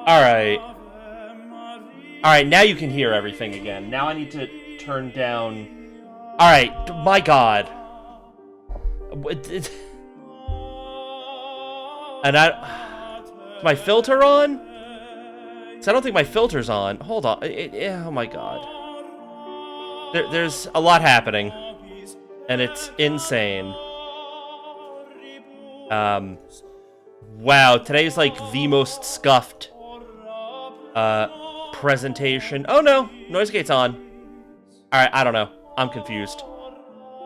Alright. Alright, now you can hear everything again. Now I need to turn down... Alright, my god. And Is my filter on? So I don't think my filter's on. Hold on. Oh my god. There's a lot happening. And it's insane. Wow, today's like the most scuffed presentation. Oh no, noise gate's on. Alright, I don't know. I'm confused.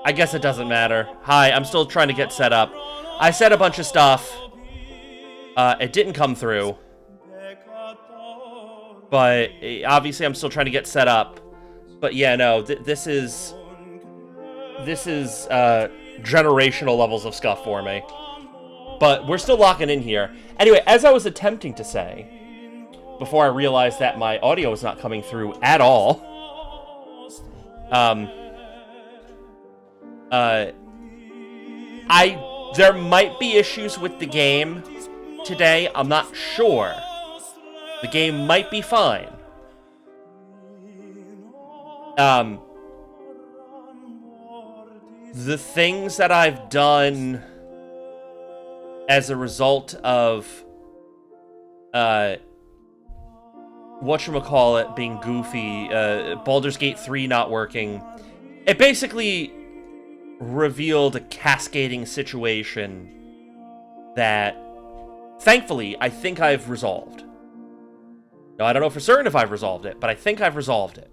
I guess it doesn't matter. Hi, I'm still trying to get set up. I said a bunch of stuff. It didn't come through. But obviously I'm still trying to get set up. But yeah, no, this is generational levels of scuff for me. But we're still locking in here. Anyway, as I was attempting to say, before I realized that my audio was not coming through at all, there might be issues with the game today. I'm not sure. The game might be fine. The things that I've done as a result of whatchamacallit being goofy, Baldur's Gate 3 not working, it basically revealed a cascading situation that, thankfully, I think I've resolved. Now, I don't know for certain if I've resolved it, but I think I've resolved it.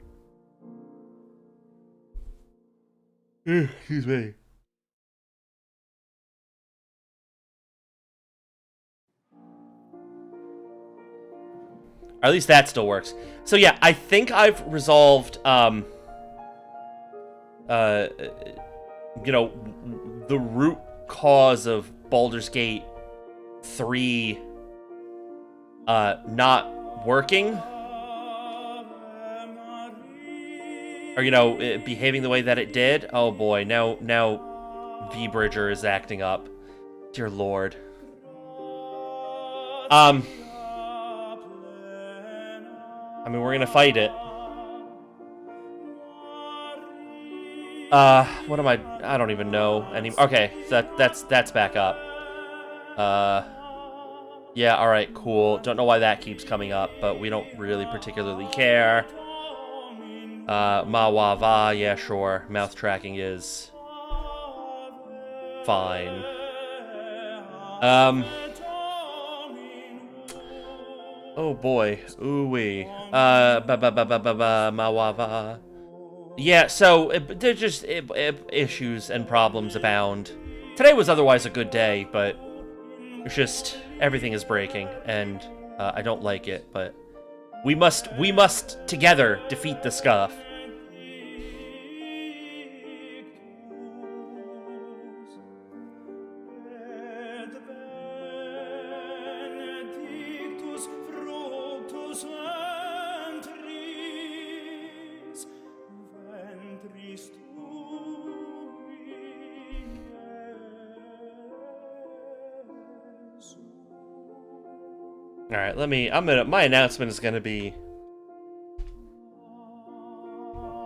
Excuse me. Or at least that still works. So yeah, I think I've resolved, you know, the root cause of Baldur's Gate 3 not working. Or, you know, behaving the way that it did. Oh boy, now V-Bridger is acting up. Dear Lord. I mean, we're gonna fight it. What am I don't even know anymore. Okay, that's back up. Yeah, alright, cool. Don't know why that keeps coming up, but we don't really particularly care. Ma wa va, yeah, sure. Mouth tracking is fine. Oh boy. Ooh-wee. Ma wa va. Yeah, so there's just issues and problems abound. Today was otherwise a good day, but it's just everything is breaking, and I don't like it. But we must together defeat the scuff. All right, my announcement is gonna be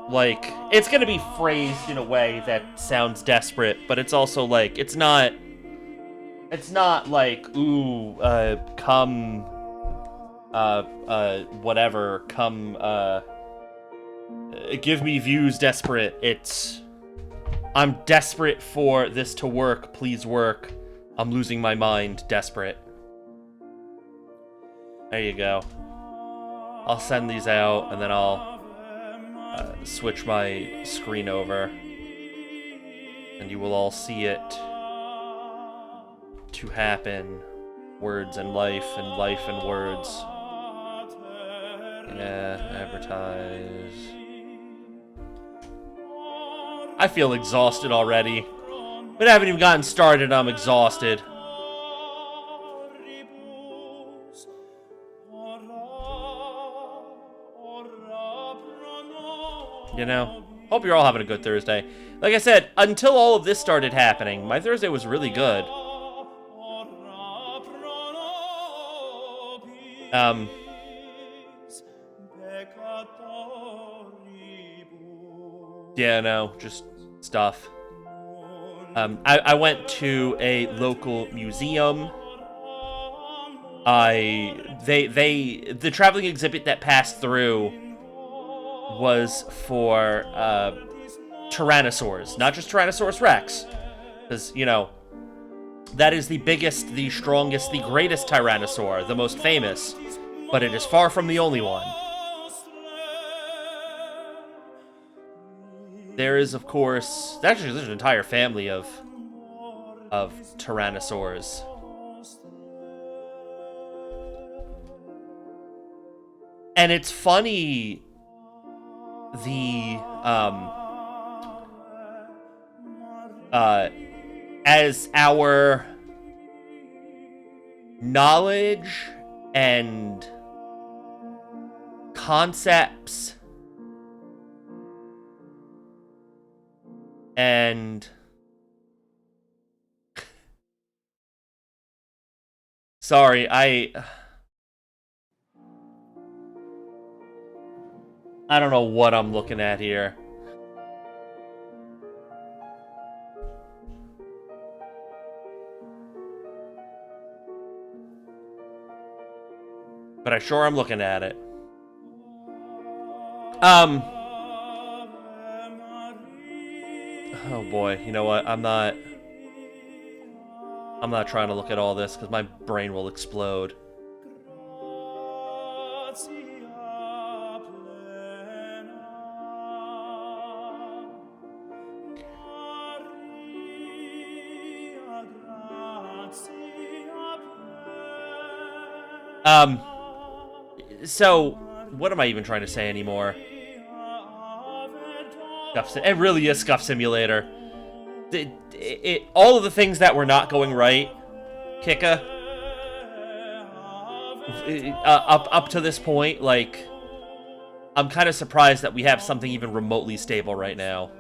like, it's gonna be phrased in a way that sounds desperate, but it's also like, it's not like, ooh, come, whatever, come, give me views desperate. It's, I'm desperate for this to work, please work. I'm losing my mind, desperate. There you go. I'll send these out, and then I'll switch my screen over. And you will all see it to happen. Words and life and words. Yeah, advertise. I feel exhausted already. But I haven't even gotten started, I'm exhausted. You know, hope you're all having a good Thursday. Like I said, until all of this started happening, my Thursday was really good. Yeah, no, just stuff. I went to a local museum. The traveling exhibit that passed through was for Tyrannosaurs, not just Tyrannosaurus Rex, because, you know, that is the biggest, the strongest, the greatest Tyrannosaur, the most famous, but it is far from the only one. There is, of course, actually there's an entire family of Tyrannosaurs. And it's funny, as our knowledge and concepts and sorry, I don't know what I'm looking at here. But I sure am looking at it. Oh boy, you know what? I'm not trying to look at all this because my brain will explode. So, what am I even trying to say anymore? It really is Scuff Simulator. All of the things that were not going right, Kika, up to this point, like, I'm kind of surprised that we have something even remotely stable right now.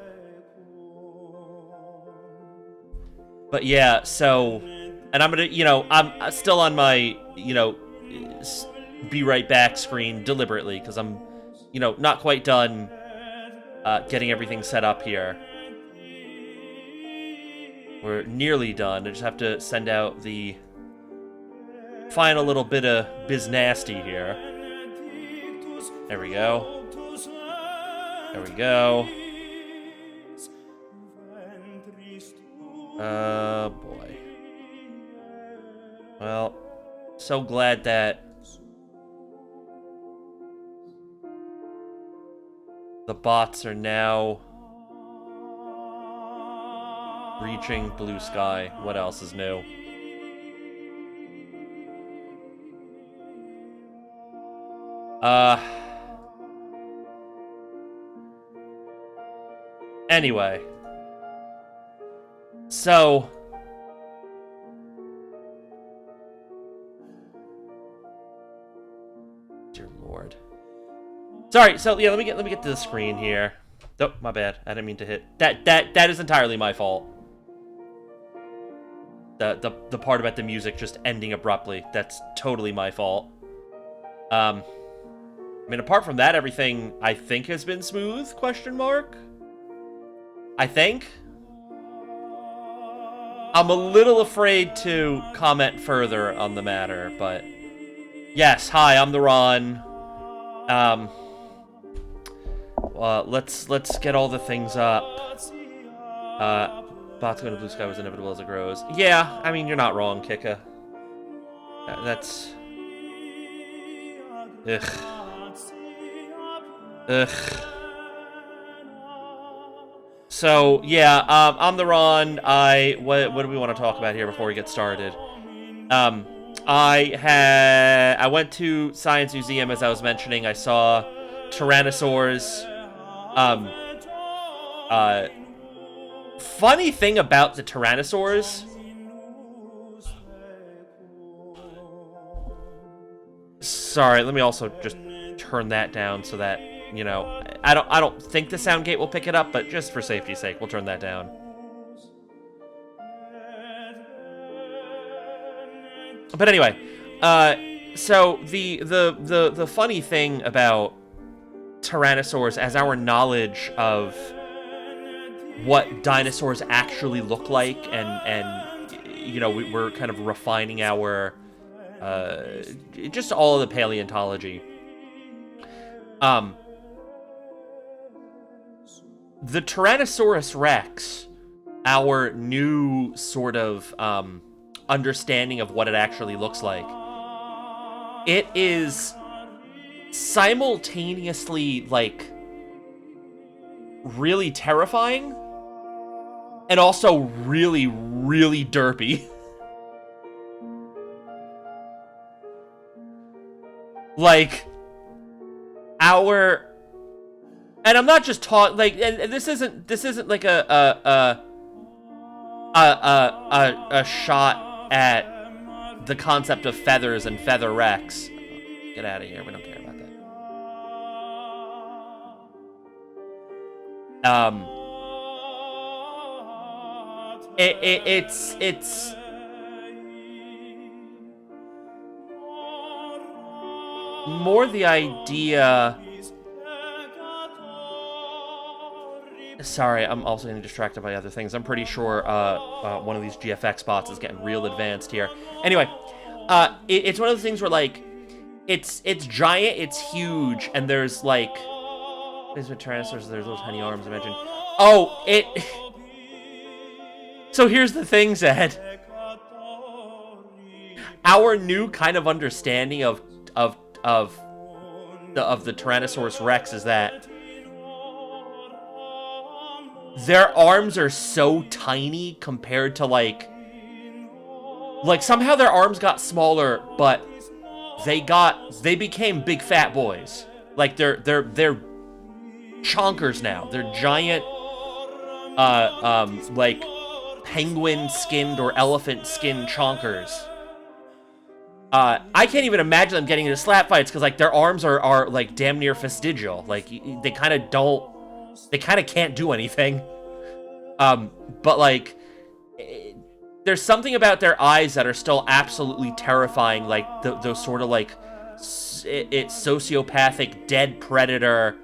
But yeah, so, and I'm gonna, you know, I'm still on my, you know, be right back screen deliberately, because I'm, you know, not quite done getting everything set up here. We're nearly done. I just have to send out the final little bit of biznasty here. There we go. There we go. Boy. Well, so glad that the bots are now reaching blue sky. What else is new? Anyway. So dear Lord. Sorry, so yeah, let me get to the screen here. Oh, my bad. I didn't mean to hit that is entirely my fault. The part about the music just ending abruptly, that's totally my fault. I mean, apart from that, everything I think has been smooth, question mark? I think. I'm a little afraid to comment further on the matter, but yes, hi, I'm the Ron. Let's get all the things up. Bots going to blue sky was inevitable as it grows. Yeah, I mean, you're not wrong, Kika. That's... Ugh. So, yeah, I'm the Ron. What do we want to talk about here before we get started? I went to Science Museum, as I was mentioning. I saw Tyrannosaurs. Funny thing about the Tyrannosaurs... Sorry, let me also just turn that down so that, you know, I don't think the sound gate will pick it up, but just for safety's sake, we'll turn that down. But anyway, so the funny thing about Tyrannosaurs, as our knowledge of what dinosaurs actually look like, and you know, we're kind of refining our just all of the paleontology. The Tyrannosaurus Rex, our new sort of understanding of what it actually looks like, it is simultaneously, like, really terrifying and also really, really derpy. Like, and I'm not just talking, like, and this isn't like a shot at the concept of feathers and Feather Rex. Get out of here, we don't care about that. It's more the idea... Sorry, I'm also getting distracted by other things. I'm pretty sure one of these GFX bots is getting real advanced here. Anyway, it's one of those things where, like, it's giant, it's huge, and there's, like... There's Tyrannosaurs, there's those tiny arms I mentioned. Oh, So here's the thing, Zed. Our new kind of understanding of the Tyrannosaurus Rex is that their arms are so tiny compared to, like somehow their arms got smaller, but they became big fat boys. Like, they're chonkers now. They're giant, like, penguin-skinned or elephant-skinned chonkers. I can't even imagine them getting into slap fights, because, like, their arms are like, damn near vestigial. Like, they kind of can't do anything. But, like, there's something about their eyes that are still absolutely terrifying, like, those sort of, like, it's sociopathic, dead predator,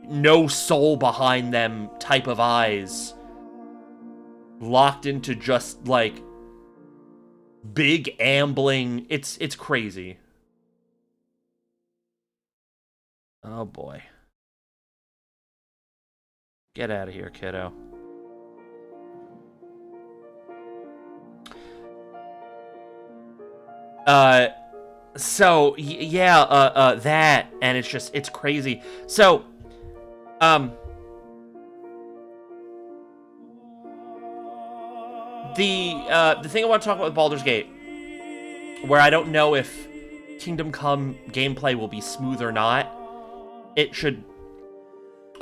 no soul behind them type of eyes, locked into just, like, big ambling. It's crazy. Oh, boy. Get out of here, kiddo. So, yeah, that, and it's crazy. So, the thing I want to talk about with Baldur's Gate, where I don't know if Kingdom Come gameplay will be smooth or not, it should,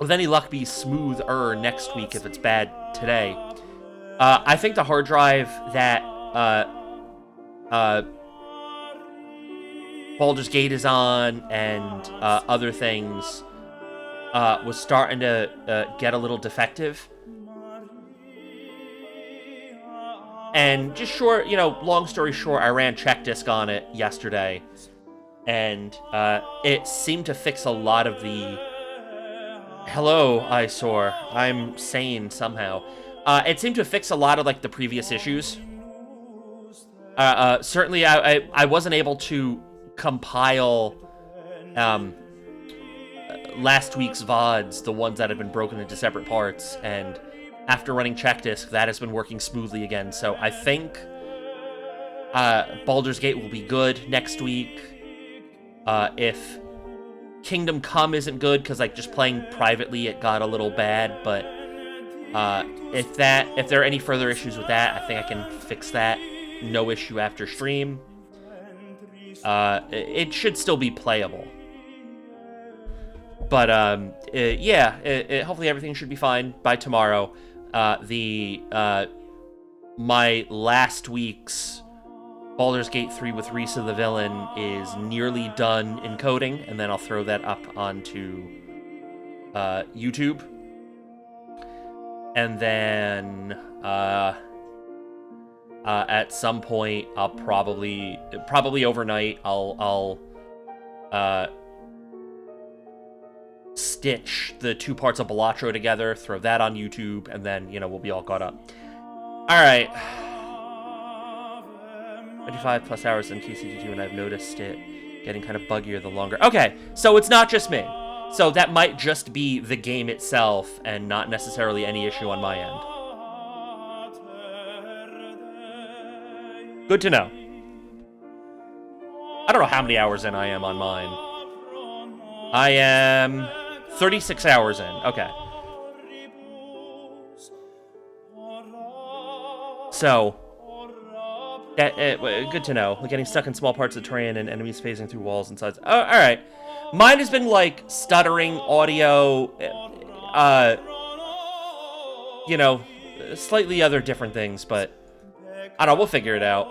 with any luck, be smoother next week if it's bad today. I think the hard drive that, Baldur's Gate is on, and other things, was starting to get a little defective. And just short, long story short, I ran check disk on it yesterday, and it seemed to fix a lot of the... Hello, eyesore. I'm sane somehow. It seemed to fix a lot of, like, the previous issues. Certainly, I wasn't able to compile last week's VODs, the ones that have been broken into separate parts, and after running check disk, that has been working smoothly again. So I think Baldur's Gate will be good next week. If Kingdom Come isn't good, because, like, just playing privately, it got a little bad, but if there are any further issues with that, I think I can fix that. No issue after stream. It should still be playable. But, yeah, hopefully everything should be fine by tomorrow. My last week's Baldur's Gate 3 with Risa the Villain is nearly done encoding, and then I'll throw that up onto YouTube. And then at some point, I'll probably overnight, I'll stitch the two parts of Balatro together, throw that on YouTube, and then, we'll be all caught up. Alright. 25 plus hours in TCG2, and I've noticed it getting kind of buggier the longer. Okay, so it's not just me. So that might just be the game itself, and not necessarily any issue on my end. Good to know. I don't know how many hours in I am on mine. I am 36 hours in. Okay. So, good to know. Like, getting stuck in small parts of the terrain and enemies phasing through walls and sides. Oh, alright. Mine has been, like, stuttering audio, slightly other different things, but I don't know, we'll figure it out.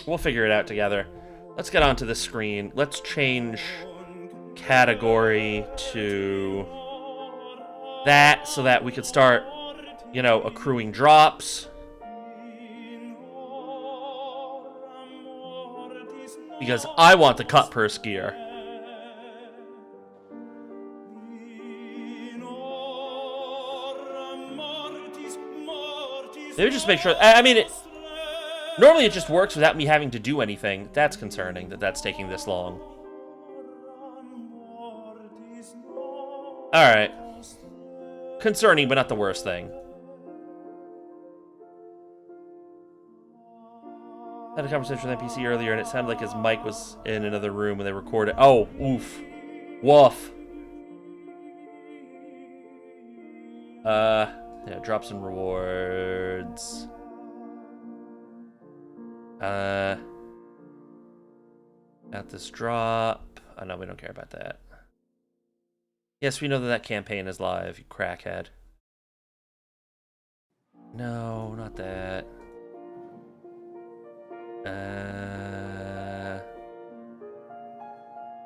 We'll figure it out together. Let's get onto the screen. Let's change category to that so that we could start, accruing drops. Because I want the cut purse gear. Maybe just make sure... I mean, normally it just works without me having to do anything. That's concerning that that's taking this long. Alright. Concerning, but not the worst thing. I had a conversation with NPC earlier, and it sounded like his mic was in another room when they recorded. Oh, oof. Woof. Yeah, drops and rewards. Got this drop. Oh, no, we don't care about that. Yes, we know that campaign is live, you crackhead. No, not that.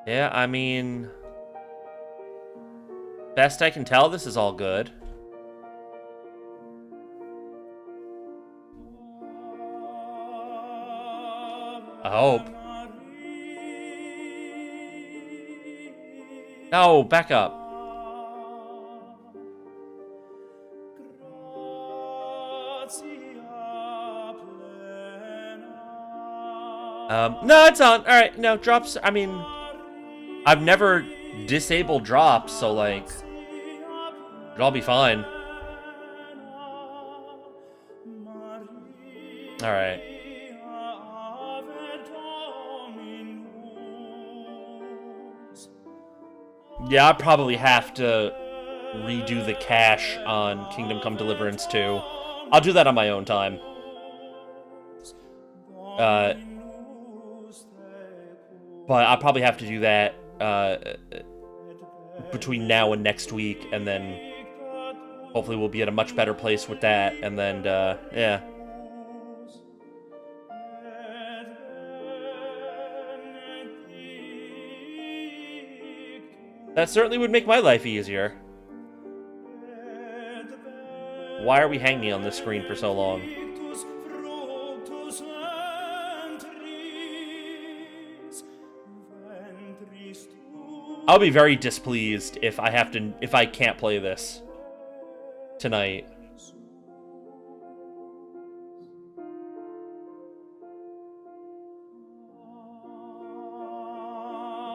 Yeah, I mean... Best I can tell, this is all good. I hope. No, back up. No, it's on. All right, no drops. I mean, I've never disabled drops, so like, it'll all be fine. All right. Yeah, I probably have to redo the cache on Kingdom Come Deliverance 2. I'll do that on my own time. But I'll probably have to do that between now and next week, and then hopefully we'll be at a much better place with that, and then, yeah. That certainly would make my life easier. Why are we hanging on this screen for so long? I'll be very displeased if I can't play this tonight.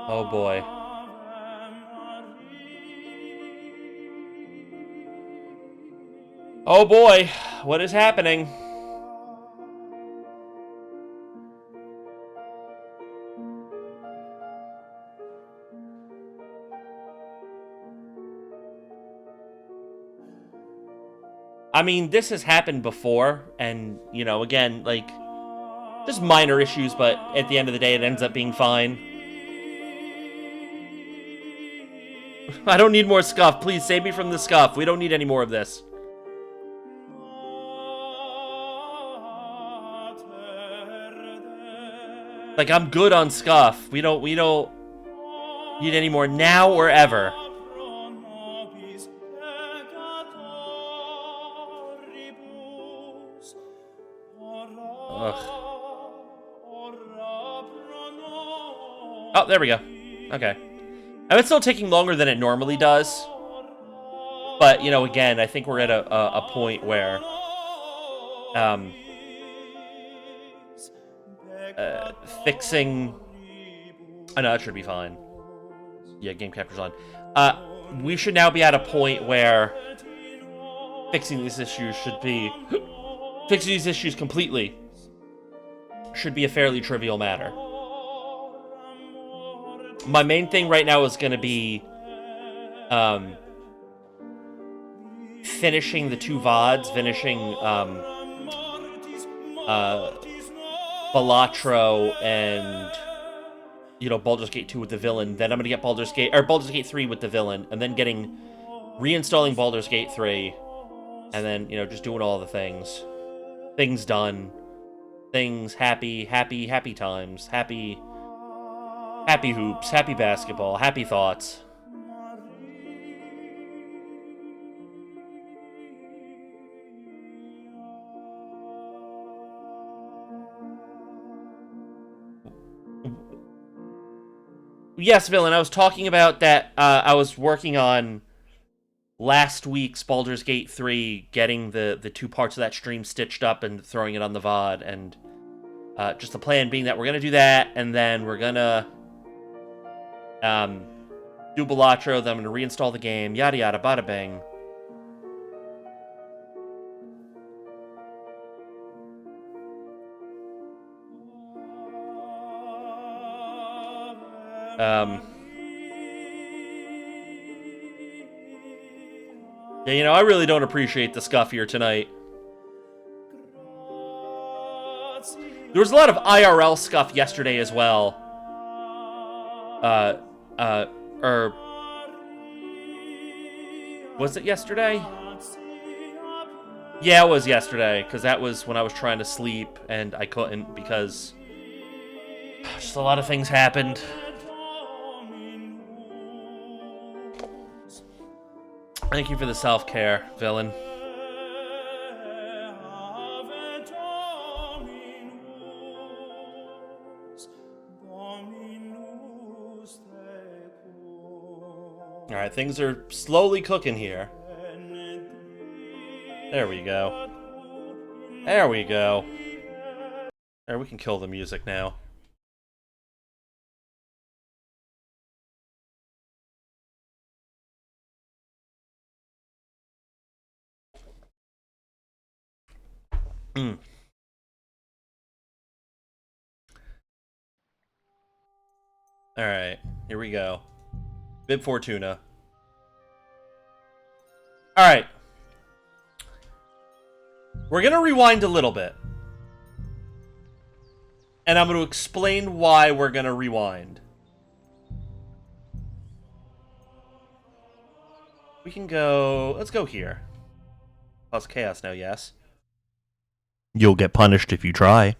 Oh boy. Oh boy, what is happening? I mean, this has happened before, and, you know, again, like, just minor issues, but at the end of the day, it ends up being fine. I don't need more scuff. Please save me from the scuff. We don't need any more of this. Like, I'm good on scuff. We don't need any more now or ever. Ugh. Oh, there we go. Okay. I mean, it's still taking longer than it normally does. But, you know, again, I think we're at a point where fixing... Oh, no, that should be fine. Yeah, game capture's on. We should now be at a point where fixing these issues should be... Fixing these issues completely should be a fairly trivial matter. My main thing right now is going to be finishing the 2 VODs, finishing Balatro and, you know, Baldur's Gate 2 with the villain. Then I'm going to get Baldur's Gate 3 with the villain, and then reinstalling Baldur's Gate 3, and then, you know, just doing all the things. Things done. Things happy times. Happy hoops, happy basketball, happy thoughts. Yes, villain, I was talking about that. I was working on last week's Baldur's Gate 3, getting the 2 parts of that stream stitched up and throwing it on the VOD, and just the plan being that we're going to do that, and then we're going to do Balatro, then I'm going to reinstall the game, yada yada, bada bing. Yeah, you know, I really don't appreciate the scuff here tonight. There was a lot of IRL scuff yesterday as well. Was it yesterday? Yeah, it was yesterday, because that was when I was trying to sleep, and I couldn't, because just a lot of things happened. Thank you for the self-care, villain. Alright, things are slowly cooking here. There we go. There we go. There, we can kill the music now. Mm. Alright, here we go. Bib Fortuna. Alright. We're gonna rewind a little bit. And I'm gonna explain why we're gonna rewind. We can go... Let's go here. Cause chaos now, yes. You'll get punished if you try.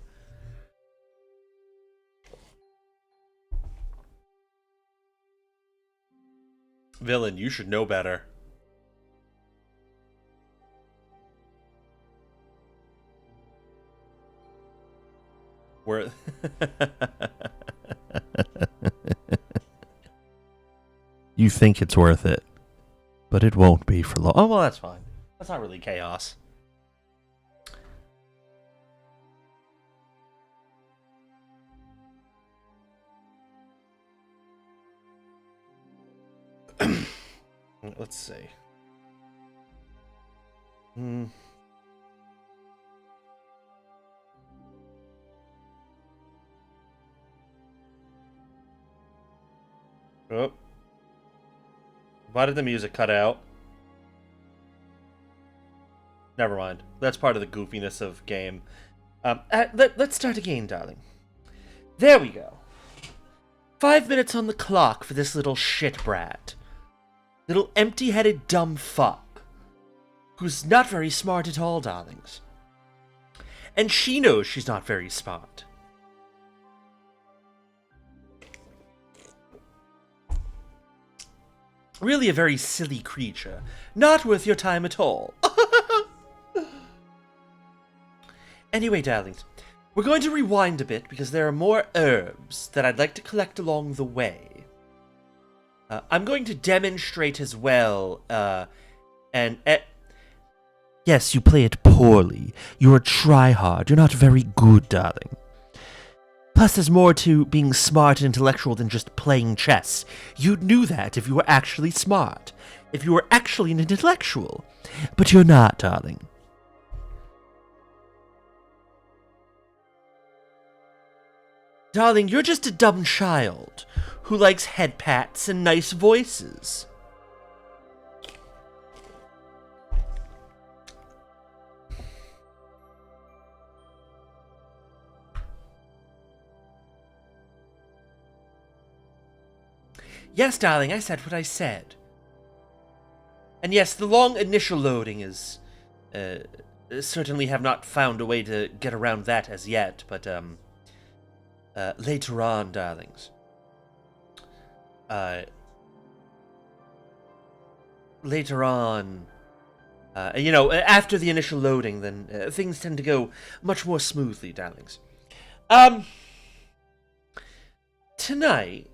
Villain, you should know better. Where... You think it's worth it, but it won't be for long. Oh, well, that's fine. That's not really chaos. Let's see. Oh. Why did the music cut out? Never mind. That's part of the goofiness of game. Let's start again, darling. There we go. 5 minutes on the clock for this little shit brat. Little empty-headed dumb fuck. Who's not very smart at all, darlings. And she knows she's not very smart. Really a very silly creature. Not worth your time at all. Anyway, darlings, we're going to rewind a bit because there are more herbs that I'd like to collect along the way. I'm going to demonstrate as well, Yes, you play it poorly. You're a tryhard. You're not very good, darling. Plus, there's more to being smart and intellectual than just playing chess. You'd knew that if you were actually smart. If you were actually an intellectual. But you're not, darling. Darling, you're just a dumb child who likes head pats and nice voices. Yes, darling, I said what I said. And yes, the long initial loading is... certainly have not found a way to get around that as yet, but, later on, darlings. Later on... you know, after the initial loading, then things tend to go much more smoothly, darlings. Tonight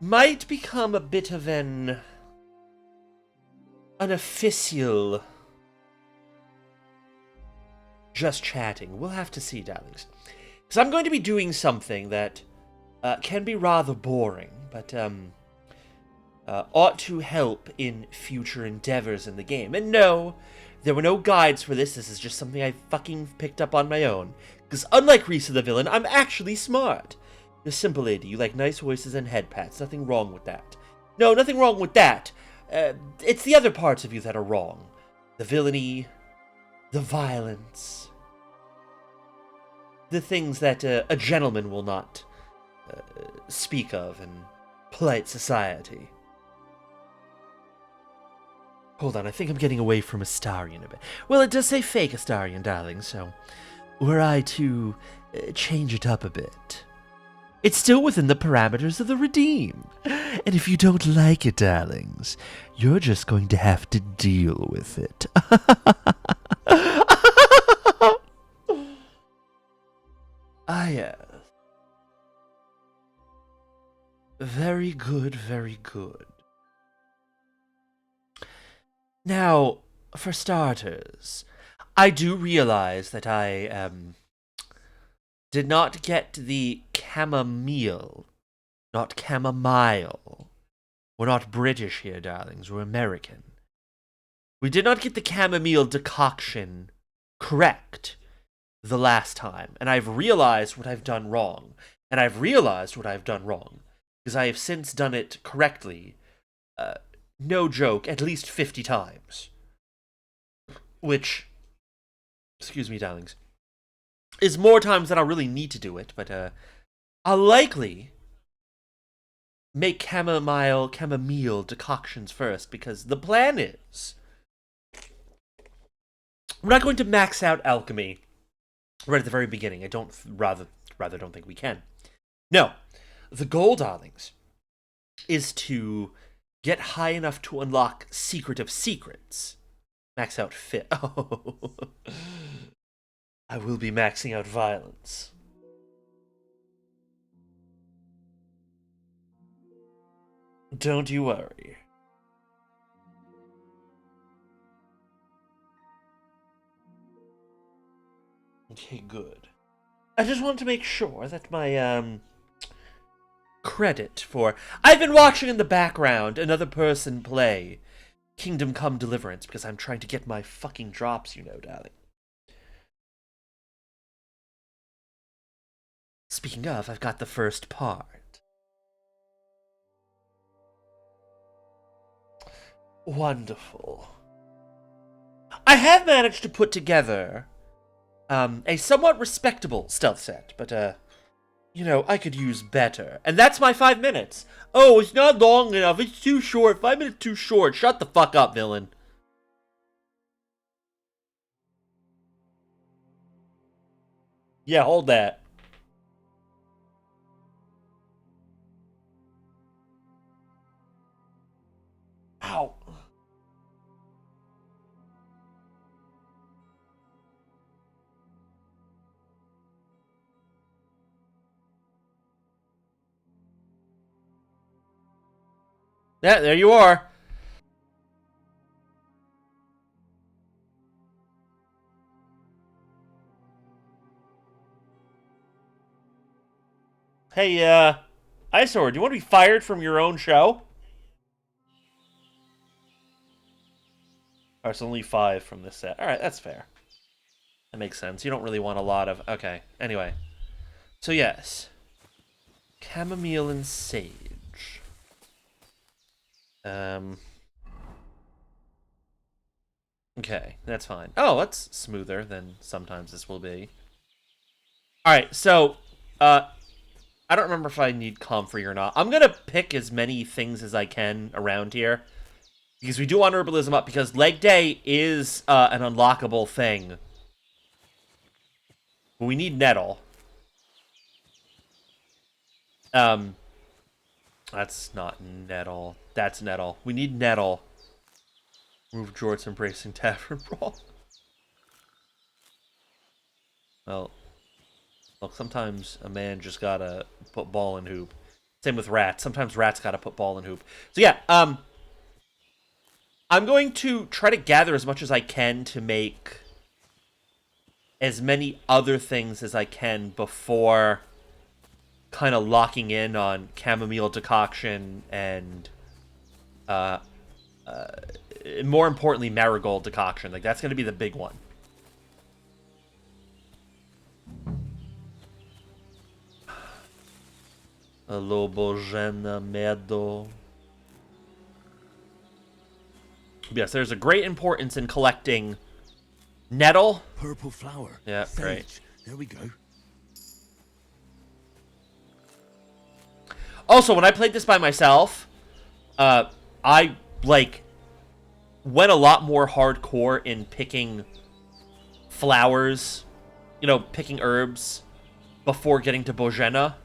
might become a bit of an official just chatting. We'll have to see, darlings. Because I'm going to be doing something that can be rather boring, but ought to help in future endeavors in the game. And no, there were no guides for this. This is just something I fucking picked up on my own. Because unlike Risa the villain, I'm actually smart. You're a simple lady. You like nice voices and head pats. Nothing wrong with that. No, nothing wrong with that. It's the other parts of you that are wrong. The villainy, the violence, the things that a gentleman will not speak of in polite society. Hold on, I think I'm getting away from Astarion a bit. Well, it does say fake Astarion, darling, so were I to change it up a bit, it's still within the parameters of the redeem. And if you don't like it, darlings, you're just going to have to deal with it. Ah, yes. Very good, very good. Now, for starters, I do realize that I did not get the chamomile, not chamomile. We're not British here, darlings. We're American. We did not get the chamomile decoction correct the last time, and I've realized what I've done wrong. And I've realized what I've done wrong, because I have since done it correctly, no joke, at least 50 times. Which, excuse me, darlings, is more times than I'll really need to do it, but I'll likely make chamomile decoctions first, because the plan is we're not going to max out alchemy right at the very beginning. I don't rather don't think we can. No, the goal, darlings, is to get high enough to unlock Secret of Secrets. Max out fit. Oh, I will be maxing out violence. Don't you worry. Okay, good. I just wanted to make sure that my, credit for... I've been watching in the background another person play Kingdom Come Deliverance, because I'm trying to get my fucking drops, you know, darling. Speaking of, I've got the first part. Wonderful. I have managed to put together a somewhat respectable stealth set, but you know, I could use better. And that's my 5 minutes. Oh, it's not long enough. It's too short. 5 minutes too short. Shut the fuck up, villain. Yeah, hold that. Ow. Yeah, there you are. Hey, Eyesore, do you want to be fired from your own show? Alright, so only 5 from this set. Alright, that's fair. That makes sense. You don't really want a lot of... Okay, anyway. So, yes. Chamomile and sage. Okay, that's fine. Oh, that's smoother than sometimes this will be. Alright, so, I don't remember if I need comfrey or not. I'm gonna pick as many things as I can around here. Because we do want herbalism up, because leg day is an unlockable thing. But we need nettle. That's not nettle. That's nettle. We need nettle. Move Jorts embracing tavern brawl. Well, look, sometimes a man just gotta put ball in hoop. Same with rats. Sometimes rats gotta put ball in hoop. So yeah, I'm going to try to gather as much as I can to make as many other things as I can before kind of locking in on chamomile decoction and more importantly marigold decoction. Like, that's going to be the big one. Lobogena medo. Yes, there's a great importance in collecting nettle. Purple flower. Yeah, Sage. right. There we go. Also, when I played this by myself, I, like, went a lot more hardcore in picking flowers, you know, picking herbs before getting to Bojena.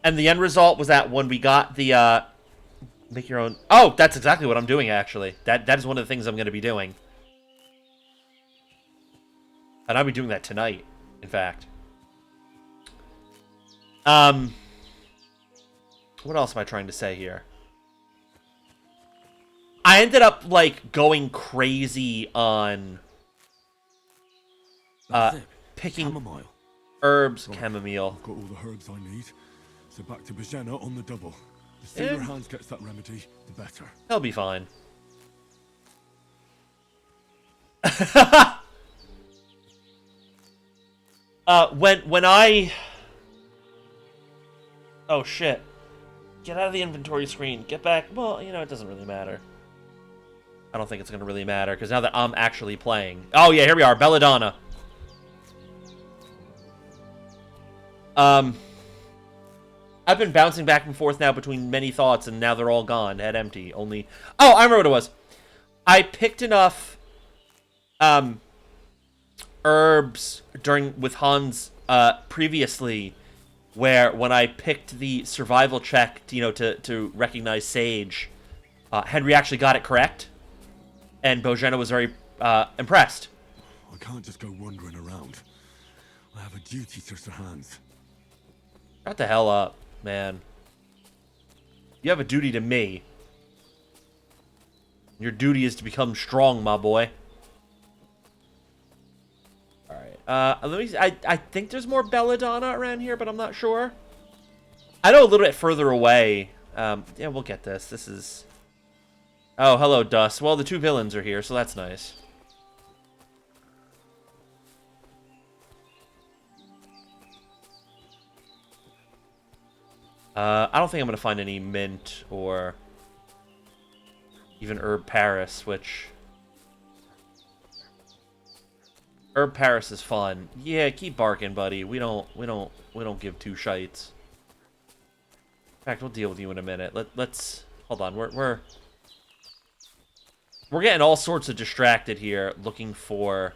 And the end result was that when we got the, make your own... Oh, that's exactly what I'm doing, actually. That is one of the things I'm going to be doing. And I'll be doing that tonight, in fact. What else am I trying to say here? I ended up, like, going crazy on picking chamomile. herbs, chamomile. I've got all the herbs I need. So back to Bajena on the double. The sooner Hans gets that remedy, the better. He'll be fine. When I... Oh, shit. Get out of the inventory screen. Get back. Well, you know, it doesn't really matter. I don't think it's going to really matter, because now that I'm actually playing... Oh, yeah, here we are. Belladonna. I've been bouncing back and forth now between many thoughts, and now they're all gone. Head empty. Only... Oh, I remember what it was. I picked enough herbs with Hans previously, where when I picked the survival check, to recognize Sage, Henry actually got it correct, and Bojena was very impressed. I can't just go wandering around. I have a duty to Sir Hans. Shut the hell up, man. You have a duty to me. Your duty is to become strong, my boy. Alright, let me see. I think there's more Belladonna around here, but I'm not sure. I know a little bit further away. Yeah, we'll get this. This is... Oh, hello, Dust. Well, the two villains are here, so that's nice. I don't think I'm going to find any mint or even Herb Paris, which... Herb Paris is fun. Yeah, keep barking, buddy. We don't give two shites. In fact, we'll deal with you in a minute. Let's hold on. We're getting all sorts of distracted here, looking for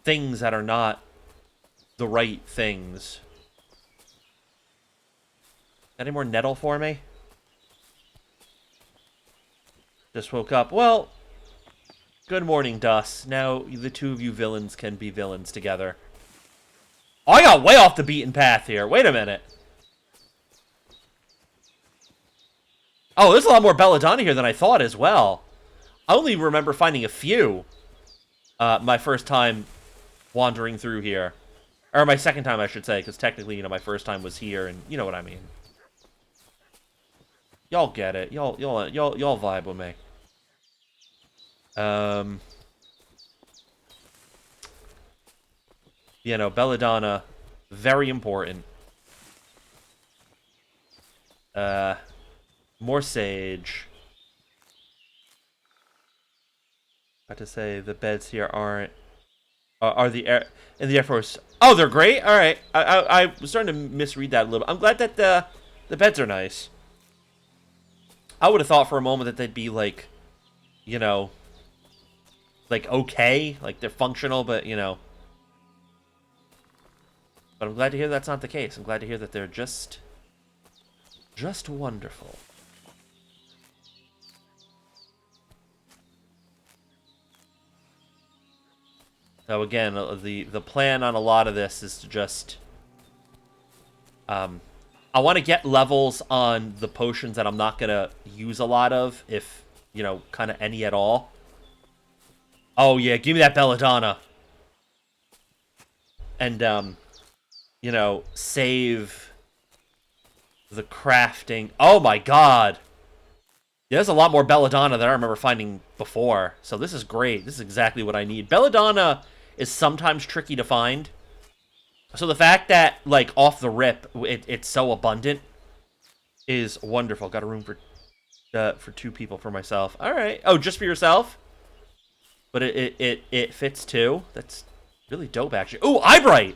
things that are not the right things. Any more nettle for me? Just woke up. Well, good morning, Dust. Now the two of you villains can be villains together. Oh, I got way off the beaten path here. Wait a minute. Oh, there's a lot more Belladonna here than I thought as well. I only remember finding a few my first time wandering through here. Or my second time, I should say, because technically, my first time was here, and you know what I mean. Y'all get it. Y'all vibe with me. Belladonna, very important. More sage. About to say the beds here aren't are the air in the Air Force. Oh, they're great. All right, I was starting to misread that a little. I'm glad that the beds are nice. I would have thought for a moment that they'd be like, like okay, like they're functional, but But I'm glad to hear that's not the case. I'm glad to hear that they're just wonderful. Now again, the plan on a lot of this is to just I want to get levels on the potions that I'm not gonna use a lot of, if kind of any at all. Oh yeah, give me that Belladonna. And save the crafting. Oh my god. Yeah, there's a lot more Belladonna than I remember finding before. So this is great. This is exactly what I need. Belladonna is sometimes tricky to find. So the fact that, like, off the rip, it's so abundant is wonderful. Got a room for 2 people for myself. All right. Oh, just for yourself? But it fits too. That's really dope, actually. Ooh, Eyebright!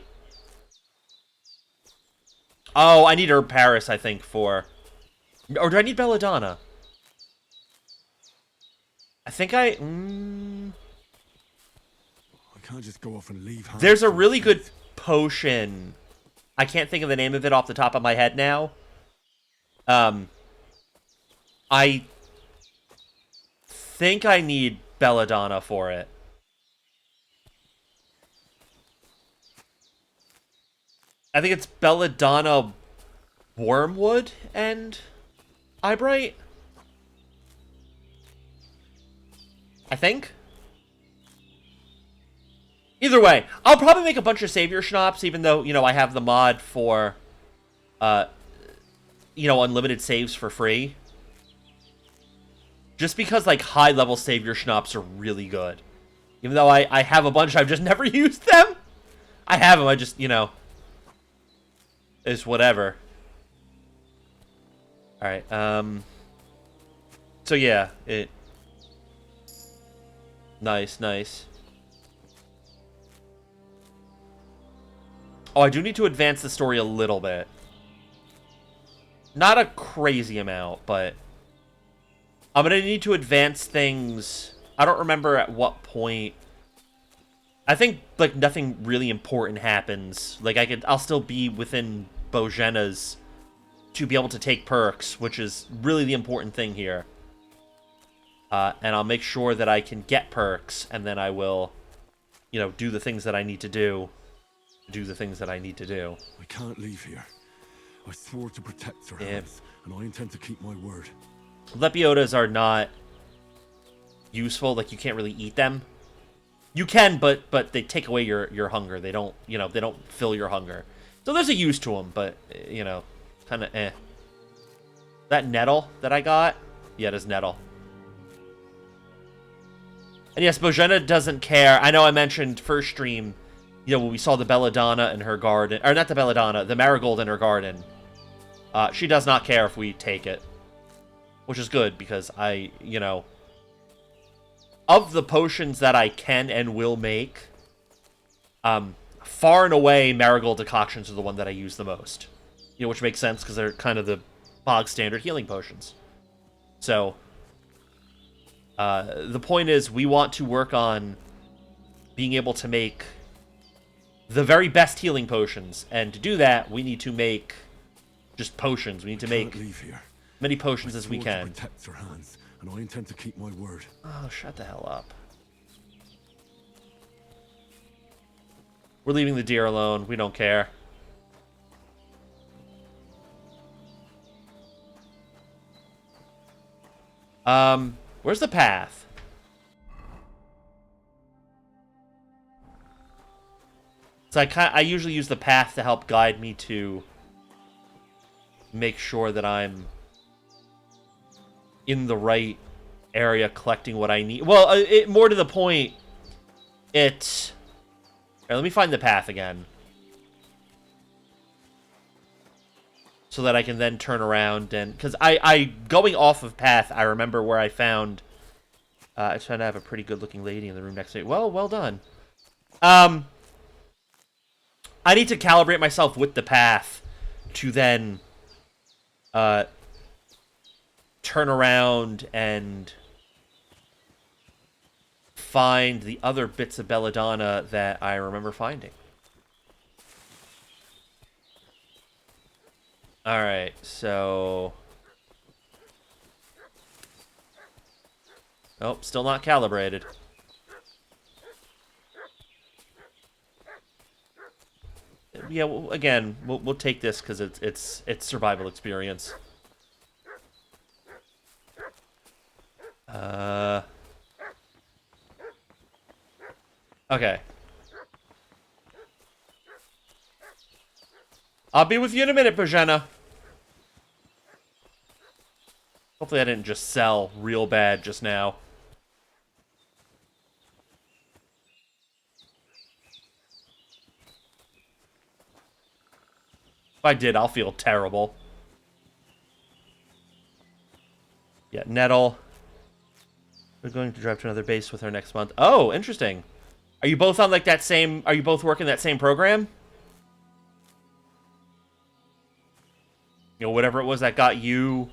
Oh, I need Herb Paris, I think, for... Or do I need Belladonna? I think I can't just go off and leave. There's a really good potion. I can't think of the name of it off the top of my head now. I think I need Belladonna for it. I think it's Belladonna, Wormwood, and Eyebright. I think. Either way, I'll probably make a bunch of savior schnapps, even though, you know, I have the mod for, you know, unlimited saves for free. Just because, like, high-level savior schnapps are really good. Even though I have a bunch, I've just never used them. I have them, I just, you know, it's whatever. Alright, so yeah, Nice, nice. Oh, I do need to advance the story a little bit. Not a crazy amount, but I'm gonna need to advance things. I don't remember at what point. I think, like, nothing really important happens. Like, I'll still be within Bojena's to be able to take perks, which is really the important thing here. And I'll make sure that I can get perks, and then I will, you know, do the things that I need to do. Do the things that I need to do. I can't leave here. I swore to protect Sir Hans, and I intend to keep my word. Lepiotas are not useful. Like, you can't really eat them. You can, but they take away your hunger. They don't, you know, they don't fill your hunger. So there's a use to them, but, you know, kind of eh. That nettle that I got? Yeah, it is nettle. And yes, Bojena doesn't care. I know I mentioned first stream, you know, when we saw the belladonna in her garden, or not the belladonna, the marigold in her garden. She does not care if we take it. Which is good, because I, you know, of the potions that I can and will make, far and away, marigold decoctions are the one that I use the most. You know, which makes sense, because they're kind of the bog standard healing potions. So, the point is, we want to work on being able to make the very best healing potions. And to do that, we need to make just potions. We need to make many potions as we can. Protect Sir Hans, and I intend to keep my word. Oh, shut the hell up. We're leaving the deer alone. We don't care. Where's the path? So I usually use the path to help guide me to make sure that I'm in the right area collecting what I need. Well, more to the point, it's... Right, let me find the path again. So that I can then turn around and... Because going off of path, I remember where I found... I just found to have a pretty good-looking lady in the room next to me. Well done. I need to calibrate myself with the path to then turn around and find the other bits of belladonna that I remember finding. Alright, so... Oh, still not calibrated. Yeah, well, again, we'll take this because it's survival experience. Okay. I'll be with you in a minute, Bojena. Hopefully I didn't just sell real bad just now. If I did, I'll feel terrible. Yeah, Nettle. We're going to drive to another base with her next month. Oh, interesting. Are you both on, like, that same... Are you both working that same program? You know, whatever it was that got you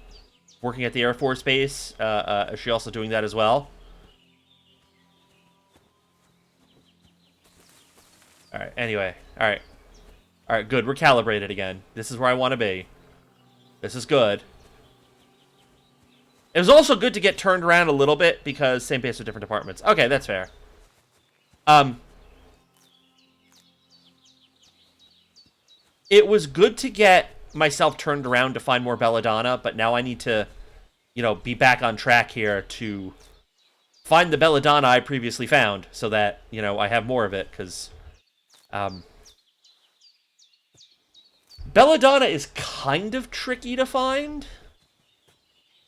working at the Air Force Base. Is she also doing that as well? Alright, anyway. Alright. Alright, good. We're calibrated again. This is where I want to be. This is good. It was also good to get turned around a little bit, because same base with different departments. Okay, that's fair. It was good to get myself turned around to find more belladonna, but now I need to, you know, be back on track here to find the belladonna I previously found, so that, you know, I have more of it, because belladonna is kind of tricky to find.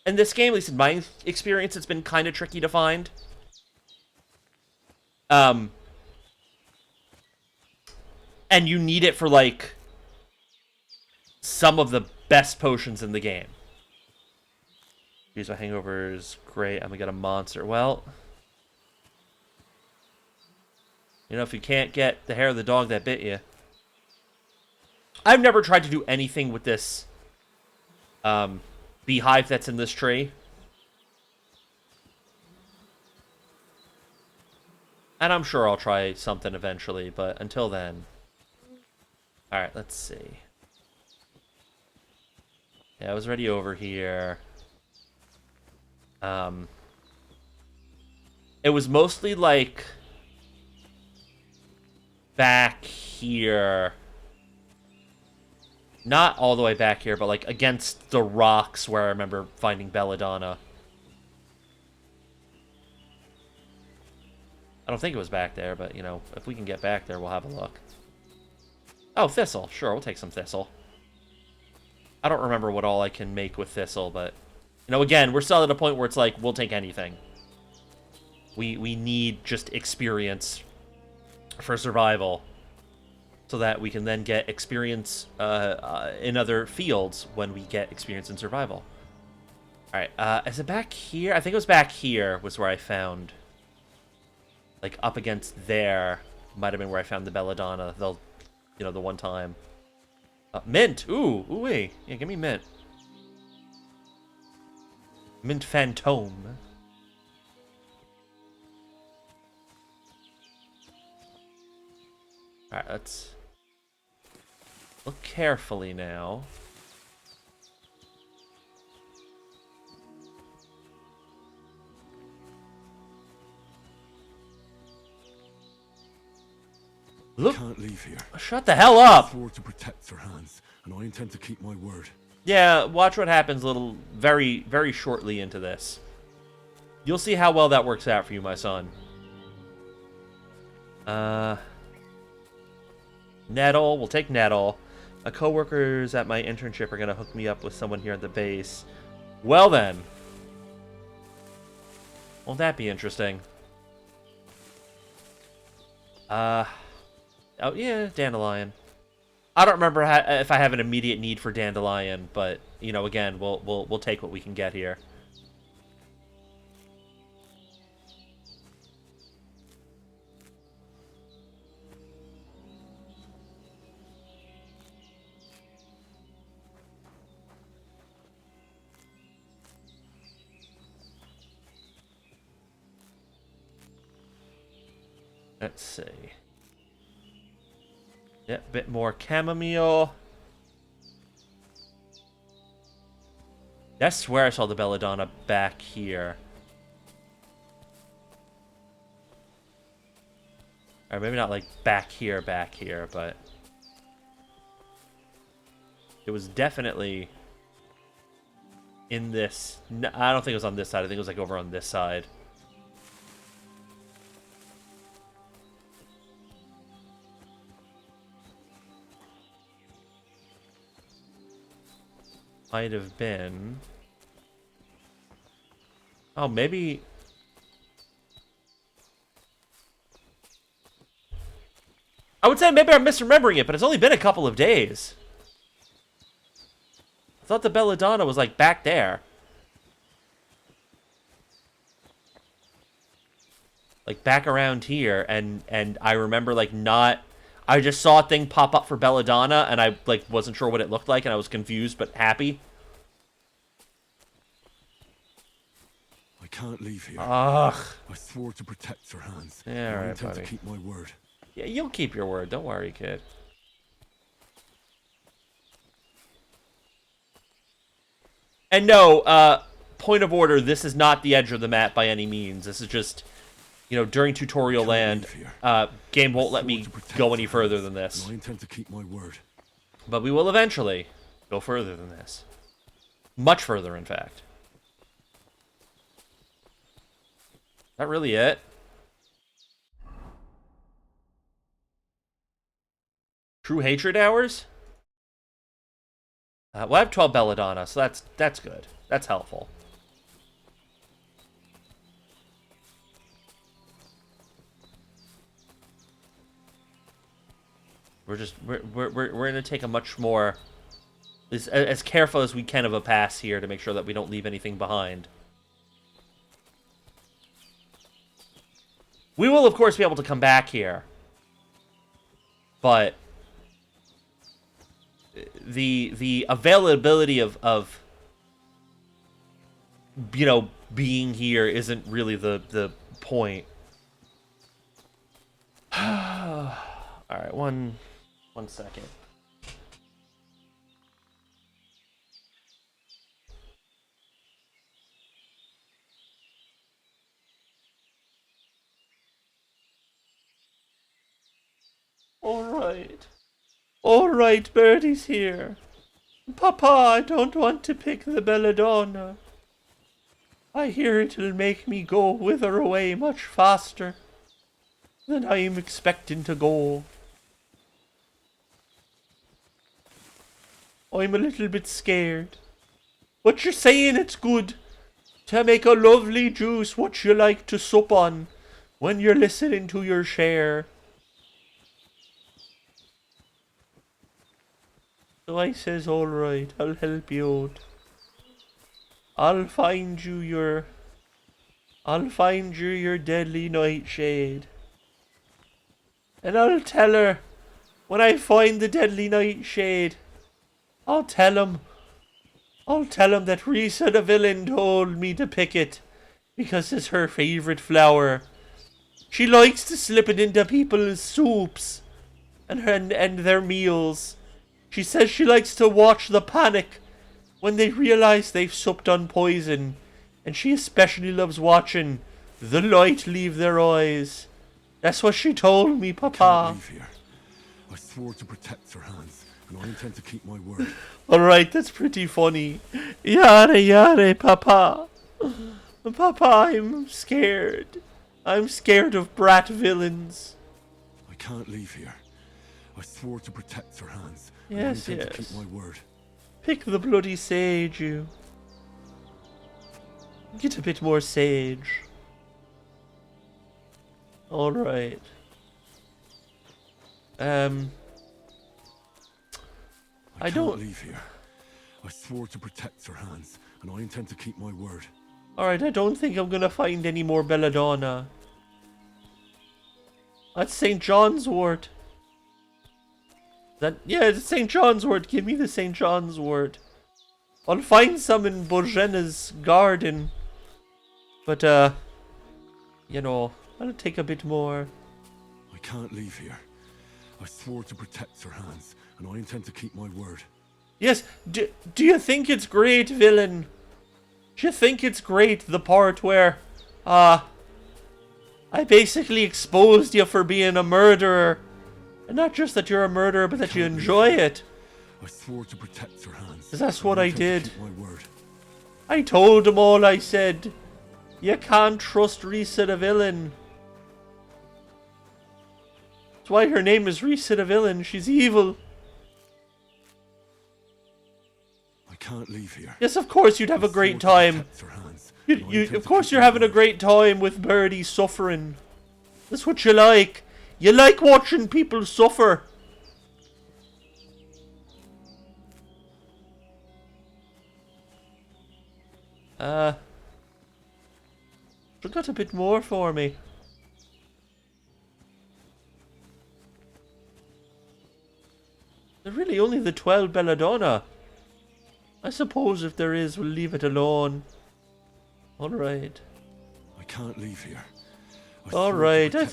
In this game, at least in my experience, it's been kind of tricky to find. And you need it for, like, some of the best potions in the game. Use my hangovers. Great, I'm gonna get a monster. Well, you know, if you can't get the hair of the dog that bit you. I've never tried to do anything with this beehive that's in this tree. And I'm sure I'll try something eventually, but until then. Alright, let's see. Yeah, I was already over here. It was mostly, like, back here. Not all the way back here, but, like, against the rocks where I remember finding belladonna. I don't think it was back there, but, you know, if we can get back there, we'll have a look. Oh, thistle. Sure, we'll take some thistle. I don't remember what all I can make with thistle, but... You know, again, we're still at a point where it's like, we'll take anything. We need just experience for survival, so that we can then get experience in other fields when we get experience in survival. Alright, is it back here? I think it was back here was where I found... Like, up against there might have been where I found the belladonna, you know, the one time. Mint! Ooh, ooh-wee. Yeah, give me mint. Mint Fantôme. Alright, let's look carefully now. Look. Can't leave here. Shut the hell up! I swore to protect Sir Hans, and I intend to keep my word. Yeah, watch what happens a little, very, very shortly into this. You'll see how well that works out for you, my son. Nettle. We'll take Nettle. My coworkers at my internship are going to hook me up with someone here at the base. Well then. Won't that be interesting? Oh, yeah, Dandelion. I don't remember if I have an immediate need for Dandelion, but, you know, again, we'll take what we can get here. Let's see. Yeah, a bit more chamomile. I swear I saw the belladonna back here. Or maybe not like back here, but... It was definitely in this... No, I don't think it was on this side. I think it was like over on this side. Might have been... Oh, maybe... I would say maybe I'm misremembering it, but it's only been a couple of days. I thought the belladonna was, like, back there. Like, back around here, and I remember, like, not... I just saw a thing pop up for belladonna, and I, like, wasn't sure what it looked like, and I was confused but happy. I can't leave here. Ugh. I swore to protect Sir Hans. Yeah, I alright, intend buddy. to keep my word. Yeah, you'll keep your word. Don't worry, kid. And no, point of order, this is not the edge of the map by any means. This is just... You know, during tutorial land, game won't let me go any further than this. I intend to keep my word. But we will eventually go further than this. Much further, in fact. that really it? True hatred hours? Well, I have 12 belladonna, so that's good. That's helpful. We're gonna take a much more as careful as we can of a pass here to make sure that we don't leave anything behind. We will of course be able to come back here, but the availability of you know being here isn't really the point. All right, one second. All right, Birdie's here. Papa, I don't want to pick the belladonna. I hear it'll make me go wither away much faster than I'm expecting to go. I'm a little bit scared. But you're saying it's good to make a lovely juice what you like to sup on when you're listening to your share. So I says, alright, I'll help you out. I'll find you your deadly nightshade. And I'll tell her, when I find the deadly nightshade, I'll tell him that Risa the villain told me to pick it because it's her favourite flower. She likes to slip it into people's soups and their meals. She says she likes to watch the panic when they realize they've supped on poison, and she especially loves watching the light leave their eyes. That's what she told me, Papa. Can't leave here. I swore to protect her hands, and I intend to keep my word. Alright, that's pretty funny. Yare, Papa. Papa, I'm scared. I'm scared of brat villains. I can't leave here. I swore to protect her hands. Yes, and I intend yes. to keep my word. Pick the bloody sage, you. Get a bit more sage. Alright. I don't leave here. I swore to protect her hands, and I intend to keep my word. Alright, I don't think I'm gonna find any more belladonna. That's St. John's wort. Yeah, it's St. John's wort. Give me the St. John's wort. I'll find some in Borgena's garden. But, you know, I'll take a bit more. I can't leave here. I swore to protect her hands, and I intend to keep my word. Yes, do you think it's great, villain? Do you think it's great, the part where, I basically exposed you for being a murderer? And not just that you're a murderer, but that you enjoy it. I swore to protect her hands. 'Cause that's what I did. Keep my word. I told them all. I said, you can't trust Risa the villain. That's why her name is Risa the villain. She's evil. I can't leave here. Yes, of course you'd have a great time. Of course you're having a great time with Birdie suffering. That's what you like. You like watching people suffer. Forgot a bit more for me. They're really only the 12 belladonna. I suppose if there is, we'll leave it alone. Alright. I can't leave here. Alright, I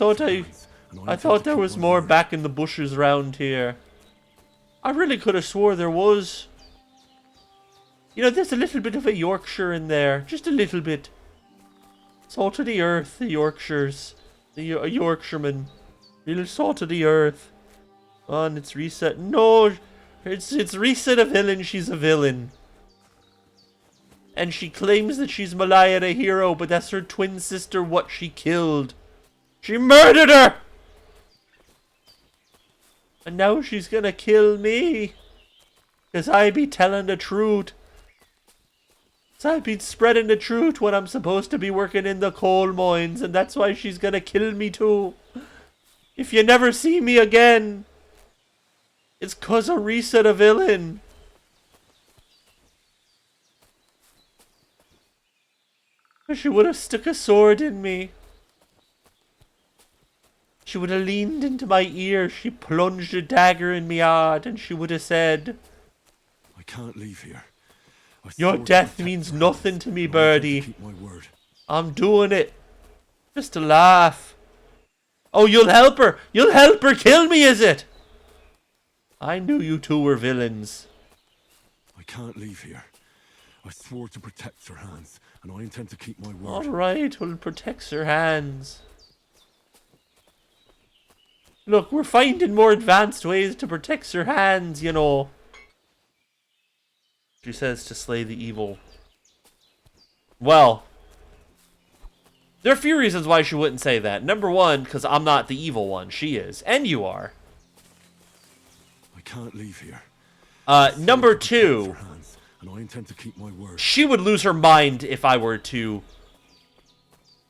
thought there was more back in the bushes round here. I really could have swore there was. You know, there's a little bit of a Yorkshire in there. Just a little bit. Salt of the earth, the Yorkshires. The Yorkshireman. Real salt of the earth. And it's Risa. No, it's Risa the villain. She's a villain. And she claims that she's Malaya the hero, but that's her twin sister what she killed. She murdered her! And now she's gonna kill me. 'Cause I be telling the truth. 'Cause I've been spreading the truth when I'm supposed to be working in the coal mines. And that's why she's gonna kill me too. If you never see me again, it's 'cause of Risa the villain. She would have stuck a sword in me. She would have leaned into my ear. She plunged a dagger in me heart, and she would have said, I can't leave here. your death means nothing to me, Birdie. Keep my word. I'm doing it. Just to laugh. Oh, you'll help her. You'll help her kill me, is it? I knew you two were villains. I can't leave here. I swore to protect Sir Hans, and I intend to keep my word. Alright, we'll protect Sir Hans. Look, we're finding more advanced ways to protect Sir Hans, you know. She says to slay the evil. Well, there are a few reasons why she wouldn't say that. Number one, because I'm not the evil one. She is. And you are. I can't leave here. Number two, and I intend to keep my word. She would lose her mind if I were to...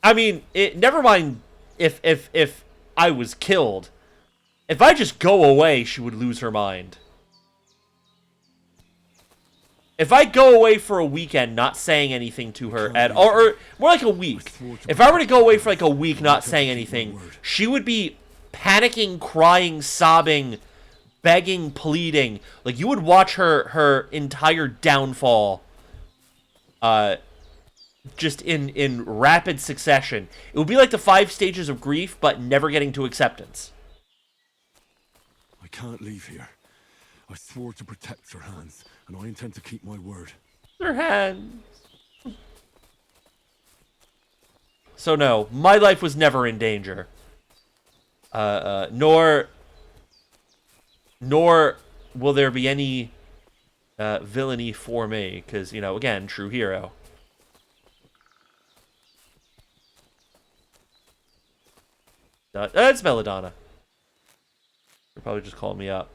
I mean, never mind if I was killed. If I just go away, she would lose her mind. If I go away for a weekend not saying anything to her at all, or more like a week. If I were to go away for like a week not saying anything, she would be panicking, crying, sobbing, begging, pleading. Like, you would watch her entire downfall just in rapid succession. It would be like the 5 stages of grief, but never getting to acceptance. I can't leave here. I swore to protect Sir Hans, and I intend to keep my word. Sir Hans. So no, my life was never in danger. Nor will there be any villainy for me, because, you know, again, true hero. It's Belladonna. They're probably just calling me up.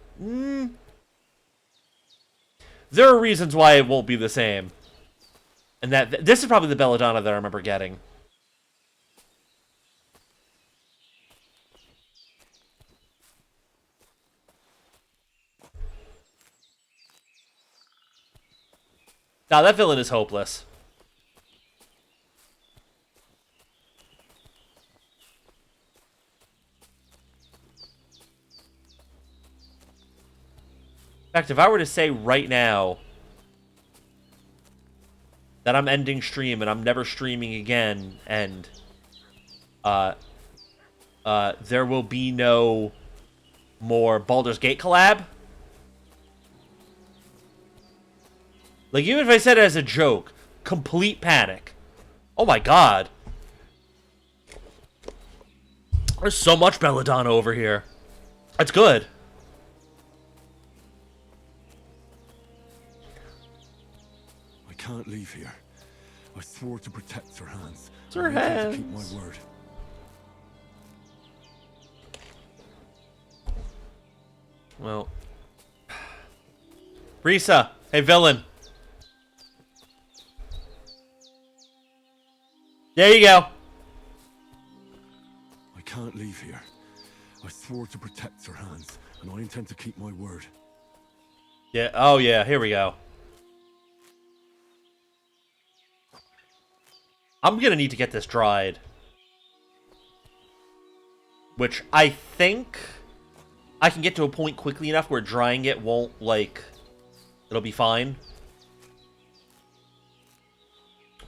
There are reasons why it won't be the same. And that this is probably the Belladonna that I remember getting. Nah, that villain is hopeless. In fact, if I were to say right now that I'm ending stream and I'm never streaming again, and there will be no more Baldur's Gate collab. Like, even if I said it as a joke, complete panic. Oh my god. There's so much Belladonna over here. That's good. I can't leave here. I swore to protect Sir Hans. Sir I intend Hans. to keep my word. Well. Risa, hey villain. There you go. I can't leave here. I swore to protect Sir Hans, and I intend to keep my word. Yeah, oh yeah, here we go. I'm gonna need to get this dried. Which I think I can get to a point quickly enough where drying it won't, like, it'll be fine.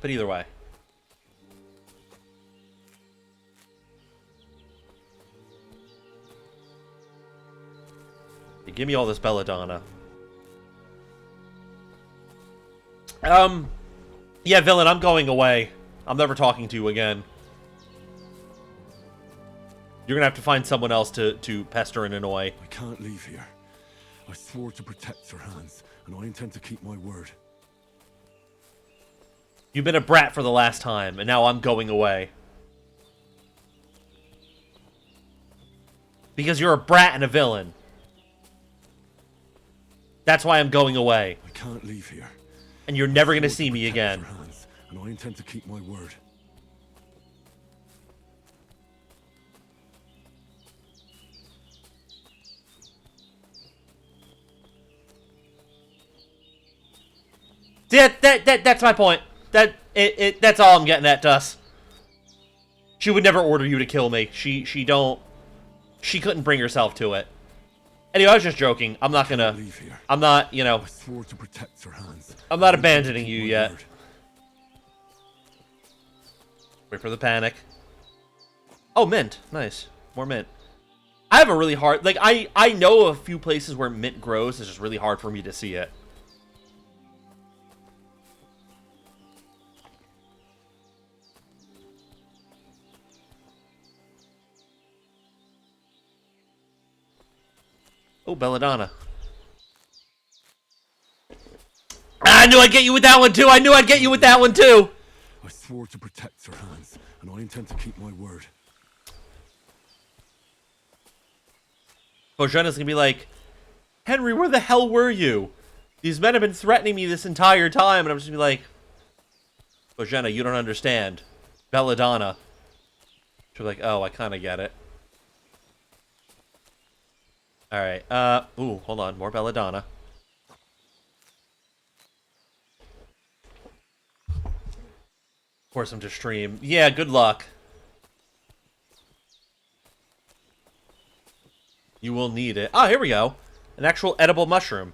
But either way. Give me all this Belladonna. Yeah, villain, I'm going away. I'm never talking to you again. You're gonna have to find someone else to pester and annoy. I can't leave here. I swore to protect Sir Hans, and I intend to keep my word. You've been a brat for the last time, and now I'm going away. Because you're a brat and a villain. That's why I'm going away. I can't leave here. And you're never gonna see me again. And I intend to keep my word. That's my point. That's all I'm getting at, Tuss. She would never order you to kill me. She couldn't bring herself to it. Anyway, I was just joking. I'm not gonna leave here. I'm not, you know. I swore to protect Sir-Hans. I'm not abandoning you yet. Word. Wait for the panic. Oh, mint. Nice. More mint. I have a really hard, like, I know a few places where mint grows. It's just really hard for me to see it. Oh, Belladonna. I knew I'd get you with that one, too! I knew I'd get you with that one, too! I swore to protect Sir-Hans, and I intend to keep my word. Bojena's gonna be like, Henry, where the hell were you? These men have been threatening me this entire time, and I'm just gonna be like, Bojena, you don't understand. Belladonna. She'll be like, oh, I kinda get it. Alright, ooh, hold on, more Belladonna. Force him to stream. Yeah, good luck. You will need it. Ah, here we go. An actual edible mushroom.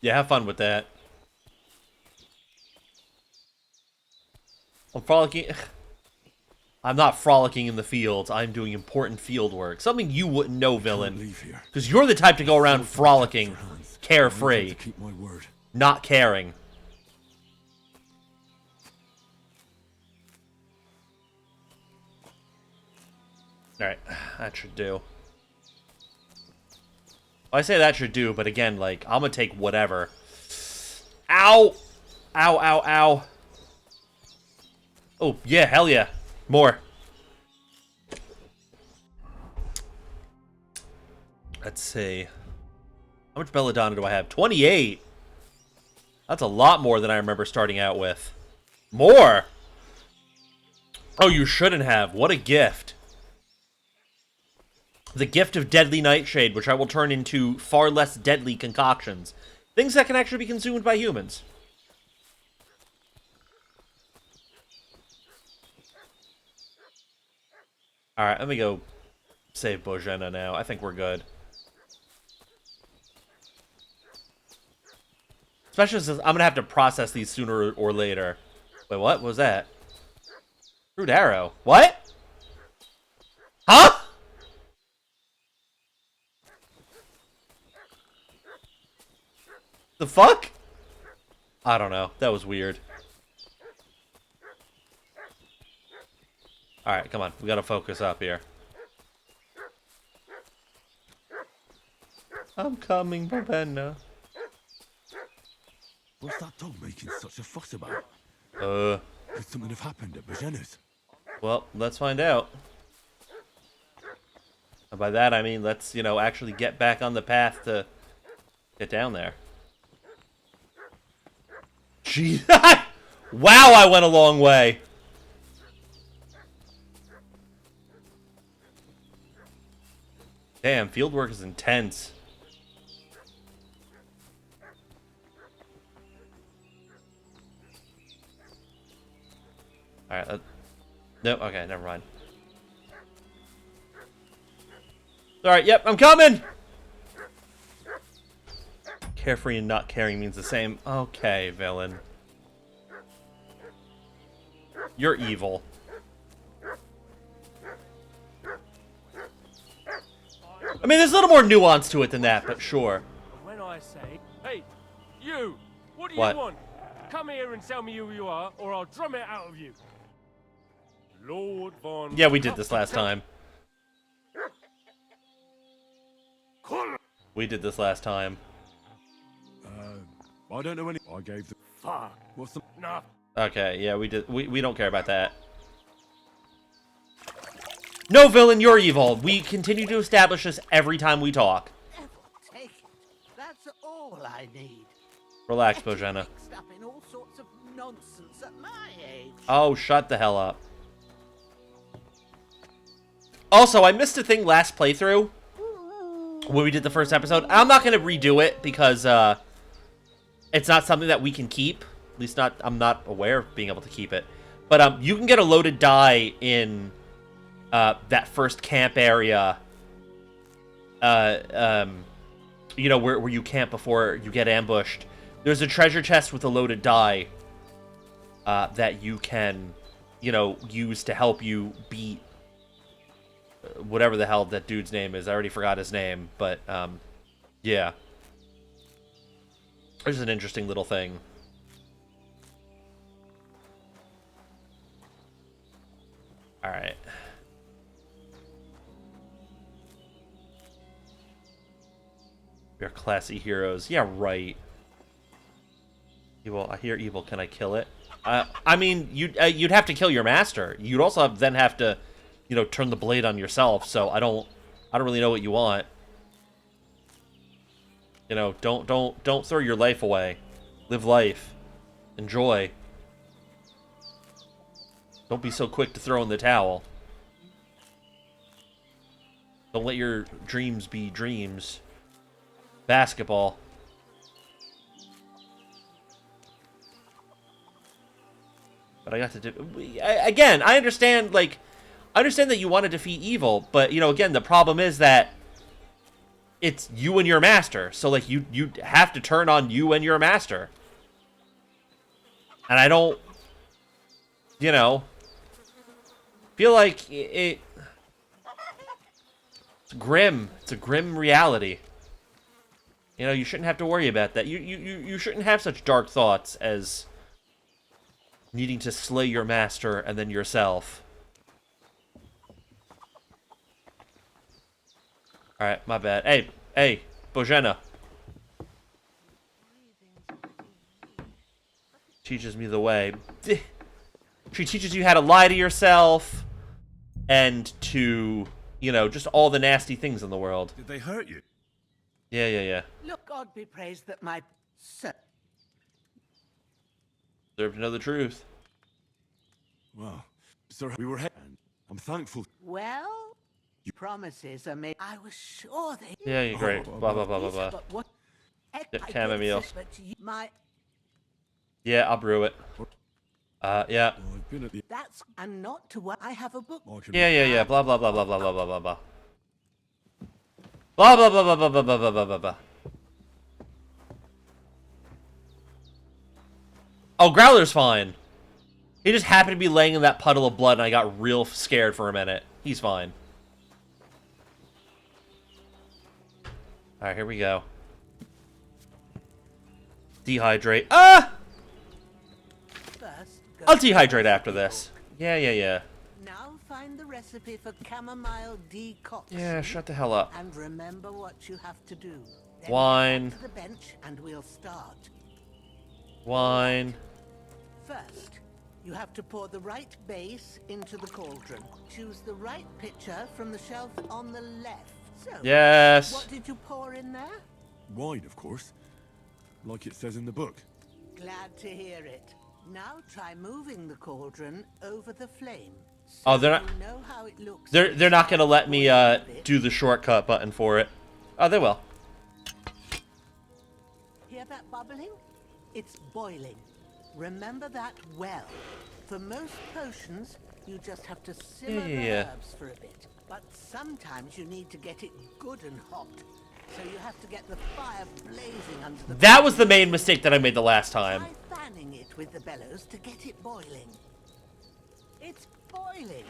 Yeah, have fun with that. I'm frolicking. I'm not frolicking in the fields. I'm doing important field work. Something you wouldn't know, villain. Because you're the type to go around frolicking, carefree, not caring. Alright, that should do. Well, I say that should do, but again, like, I'm gonna take whatever. Ow! Ow, ow, ow. Oh, yeah, hell yeah. More. Let's see. How much Belladonna do I have? 28! That's a lot more than I remember starting out with. More! Oh, you shouldn't have. What a gift. The gift of deadly nightshade, which I will turn into far less deadly concoctions. Things that can actually be consumed by humans. Alright, let me go save Bojena now. I think we're good. Especially since I'm gonna have to process these sooner or later. Wait, what was that? Crude arrow. What? Huh? The fuck? I don't know. That was weird. Alright, come on. We gotta focus up here. I'm coming, Bojena. What's that dog making such a fuss about? Could something have happened at Bojena's? Well, let's find out. And by that, I mean, let's, you know, actually get back on the path to get down there. Gee. Wow, I went a long way. Damn, fieldwork is intense. Alright, nope, okay, never mind. Alright, yep, I'm coming! Carefree and not caring means the same. Okay, villain. You're evil. I mean, there's a little more nuance to it than that, but sure. When I say, hey, you, what do What? you want? Come here and tell me who you are, or I'll drum it out of you. Lord Von... Yeah, we did this last time. We did this last time. I don't know any. I gave the. Fuck. What's the? Nah. Okay, yeah, we did. We don't care about that. No, villain, you're evil. We continue to establish this every time we talk. Devil take it. That's all I need. Relax, Getting Bojana. mixed up in all sorts of nonsense at my age. Oh, shut the hell up. Also, I missed a thing last playthrough when we did the first episode. I'm not going to redo it because it's not something that we can keep. At least not, I'm not aware of being able to keep it. But you can get a loaded die in that first camp area. You know, where you camp before you get ambushed. There's a treasure chest with a loaded die that you can, you know, use to help you beat whatever the hell that dude's name is. I already forgot his name, but yeah. There's an interesting little thing. Alright. We're classy heroes. Yeah, right. Evil. I hear evil. Can I kill it? I mean, you'd have to kill your master. You'd also then have to, you know, turn the blade on yourself. So I don't really know what you want. You know, don't throw your life away. Live life. Enjoy. Don't be so quick to throw in the towel. Don't let your dreams be dreams. Basketball. But I got to do... Again, I understand, like... I understand that you want to defeat evil, but, you know, again, the problem is that it's you and your master. So, like, you have to turn on you and your master. And I don't... You know... Feel like it's grim. It's a grim reality. You know, you shouldn't have to worry about that. You shouldn't have such dark thoughts as needing to slay your master and then yourself. Alright, my bad. Hey, Bojana. Teaches me the way. She teaches you how to lie to yourself and to, you know, just all the nasty things in the world. Did they hurt you? Yeah. Look, God be praised that my son. Deserve to know the truth. Well, sir, we were heading. I'm thankful. Well, promises are made. I was sure they. Yeah, you're great. Blah, blah, blah, blah, blah. But what? Heck, Yeah, I chamomile. did say, but you- my Yeah, I'll brew it. Yeah. Well, I've been at the. that's and not to what I have a book. I can- Yeah. Blah, blah, blah, blah, blah, blah, blah, blah, blah. Blah, blah, blah, blah, blah, blah, blah, blah, blah, blah. Oh, Growler's fine. He just happened to be laying in that puddle of blood, and I got real scared for a minute. He's fine. Alright, here we go. Dehydrate. Ah! First, go I'll to the dehydrate after recipe this. book. Yeah. Now find the recipe for chamomile decoction. Yeah, shut the hell up. And remember what you have to do. Then Wine. get back to the bench and we'll start. Wine. First, you have to pour the right base into the cauldron. Choose the right pitcher from the shelf on the left. So, Yes. what did you pour in there? Wine, of course. Like it says in the book. Glad to hear it. Now try moving the cauldron over the flame. So Oh, they're not- you know how it looks. They're not gonna let me do the shortcut button for it. Oh, they will. Hear that bubbling? It's boiling. Remember that well. For most potions, you just have to simmer Yeah. the herbs for a bit. But sometimes you need to get it good and hot. So you have to get the fire blazing under the... That was the main mistake that I made the last time. Try fanning it with the bellows to get it boiling. It's boiling.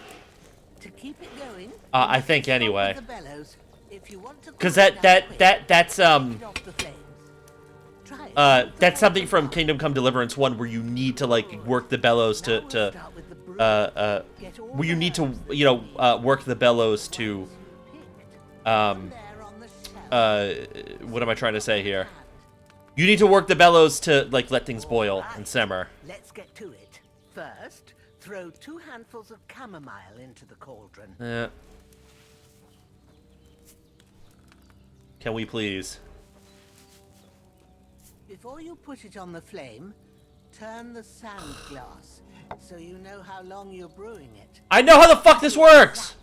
To keep it going... I you think stop with anyway. the bellows. If you want to Because cool it down quick, that's take it off the flames. Try it. that's something from Kingdom Come Deliverance 1 where you need to like work the bellows Now we'll to start with the Get all well, you the need to, herbs that you know, need. work the bellows to, Picked. There on the shelf. what am I trying to say here? You need to work the bellows to, like, let things boil and simmer. Let's get to it. First, throw 2 handfuls of chamomile into the cauldron. Yeah. Can we please? Before you put it on the flame, turn the sand glass so you know how long you're brewing it. I know how the fuck this works!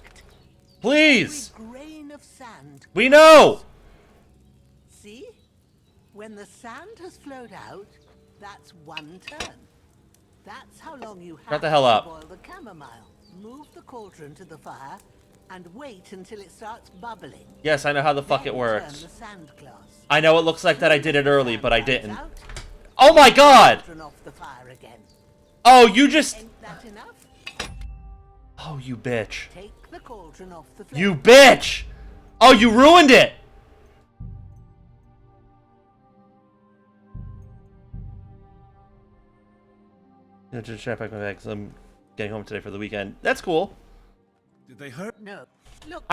Please! Every grain of sand. We know! See? When the sand has flowed out, that's 1 turn. That's how long you have Shut the hell up. to boil the chamomile. Move the cauldron to the fire and wait until it starts bubbling. Yes, I know how the fuck Then it works. turn the sand glass. I know it looks like that I did it early, but I Sand didn't. out, Oh my god! cauldron off the fire again. Oh, you just... Ain't that enough? Oh, you bitch. Take the cauldron off the flame. You bitch! Oh, you ruined it! Yeah, just check back my bag, 'cause I'm getting home today for the weekend. That's cool. Did they hurt? No. Look,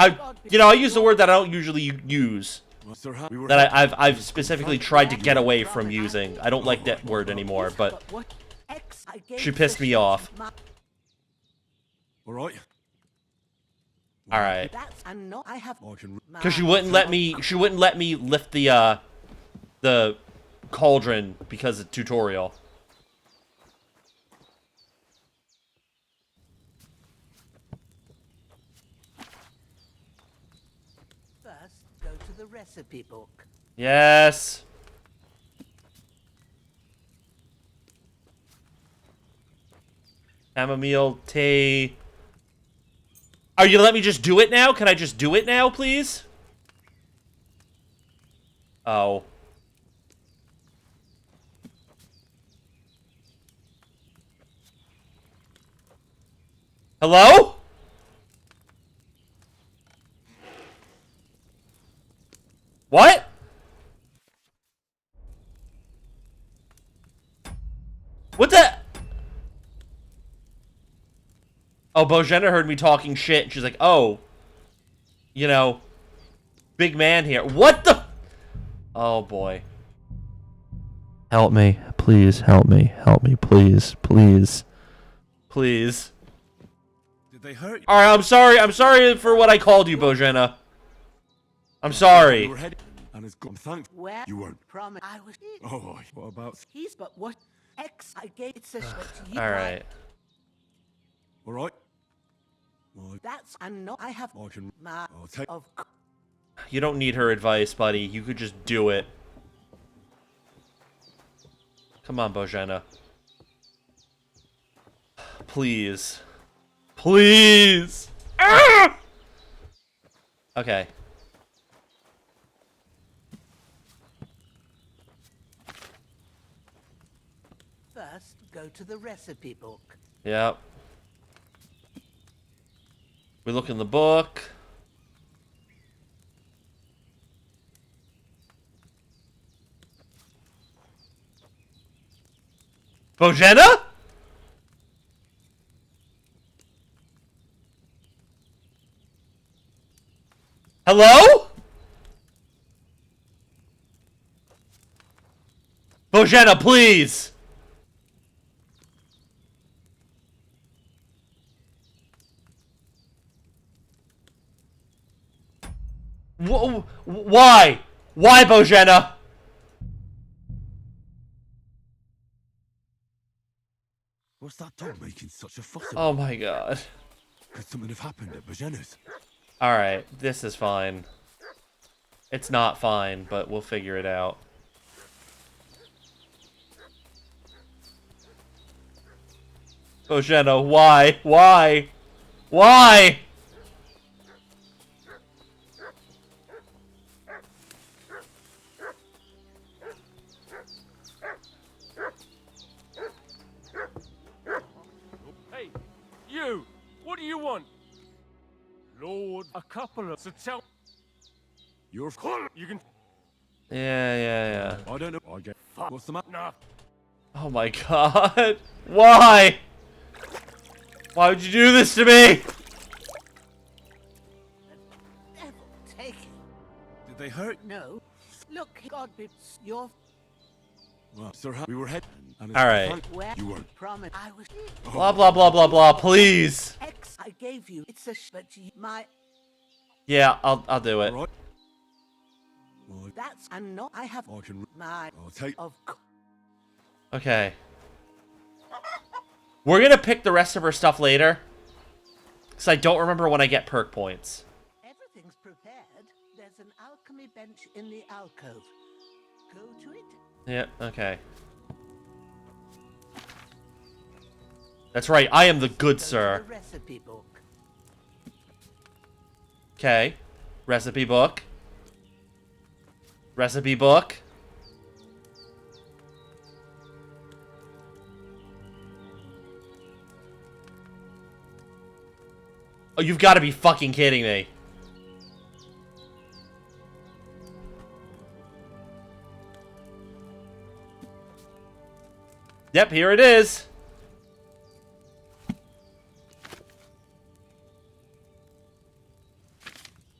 You know, I use the word that I don't usually use. Sir, we were That I've specifically tried to get away from using. I don't like that word anymore, but what X I gave she pissed the me shit off. my- all right. Alright. That's and not I have I can. Because she wouldn't let me lift the cauldron because of tutorial. First, go to the recipe book. Yes. Chamomile tea. Are you gonna let me just do it now? Can I just do it now, please? Oh. Hello? What? What the? Oh, Bojena heard me talking shit, and she's like, oh, you know, big man here. What the? Oh, boy. Help me. Please, help me. Help me, please. Please. Please. Did they hurt you? Alright, I'm sorry. I'm sorry for what I called you, Bojena. I'm You sorry. were heading, and it's gone. Thanks. Where You weren't. Promise I was Oh, what about? he's but what X I gave it's a you Alright. All right. Well, That's and not I have I can. my I'll take. of You don't need her advice, buddy. You could just do it. Come on, Bojena. Please. Please! Ah! Okay. first go to the recipe book. Yep. We look in the book. Bojena? Hello? Bojena, please. Why? Why, Bojena? What's that dog making such a fuss Oh about? my god. Could something have happened at Bajena's? Alright, this is fine. It's not fine, but we'll figure it out. Bojena, why? Why? Why? Hey, you! What do you want? Lord, a couple of... So tell... You're. You can... Yeah. I don't know. I get. What's the matter? Nah. Oh my god. Why? Why would you do this to me? Devil take it. Did they hurt? No. Look, God be your Well, Sir, we were heading. All right. where You weren't. promise I was Blah, blah, blah, blah, blah. Please. X I gave you. It's a but my Yeah, I'll do it. All right. Well, that's and not I have I can. my I'll take. of Okay. We're gonna pick the rest of her stuff later. Because I don't remember when I get perk points. everything's prepared. There's an alchemy bench in the alcove. Go to it. Yeah, okay. That's right, I am the good Go to sir. the recipe book. Okay. Recipe book. Recipe book. Oh, you've got to be fucking kidding me. Yep, here it is.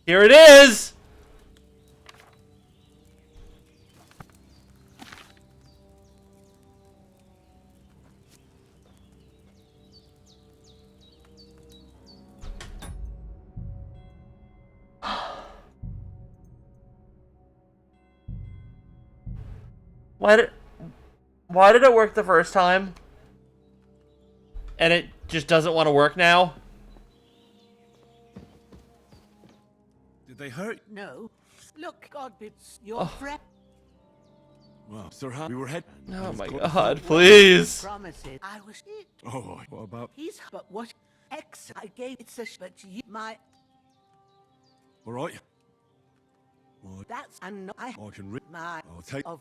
Here it is. Why did it work the first time? And it just doesn't want to work now? Did they hurt? No. Look, God be your friend. Well, Sir, we were heading. Oh my god, please. Promises. I was it. Oh, what about? He's but what X I gave it's a but you my All right. Well, that's and not I I can. my I'll take. of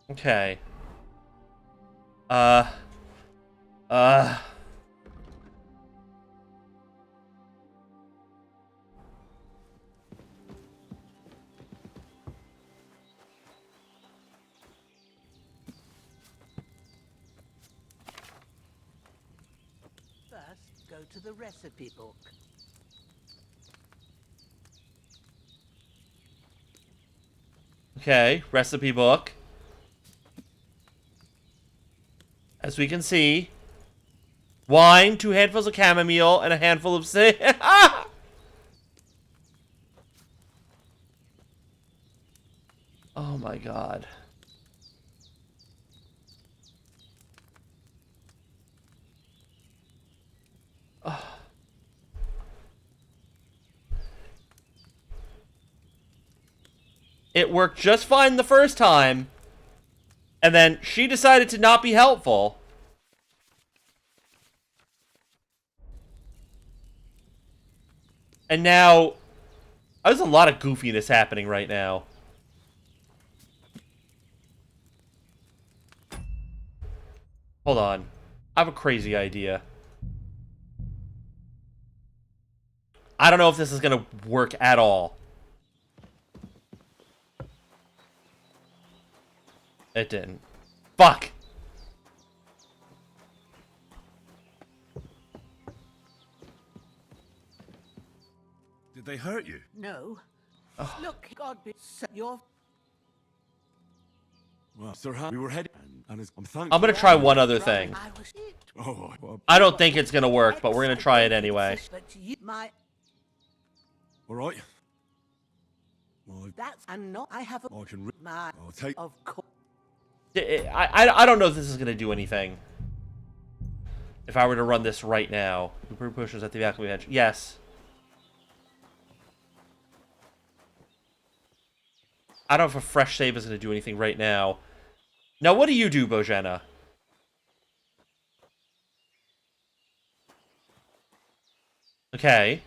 Okay. First, go to the recipe book. Okay, recipe book. As we can see, wine, 2 handfuls of chamomile, and a handful of Oh my god. It worked just fine the first time, and then she decided to not be helpful. And now, there's a lot of goofiness happening right now. Hold on. I have a crazy idea. I don't know if this is going to work at all. It didn't. Fuck! Did they hurt you? No. Look, God be your Well, Sir, we were heading. And I'm thankful. I'm going to try one other thing. I was it. Oh, well, I don't think it's going to work, but we're going to try it anyway. But you my all right. Well, that's and not I have I can. my I'll take. of course. I don't know if this is going to do anything. If I were to run this right now. Improve pushers at the back of the bench. Yes. I don't know if a fresh save is going to do anything right now. Now, what do you do, Bojana? Okay.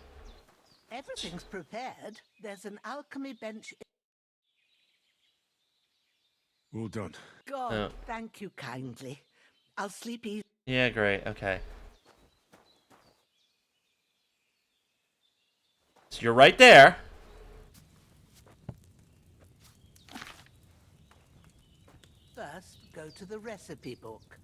Everything's prepared. There's an alchemy bench. Well done. God, Oh. thank you kindly. I'll sleep easy. Yeah, great. Okay. So you're right there. First, go to the recipe book.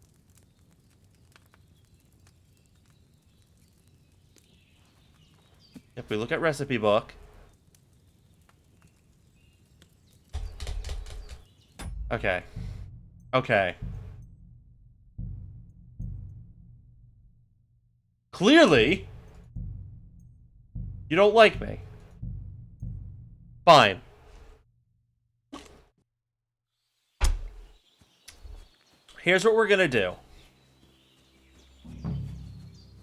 If we look at recipe book. Okay. Okay. Clearly, you don't like me. Fine. Here's what we're gonna do.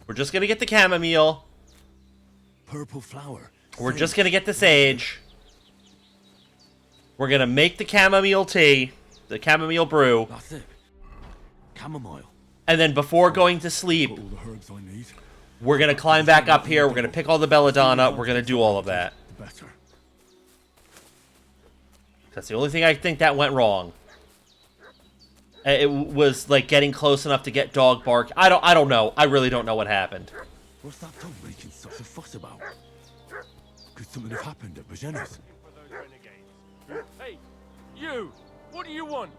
We're just gonna get the chamomile. Purple flower. We're just gonna get the sage. We're gonna make the chamomile tea, the chamomile brew, That's it. Chamomile. and then before going to sleep, Got all the herbs I need. we're gonna climb back up here. We're gonna pick all the belladonna. We're gonna do all of that. The better. That's the only thing I think that went wrong. It was like getting close enough to get dog bark. I don't know. I really don't know what happened. What's that dog making such a fuss about? Could something have happened at Bajena's? For those renegades. Hey, you! What do you want?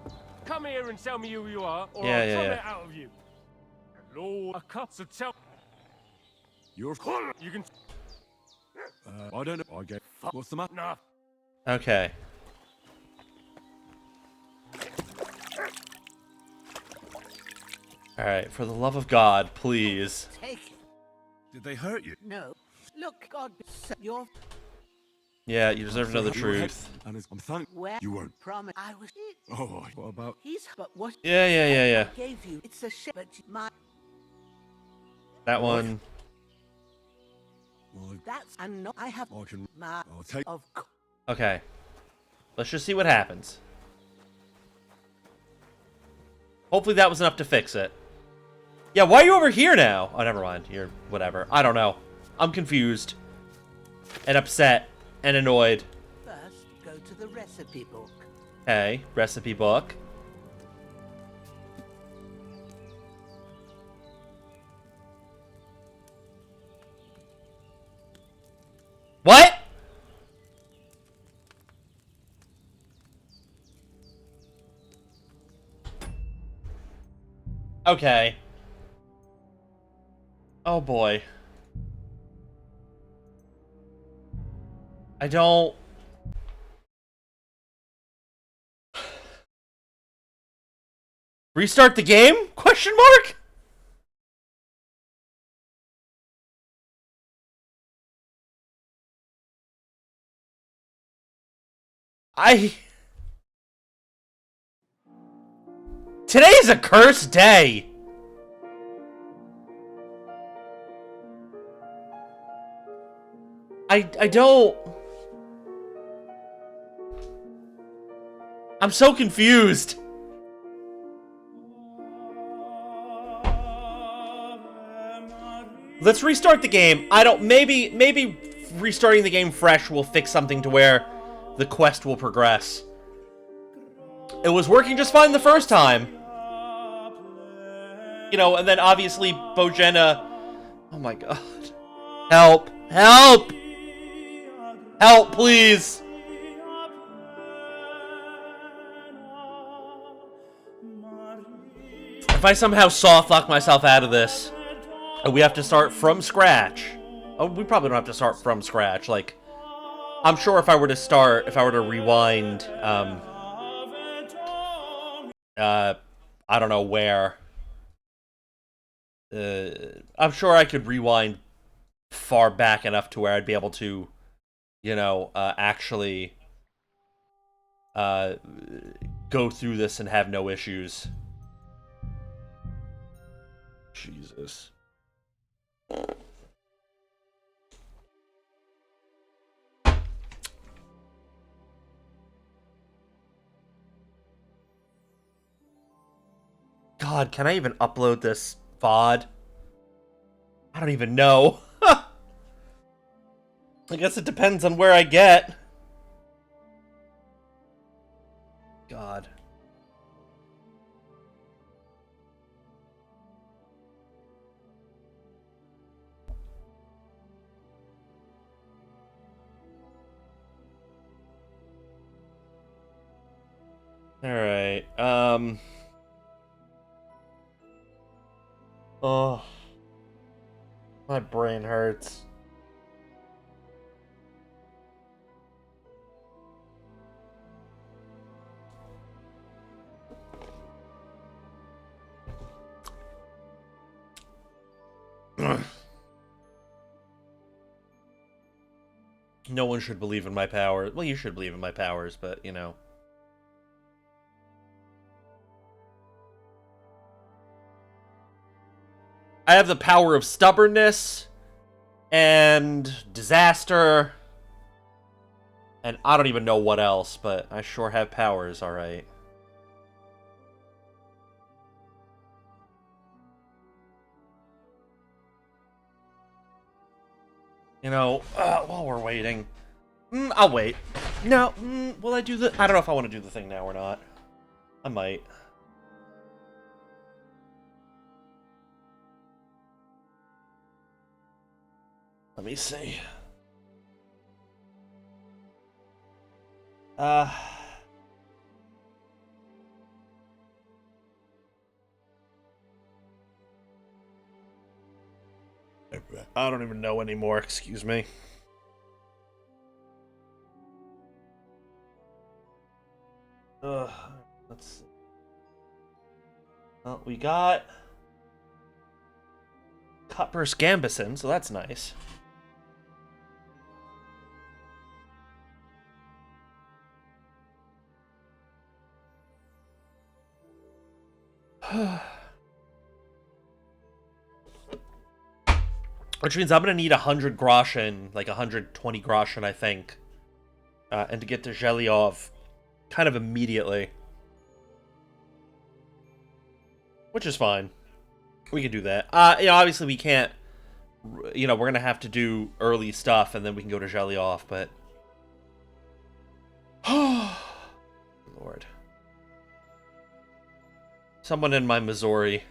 Come here and tell me who you are, or Yeah, I'll yeah, come yeah. it out of you. Lord, a cup, so tell... You're... You can... I don't know. I get... What's the matter? Nah. Okay. Alright, for the love of God, please. Take it. Did they hurt you? No. Look, God, you're Yeah, you deserve to know the Your head- truth. And I'm thankful where you weren't. promise I was. Oh, what about... He's but what Yeah, yeah, yeah, yeah. I gave you. It's a shit, but my That one. Well, that's and no, I have I can... my I'll take... of c- Okay. Let's just see what happens. Hopefully that was enough to fix it. Yeah, why are you over here now? Oh, never mind. You're whatever. I don't know. I'm confused. And upset. And annoyed. first. Go to the recipe book. Okay, recipe book. What? Okay. Oh boy. I don't... Restart the game? Question mark? Today is a cursed day. I don't... I'm so confused. Let's restart the game. I don't... Maybe restarting the game fresh will fix something to where the quest will progress. It was working just fine the first time. You know, and then obviously Bojena... Oh my god. Help! Help! Help, please! If I somehow softlock myself out of this, and we have to start from scratch... Oh, we probably don't have to start from scratch, like... I'm sure if I were to rewind, I don't know where. I'm sure I could rewind far back enough to where I'd be able to, you know, actually go through this and have no issues. Jesus. God, can I even upload this VOD? I don't even know. I guess it depends on where I get. God. Alright, oh. My brain hurts. No one should believe in my powers. Well, you should believe in my powers, but, you know. I have the power of stubbornness and disaster. And I don't even know what else, but I sure have powers, alright. You know, while we're waiting, I'll wait. No, will I do the... I don't know if I want to do the thing now or not. I might. Let me see. I don't even know anymore, excuse me. Let's see. Well, we got Cutburst Gambison, so that's nice. Which means I'm gonna need 100 groschen, like 120 groschen, I think. And to get to Zhelyov kind of immediately. Which is fine. We can do that. You know, obviously we can't... You know, we're gonna have to do early stuff, and then we can go to Zhelyov, but... Lord. Someone in my Missouri.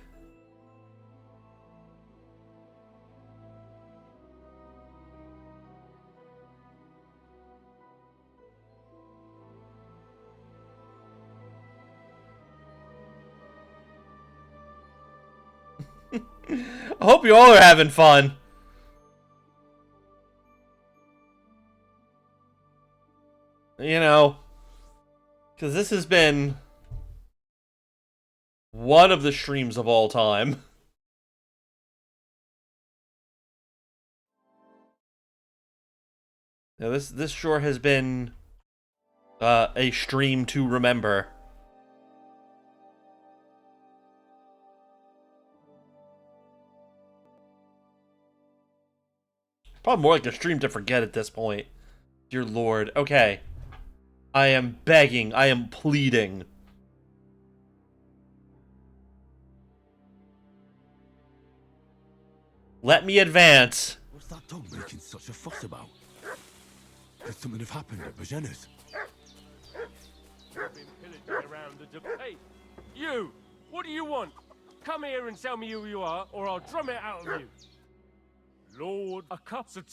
I hope you all are having fun. You know, because this has been one of the streams of all time. Now this sure has been a stream to remember. Probably more like a stream to forget at this point. Dear Lord. Okay. I am begging. I am pleading. Let me advance. What's that dog making such a fuss about? Could something have happened at Bajena's? Been pillaging around the Hey, you! What do you want? Come here and tell me who you are, or I'll drum it out of you. Lord, a cup of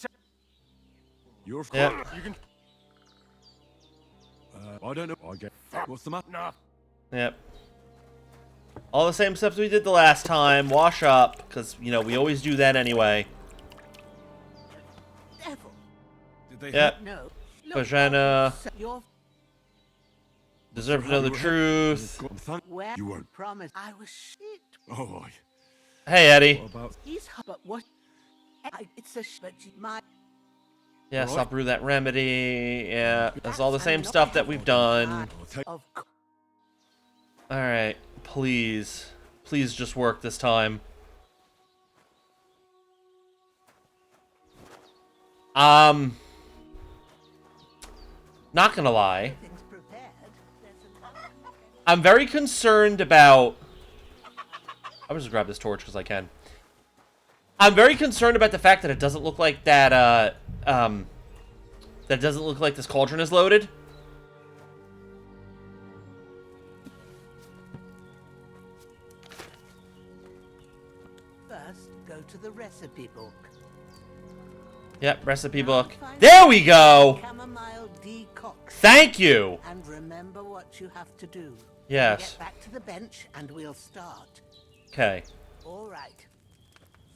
You're Yeah. You can... I don't know. I get. What's the matter? Nah. Yep. All the same stuff we did the last time. Wash up, because, you know, we always do that anyway. Devil. Did they? Yep. No. Bajena You're deserve to know the truth. where You weren't. promised. I was shit. Oh, Hey, Eddie. what about? He's but what? It's a but my Yes, Alright. I'll brew that remedy. Yeah, that's all the same stuff that we've done. I'll take. of Alright, please. Please just work this time. Not gonna lie. things prepared. There's an I'm very concerned about... I'll just grab this torch because I can. I'm very concerned about the fact that it doesn't look like that, that it doesn't look like this cauldron is loaded. First, go to the recipe book. Yep, recipe Now book. find There we go! Chamomile decoction. Thank you! And remember what you have to do. Yes. Get back to the bench and we'll start. Okay. All right.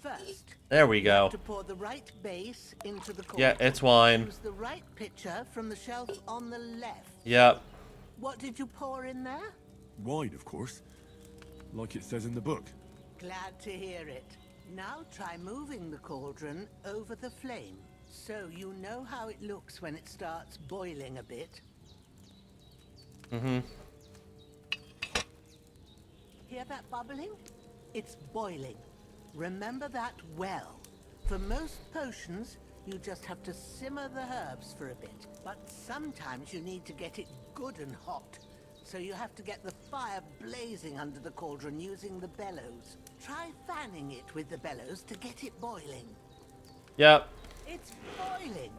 First, There we go. to pour the right base into the Yeah, cauldron. it's wine. Choose the right pitcher from the shelf on the left. Yep. What did you pour in there? Wine, of course. Like it says in the book. Glad to hear it. Now try moving the cauldron over the flame. So you know how it looks when it starts boiling a bit? Mm-hmm. Hear that bubbling? It's boiling. Remember that well. For most potions, you just have to simmer the herbs for a bit. But sometimes you need to get it good and hot. So you have to get the fire blazing under the cauldron using the bellows. Try fanning it with the bellows to get it boiling. Yep. It's boiling.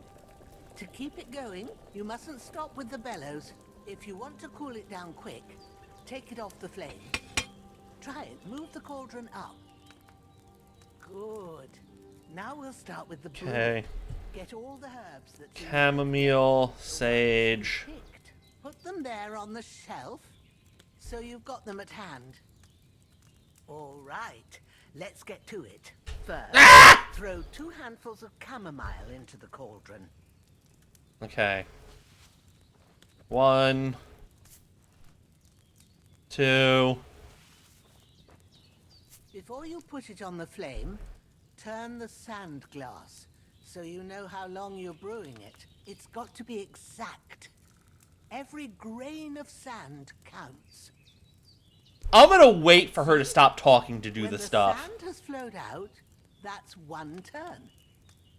To keep it going, you mustn't stop with the bellows. If you want to cool it down quick, take it off the flame. Try it. Move the cauldron up. Good. Now we'll start with the brew. Okay. Get all the herbs that you Chamomile, sage. picked. Put them there on the shelf, so you've got them at hand. All right. Let's get to it. First, throw 2 handfuls of chamomile into the cauldron. Okay. 1, 2. Before you put it on the flame, turn the sand glass so you know how long you're brewing it. It's got to be exact. Every grain of sand counts. I'm gonna wait for her to stop talking to do When the stuff. sand has flowed out, that's 1 turn.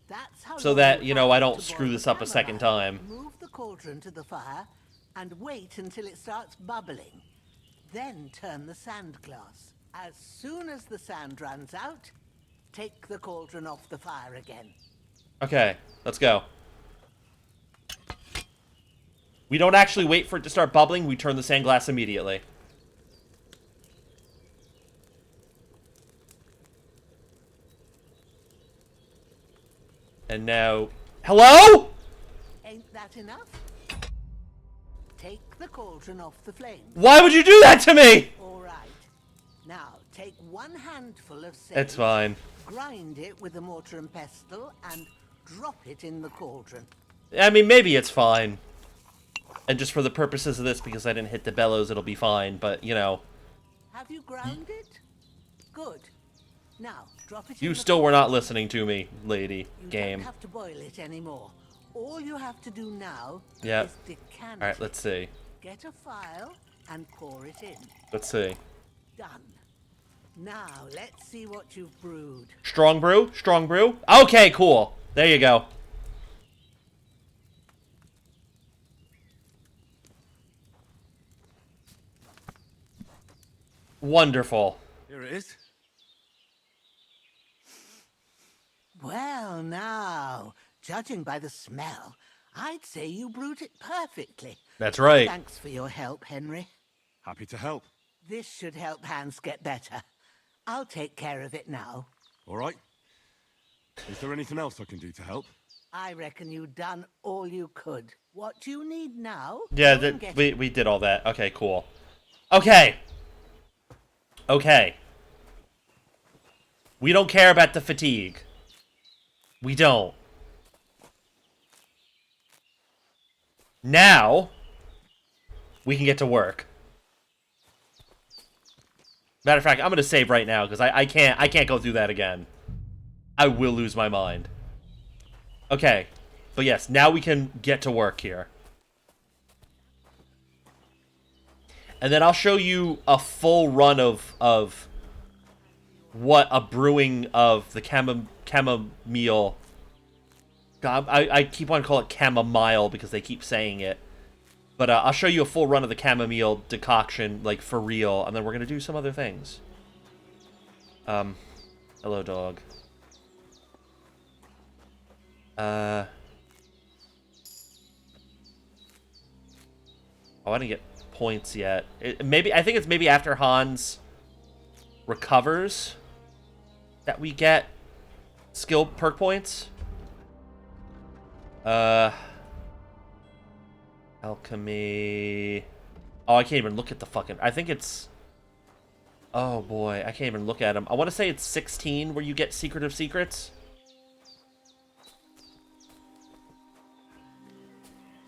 That's how So long that, you I have don't to screw boil this the up a second chamomile. time. Move the cauldron to the fire and wait until it starts bubbling. Then turn the sand glass. As soon as the sand runs out, take the cauldron off the fire again. Okay, let's go. We don't actually wait for it to start bubbling, we turn the sand glass immediately. And now... Hello?! Ain't that enough? Take the cauldron off the flame. Why would you do that to me?! All right. Now, take 1 handful of sage. It's fine. Grind it with a mortar and pestle and drop it in the cauldron. I mean, maybe it's fine. And just for the purposes of this, because I didn't hit the bellows, it'll be fine, but, Have you ground it? Good. Now, drop it in You the still were not listening to me, lady. You Game. don't have to boil it anymore. All you have to do now Yep. is decant Alright, it. let's see. Get a file and pour it in. Let's see. Done. Now, let's see what you've brewed. Strong brew? Strong brew? Okay, cool. There you go. Wonderful. Here it is. Well, now, judging by the smell, I'd say you brewed it perfectly. That's right. Thanks for your help, Henry. Happy to help. This should help Hans get better. I'll take care of it now. All right. Is there anything else I can do to help? I reckon you've done all you could. What do you need now? Yeah, Go and get we did all that. Okay, cool. Okay. Okay. We don't care about the fatigue. We don't. Now, we can get to work. Matter of fact, I'm gonna save right now because I can't go through that again. I will lose my mind. Okay, but yes, now we can get to work here. And then I'll show you a full run of what a brewing of the chamomile. God, I keep on calling it chamomile because they keep saying it. But I'll show you a full run of the chamomile decoction, like, for real, and then we're going to do some other things. Hello, dog. Oh, I didn't get points yet. I think it's maybe after Hans recovers that we get skill perk points. Alchemy. Oh, I can't even look at the fucking... I think it's... Oh, boy. I can't even look at them. I want to say it's 16 where you get Secret of Secrets.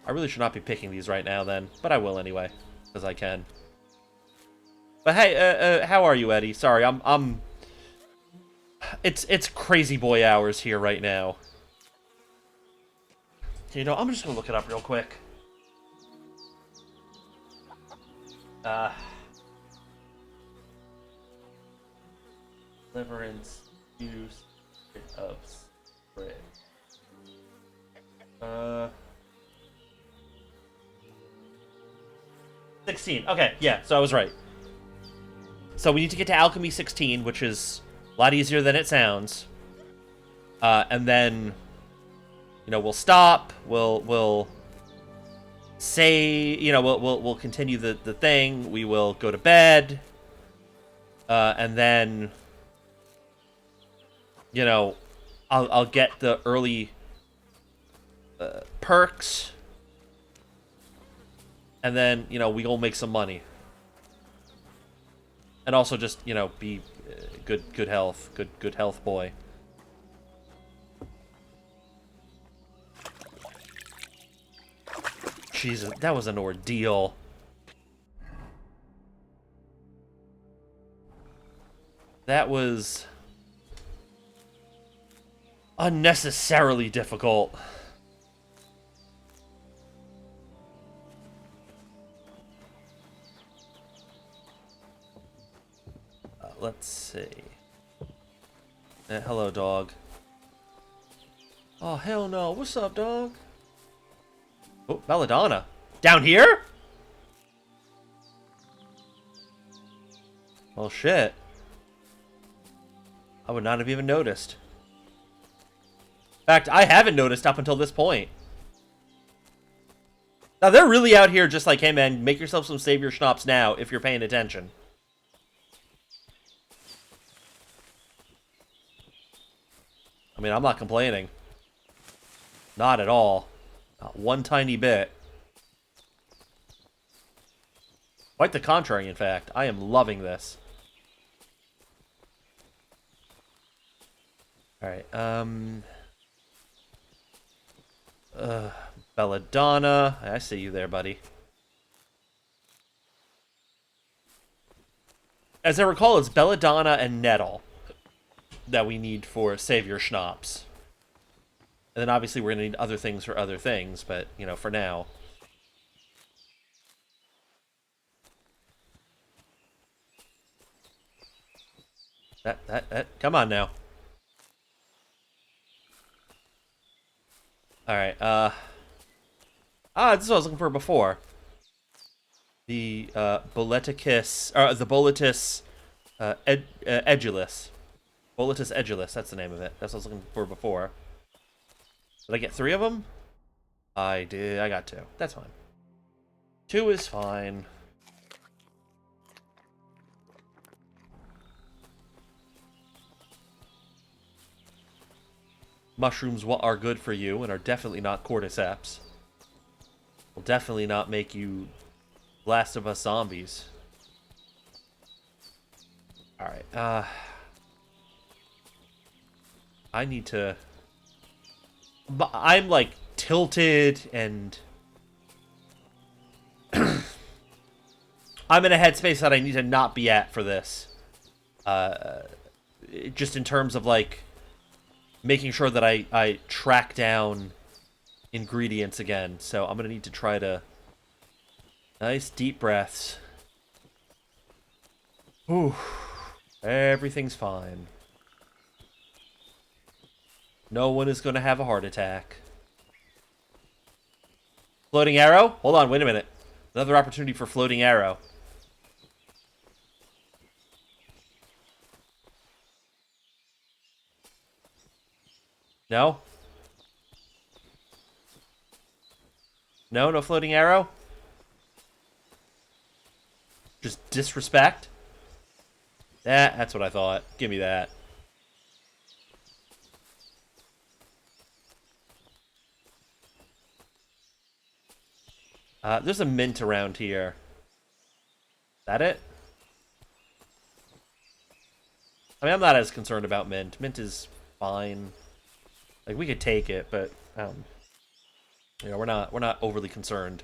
I really should not be picking these right now, then. But I will anyway. Because I can. But hey, how are you, Eddie? Sorry, I'm... It's crazy boy hours here right now. You know, I'm just gonna look it up real quick. Deliverance use of spirit. 16. Okay, yeah, so I was right. So we need to get to Alchemy 16, which is a lot easier than it sounds. And then, you know, we'll stop. We'll say, you know, we'll continue the thing. We will go to bed. And then, you know, I'll get the early perks. And then, you know, we'll make some money. And also just, you know, be good health. Good health boy. Jesus, that was an ordeal. That was unnecessarily difficult. Let's see. Hello, dog. Oh, hell no. What's up, dog? Oh, Belladonna. Down here? Well, shit. I would not have even noticed. In fact, I haven't noticed up until this point. Now, they're really out here just like, hey, man, make yourself some savior schnapps now if you're paying attention. I mean, I'm not complaining. Not at all. Not one tiny bit. Quite the contrary, in fact. I am loving this. Alright, Belladonna. I see you there, buddy. As I recall, it's Belladonna and Nettle that we need for Savior Schnapps. And then obviously we're going to need other things for other things, but, you know, for now. Come on now. Alright, this is what I was looking for before. The, Boleticus, the Boletus, Edulus. Boletus Edulus, that's the name of it. That's what I was looking for before. Did I get 3 of them? I did. I got 2. That's fine. 2 is fine. Mushrooms are good for you and are definitely not cordyceps. Will definitely not make you Last of Us zombies. Alright, I need to... I'm, like, tilted and... I'm in a headspace that I need to not be at for this. Just in terms of, like, making sure that I track down ingredients again. So I'm going to need to try to... Nice deep breaths. Whew. Everything's fine. No one is going to have a heart attack. Floating arrow? Hold on, wait a minute. Another opportunity for floating arrow. No? No? No floating arrow? Just disrespect? That's what I thought. Give me that. There's a mint around here. Is that it? I mean, I'm not as concerned about mint. Mint is fine. Like, we could take it, but you know, we're not overly concerned.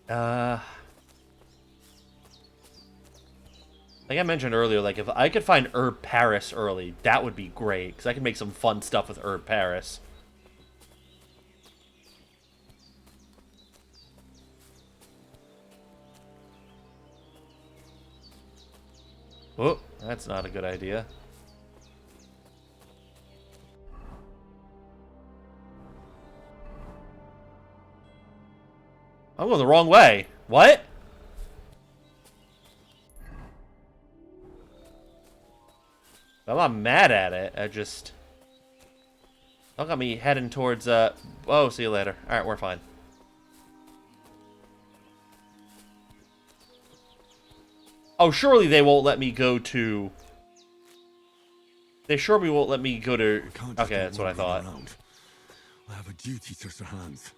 Like I mentioned earlier, like if I could find Herb Paris early, that would be great, because I could make some fun stuff with Herb Paris. Oh, that's not a good idea. I'm going the wrong way. What? I'm not mad at it. I just... Don't got me heading towards, Oh, see you later. Alright, we're fine. Oh, surely they won't let me go to... They surely won't let me go to... Okay, that's what I thought. I have a duty to Sir Hans.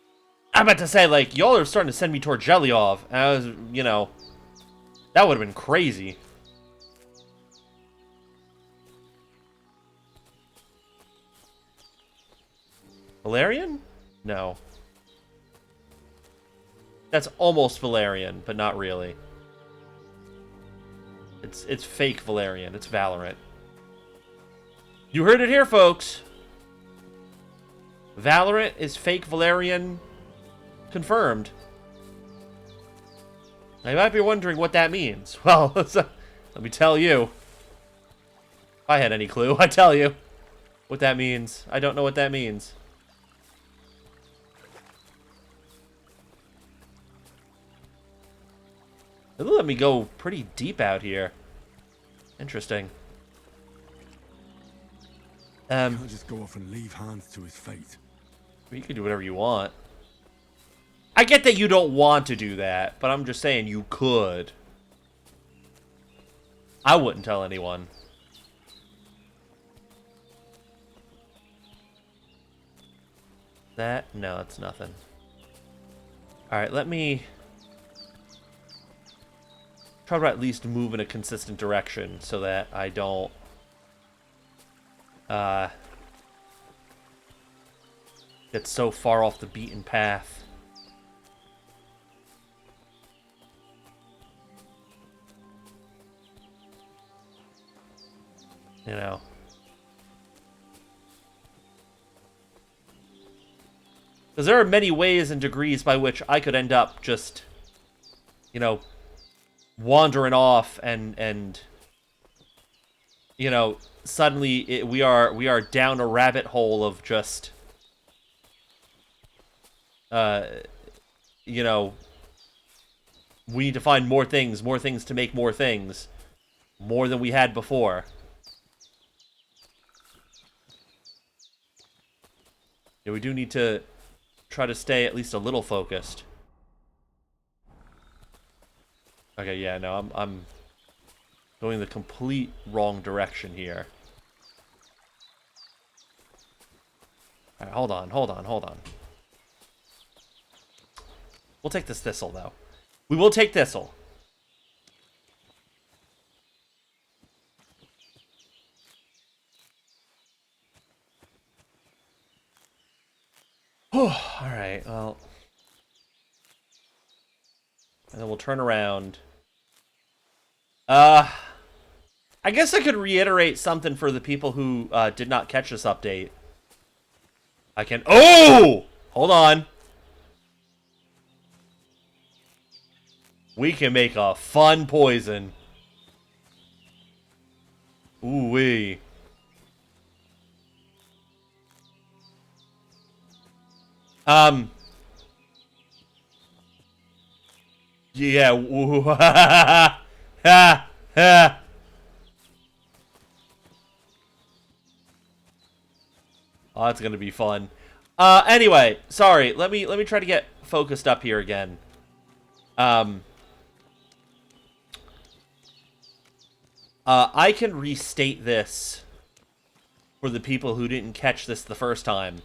I'm about to say, like, y'all are starting to send me toward Jelyov. And I was, you know... That would have been crazy. Valerian? No. That's almost Valerian, but not really. It's fake Valerian. It's Valorant. You heard it here, folks. Valorant is fake Valerian confirmed. Now, you might be wondering what that means. Well, let me tell you. If I had any clue, I'd tell you what that means. I don't know what that means. It'll let me go pretty deep out here. Interesting. You can't just go off and leave Hans to his fate. You can do whatever you want. I get that you don't want to do that, but I'm just saying you could. I wouldn't tell anyone. That? No, it's nothing. Alright, let me... try to at least move in a consistent direction so that I don't get so far off the beaten path. You know. Because there are many ways and degrees by which I could end up just, you know, wandering off and you know, suddenly we are down a rabbit hole of just you know, we need to find more things to make more things, more than we had before. Yeah, we do need to try to stay at least a little focused. Okay, yeah, no, I'm going the complete wrong direction here. Alright, hold on. We'll take this thistle, though. We will take thistle. Alright, well... and then we'll turn around. I guess I could reiterate something for the people who did not catch this update. I can... Oh! Hold on. We can make a fun poison. Ooh-wee. Yeah. Ooh, ha, ha, ha, ha. Oh, that's gonna be fun. Anyway, sorry. Let me try to get focused up here again. I can restate this for the people who didn't catch this the first time,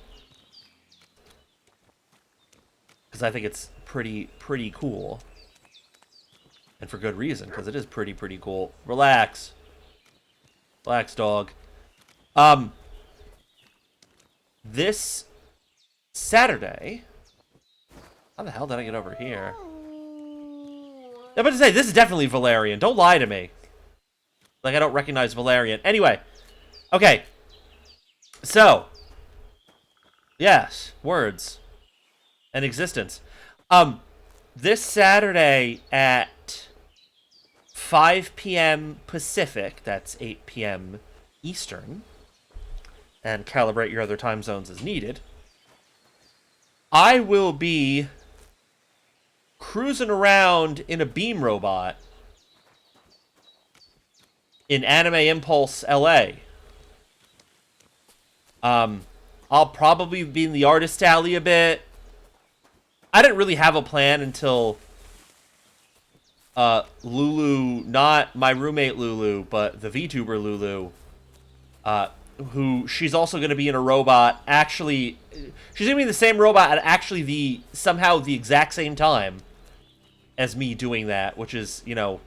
because I think it's pretty cool, and for good reason, because it is pretty cool. Relax, dog. This Saturday, how the hell did I get over here? I'm about to say, this is definitely Valerian. Don't lie to me. Like, I don't recognize Valerian. Anyway. Okay. So. Yes. Words. And existence. This Saturday at 5 p.m. Pacific, that's 8 p.m. Eastern, and calibrate your other time zones as needed, I will be cruising around in a beam robot in Anime Impulse LA. I'll probably be in the artist alley a bit. I didn't really have a plan until Lulu, not my roommate Lulu, but the VTuber Lulu, who she's also going to be in a robot. Actually, she's going to be in the same robot at actually somehow the exact same time as me doing that, which is, you know,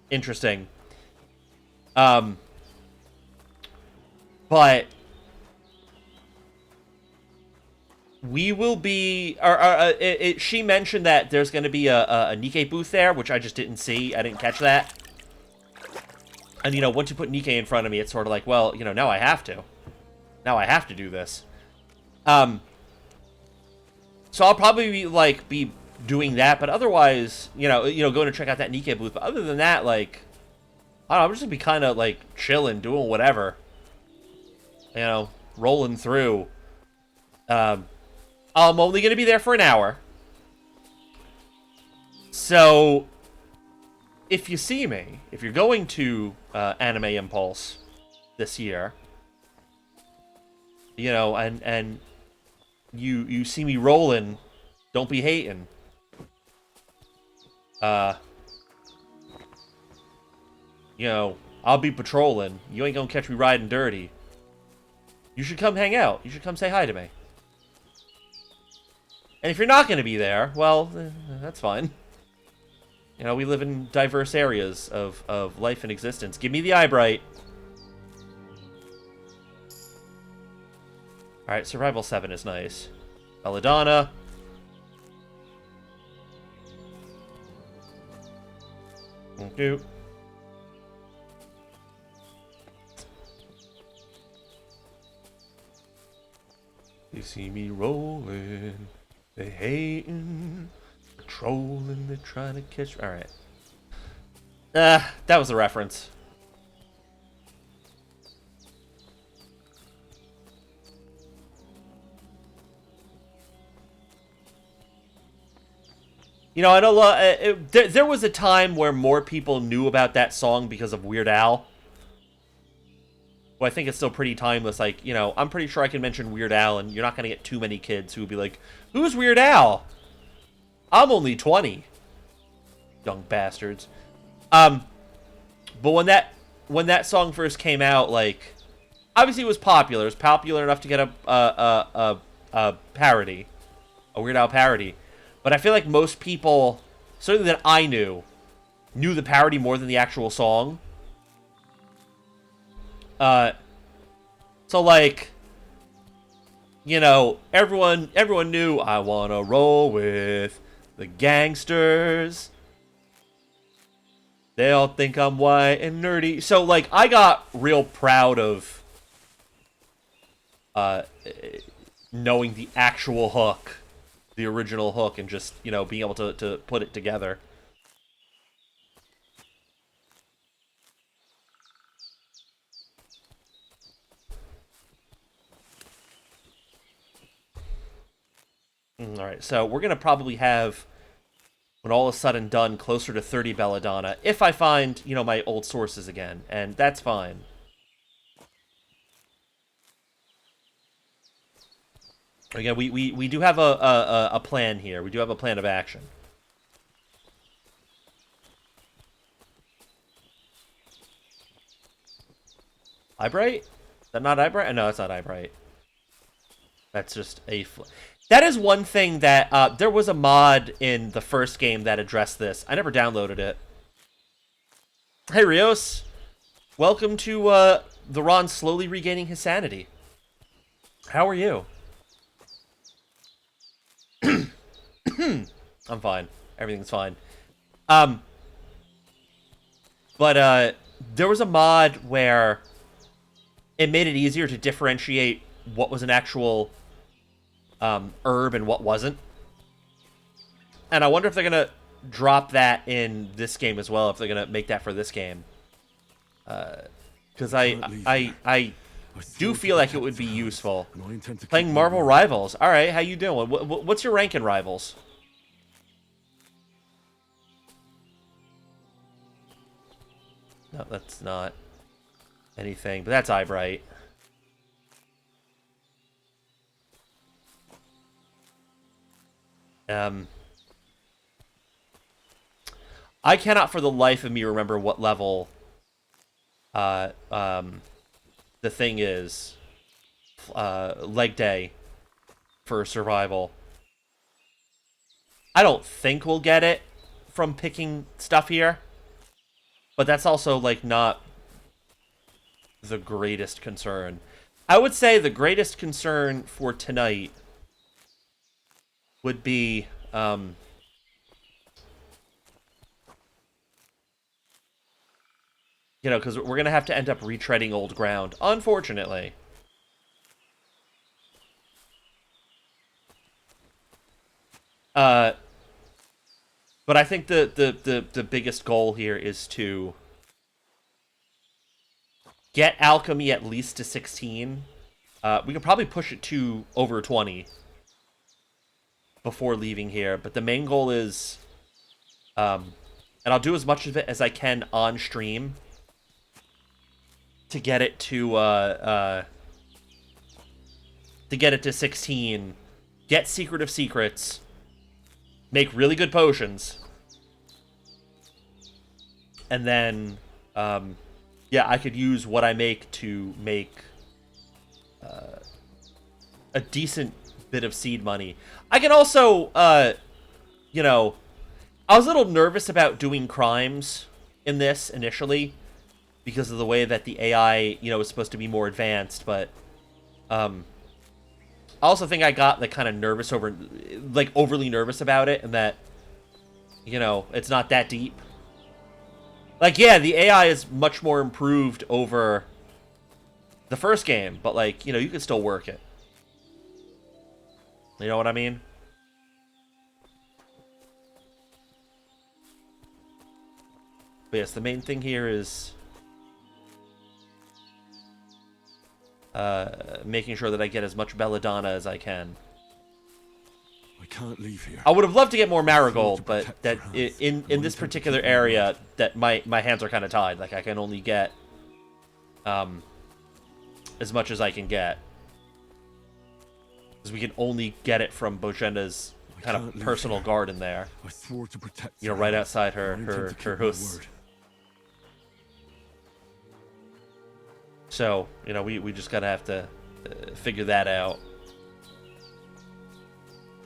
interesting. But we will be, she mentioned that there's going to be a Nikkei booth there, which I just didn't see. I didn't catch that. And, you know, once you put Nikkei in front of me, it's sort of like, well, you know, now I have to. Now I have to do this. So I'll probably be doing that, but otherwise, you know, going to check out that Nikkei booth. But other than that, like, I don't know, I'm just going to be kind of, like, chilling, doing whatever. You know, rolling through. I'm only going to be there for an hour. So, if you see me, if you're going to Anime Impulse this year, you know, and you see me rolling, don't be hating. You know, I'll be patrolling. You ain't gonna catch me riding dirty. You should come hang out. You should come say hi to me. And if you're not going to be there, well, that's fine. You know, we live in diverse areas of life and existence. Give me the Eyebright. Alright, Survival 7 is nice. Belladonna. Thank you. You see me rolling. They hating, trolling, they're trying to catch. All right. That was a reference. You know, I know there was a time where more people knew about that song because of Weird Al. Well, I think it's still pretty timeless. Like, you know, I'm pretty sure I can mention Weird Al, and you're not going to get too many kids who will be like, who's Weird Al? I'm only 20. Young bastards. But when that song first came out, like, obviously it was popular. It was popular enough to get a parody. A Weird Al parody. But I feel like most people, certainly that I knew the parody more than the actual song. So like, you know, everyone knew I wanna roll with the gangsters. They all think I'm white and nerdy. So like, I got real proud of knowing the actual hook, the original hook, and just, you know, being able to put it together. Alright, so we're going to probably have, when all is said and done, closer to 30 Belladonna, if I find, you know, my old sources again, and that's fine. Again, we do have a plan here. We do have a plan of action. Eyebright? Is that not Eyebright? No, it's not Eyebright. That's just a... That is one thing that, there was a mod in the first game that addressed this. I never downloaded it. Hey, Rios. Welcome to, the Ron slowly regaining his sanity. How are you? I'm fine. Everything's fine. But there was a mod where it made it easier to differentiate what was an actual herb and what wasn't. And I wonder if they're going to drop that in this game as well, if they're going to make that for this game. Because I do feel like it would be useful. Playing Marvel Rivals. All right, how you doing? What's your rank in Rivals? No, that's not anything, but that's Eyebright. I cannot for the life of me remember what level the thing is. Leg day for survival. I don't think we'll get it from picking stuff here. But that's also, like, not the greatest concern. I would say the greatest concern for tonight would be, you know, because we're going to have to end up retreading old ground, unfortunately. But I think the biggest goal here is to get alchemy at least to 16. We could probably push it to over 20 before leaving here, but the main goal is, and I'll do as much of it as I can on stream to get it to 16, get Secret of Secrets, make really good potions, and then, yeah, I could use what I make to make a decent bit of seed money. I can also, you know, I was a little nervous about doing crimes in this initially because of the way that the AI, you know, is supposed to be more advanced, but I also think I got, like, kind of nervous over, like, overly nervous about it, and that, you know, it's not that deep. Like, yeah, the AI is much more improved over the first game, but, like, you know, you can still work it. You know what I mean? But yes, the main thing here is making sure that I get as much belladonna as I can. I can't leave here. I would have loved to get more marigold, but that in this particular area, that my hands are kind of tied. Like, I can only get as much as I can get, because we can only get it from Bojenda's kind of personal garden there. I swore to protect, you know, right outside her house. So, you know, we just gotta have to figure that out.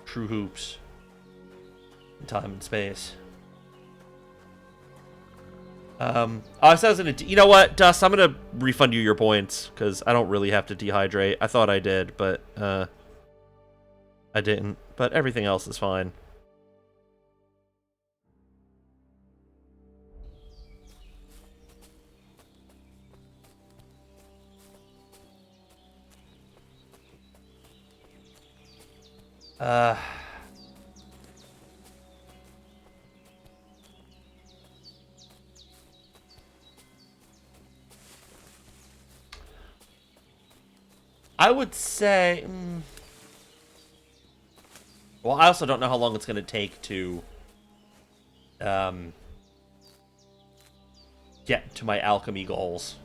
True hoops. Time and space. I said I was gonna... You know what, Dust? I'm gonna refund you your points, because I don't really have to dehydrate. I thought I did, but, I didn't. But everything else is fine. I would say... Well, I also don't know how long it's going to take to get to my alchemy goals.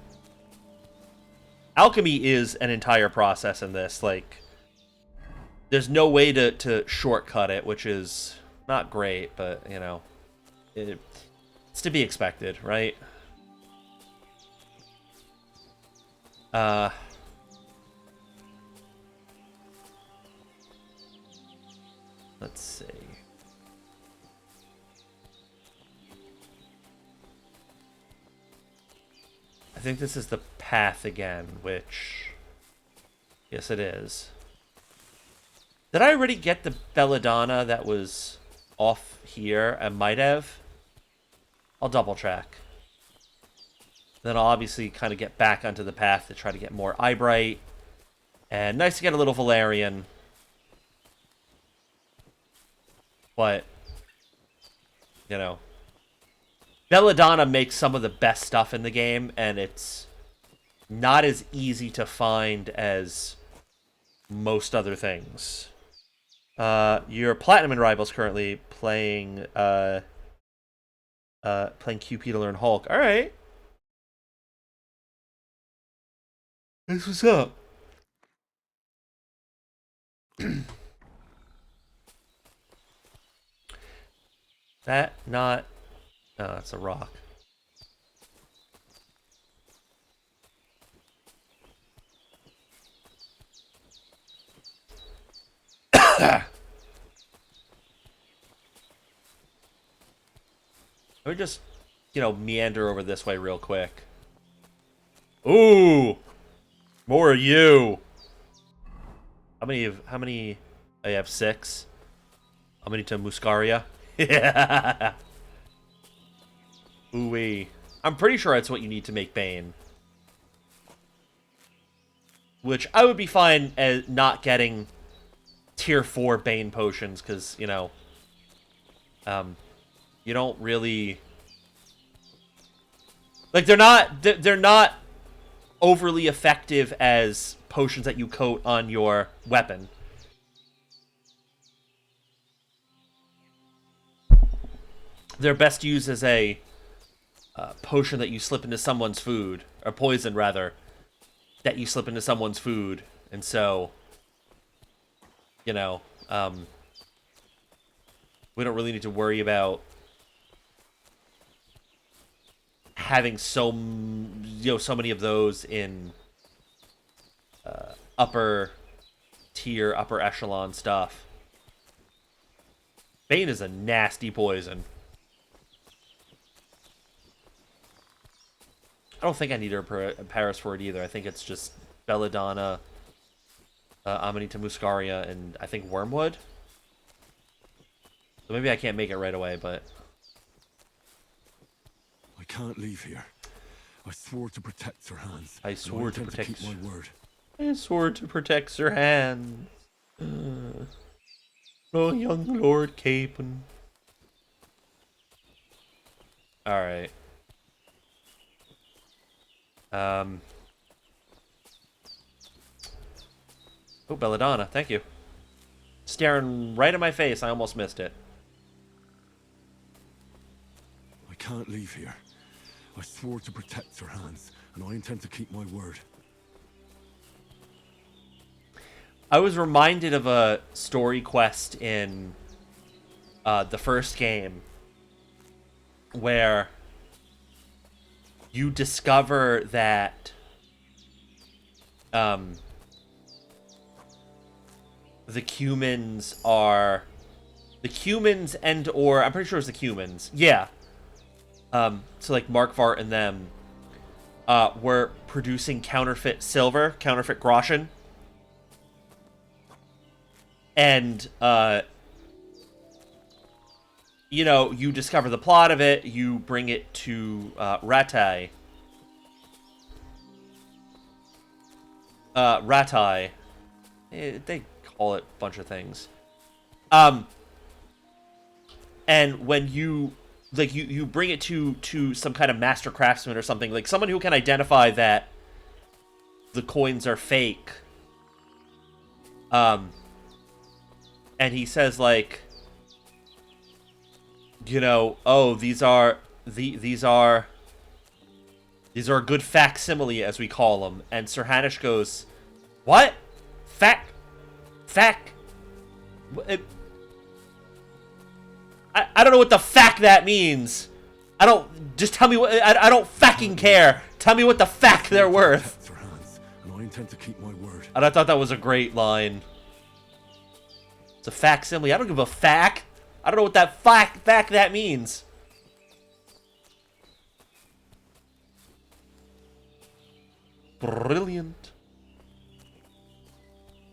Alchemy is an entire process in this. Like, there's no way to shortcut it, which is not great, but, you know, it's to be expected, right? Let's see. I think this is the path again, which... Yes, it is. Did I already get the belladonna that was off here? I might have. I'll double check. Then I'll obviously kind of get back onto the path to try to get more Eyebright. And nice to get a little Valerian. But, you know, Belladonna makes some of the best stuff in the game, and it's not as easy to find as most other things. Your Platinum rival's currently playing QP to learn Hulk. Alright. This what's up. That not... Oh, that's a rock. Let me just, meander over this way real quick. Ooh! More of you! How many... I have 6. How many to Muscaria? Yeah! Ooh-wee. I'm pretty sure that's what you need to make Bane. Which I would be fine as not getting tier 4 Bane potions, because, you don't really... Like, they're not overly effective as potions that you coat on your weapon. They're best used as a potion that you slip into someone's food, or poison, rather, that you slip into someone's food. And so, we don't really need to worry about having so many of those in upper tier, upper echelon stuff. Bane is a nasty poison. I don't think I need her Paris for it either. I think it's just Belladonna, Amanita Muscaria, and I think Wormwood. So maybe I can't make it right away, but... I can't leave here. I swore to protect Sir Hans. I swore to protect... keep my word. I swore to protect Sir Hans. Oh, young Lord Capon. Alright. Oh, Belladonna, thank you. Staring right in my face, I almost missed it. I can't leave here. I swore to protect Sir Hans, and I intend to keep my word. I was reminded of a story quest in the first game where you discover that the Cumans are... The Cumans and/or... I'm pretty sure it was the Cumans. Yeah. So, like, Markvart and them were producing counterfeit silver, counterfeit groschen. And, you discover the plot of it, you bring it to Ratai. Ratai. They call it a bunch of things. And when you... Like, you bring it to some kind of master craftsman or something, like someone who can identify that the coins are fake. And he says, like, oh, these are a good facsimile, as we call them. And Sir Hanush goes, what? Fac? I don't know what the fact that means. Just tell me what, I don't fucking care. Tell me what the fact they're worth. Sir Hans, and I intend to keep my word. And I thought that was a great line. It's a facsimile. I don't give a fact. I don't know what that fact that means. Brilliant.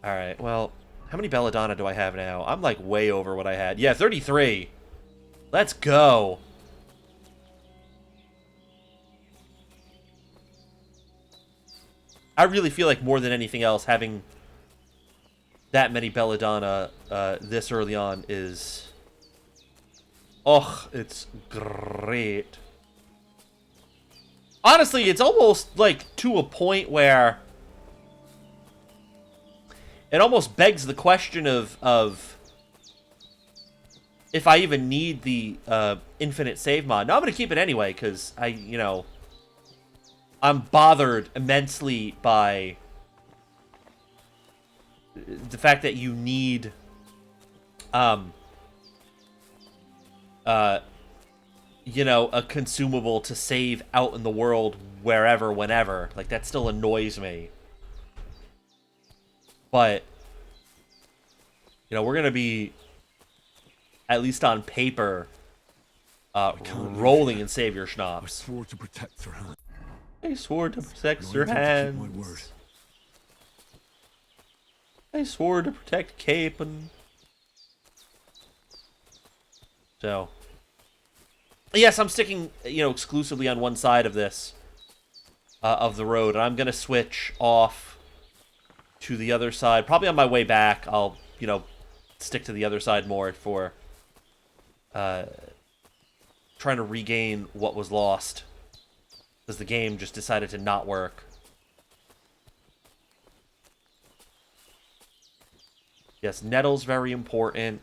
Alright, well, how many Belladonna do I have now? I'm like way over what I had. Yeah, 33. Let's go. I really feel like more than anything else, having that many belladonna this early on is... Oh, it's great. Honestly, it's almost, like, to a point where it almost begs the question of if I even need the infinite save mod. No, I'm going to keep it anyway, because I'm bothered immensely by the fact that you need a consumable to save out in the world wherever, whenever. Like, that still annoys me. But, we're going to be, at least on paper, rolling in savior I schnapps. swore to protect her hand. I swore to protect And I your intend to keep my hands. word. I swore to protect Capon. So, yes, I'm sticking, exclusively on one side of this, of the road. And I'm going to switch off to the other side. Probably on my way back, I'll, stick to the other side more for trying to regain what was lost. Because the game just decided to not work. Yes, nettle's very important.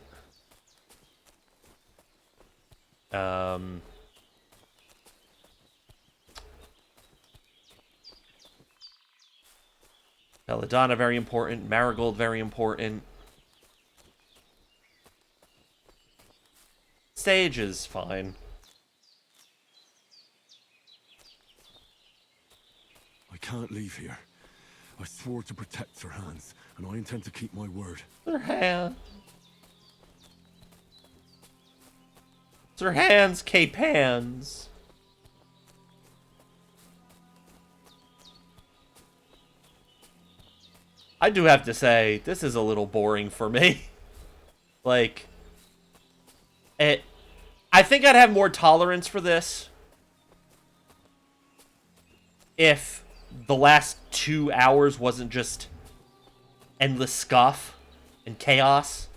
Belladonna, very important. Marigold, very important. Sage is fine. I can't leave here. I swore to protect her hands, and I intend to keep my word. Their hand. Their hands, Cape hands. I do have to say, this is a little boring for me. Like, I think I'd have more tolerance for this if the last 2 hours wasn't just endless scuff and chaos.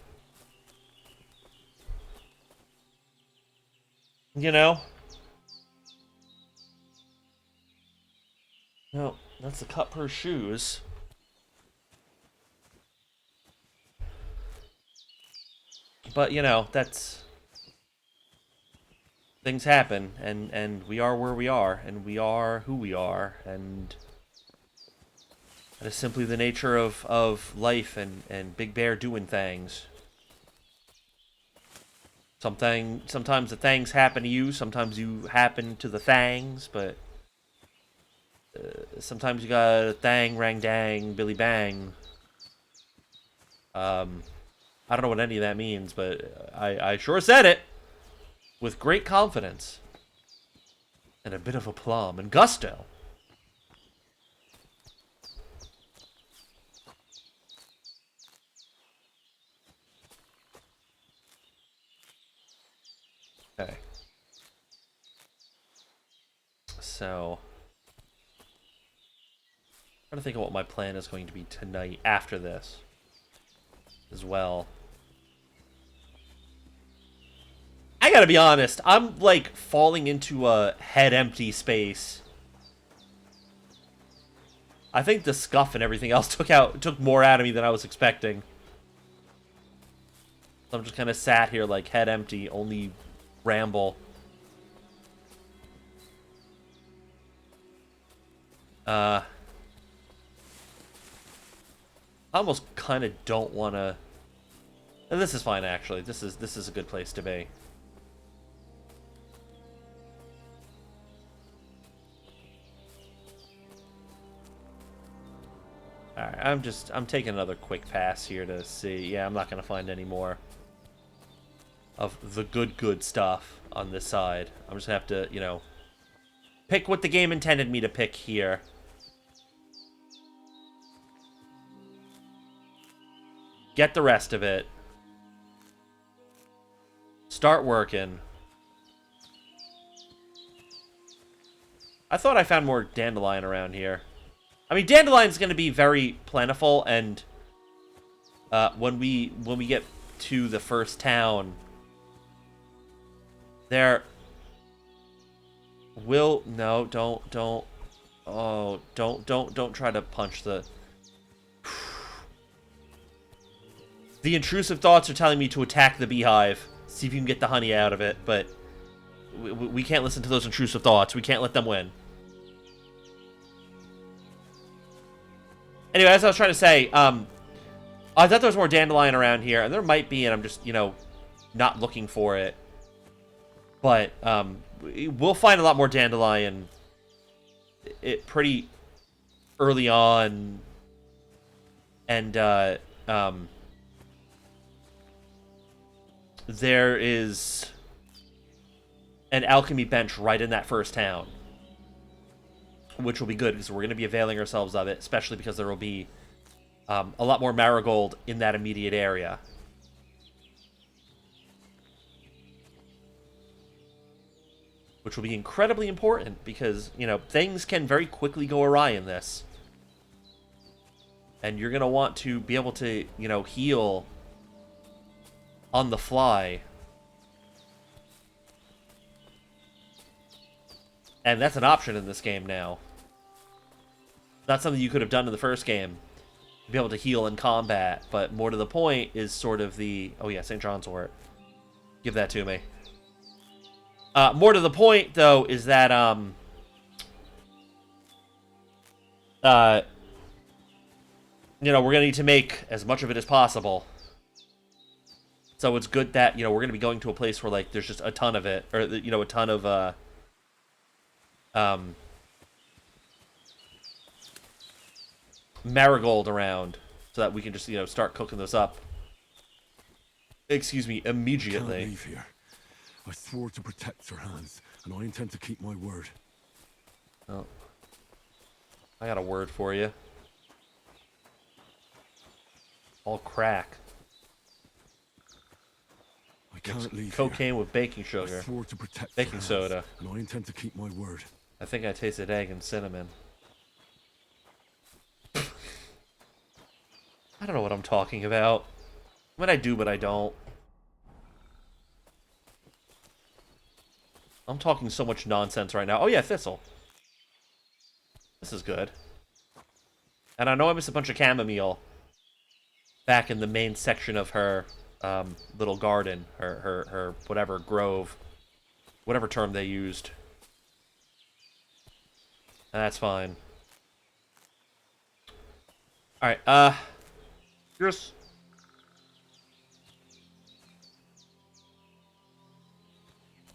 No, that's the cut per shoes. But, that's... Things happen, and we are where we are, and we are who we are, and that is simply the nature of life and Big Bear doing things. Sometimes the things happen to you, sometimes you happen to the thangs, but sometimes you got a thang, rang, dang, billy bang. I don't know what any of that means, but I sure said it with great confidence and a bit of aplomb and gusto. Okay. So, I'm trying to think of what my plan is going to be tonight after this as well. I gotta be honest, I'm like falling into a head empty space. I think the scuff and everything else took more out of me than I was expecting. So I'm just kind of sat here like head empty, only ramble. I almost kind of don't want to. And this is fine, actually. This is a good place to be. Alright, I'm taking another quick pass here to see. Yeah, I'm not gonna find any more of the good stuff on this side. I'm just gonna have to, pick what the game intended me to pick here. Get the rest of it. Start working. I thought I found more dandelion around here. I mean, dandelion's going to be very plentiful, and when we get to the first town, there will don't try to punch the. The intrusive thoughts are telling me to attack the beehive, see if you can get the honey out of it, but we can't listen to those intrusive thoughts. We can't let them win. Anyway, as I was trying to say, I thought there was more dandelion around here, and there might be, and I'm just, not looking for it. But we'll find a lot more dandelion pretty early on, and there is an alchemy bench right in that first town, which will be good because we're going to be availing ourselves of it, especially because there will be a lot more marigold in that immediate area. Which will be incredibly important because, things can very quickly go awry in this. And you're going to want to be able to, heal on the fly. And that's an option in this game now. Not something you could have done in the first game. Be able to heal in combat, but more to the point is sort of the... Oh yeah, St. John's wort. Give that to me. More to the point, though, is that, we're going to need to make as much of it as possible. So it's good that, we're going to be going to a place where, like, there's just a ton of it. Or, a ton of, marigold around. So that we can just, start cooking this up. Excuse me, immediately. Can't leave here. I swore to protect Sir Hans, and I intend to keep my word. Oh. I got a word for you. All crack. I can't leave cocaine here. with baking sugar. I swore to protect Baking Sir Hans, soda. and I intend to keep my word. I think I tasted egg and cinnamon. I don't know what I'm talking about. I mean, I do, but I don't. I'm talking so much nonsense right now. Oh yeah, Thistle. This is good. And I know I missed a bunch of chamomile back in the main section of her little garden. Her whatever grove. Whatever term they used. That's fine. Alright, here's...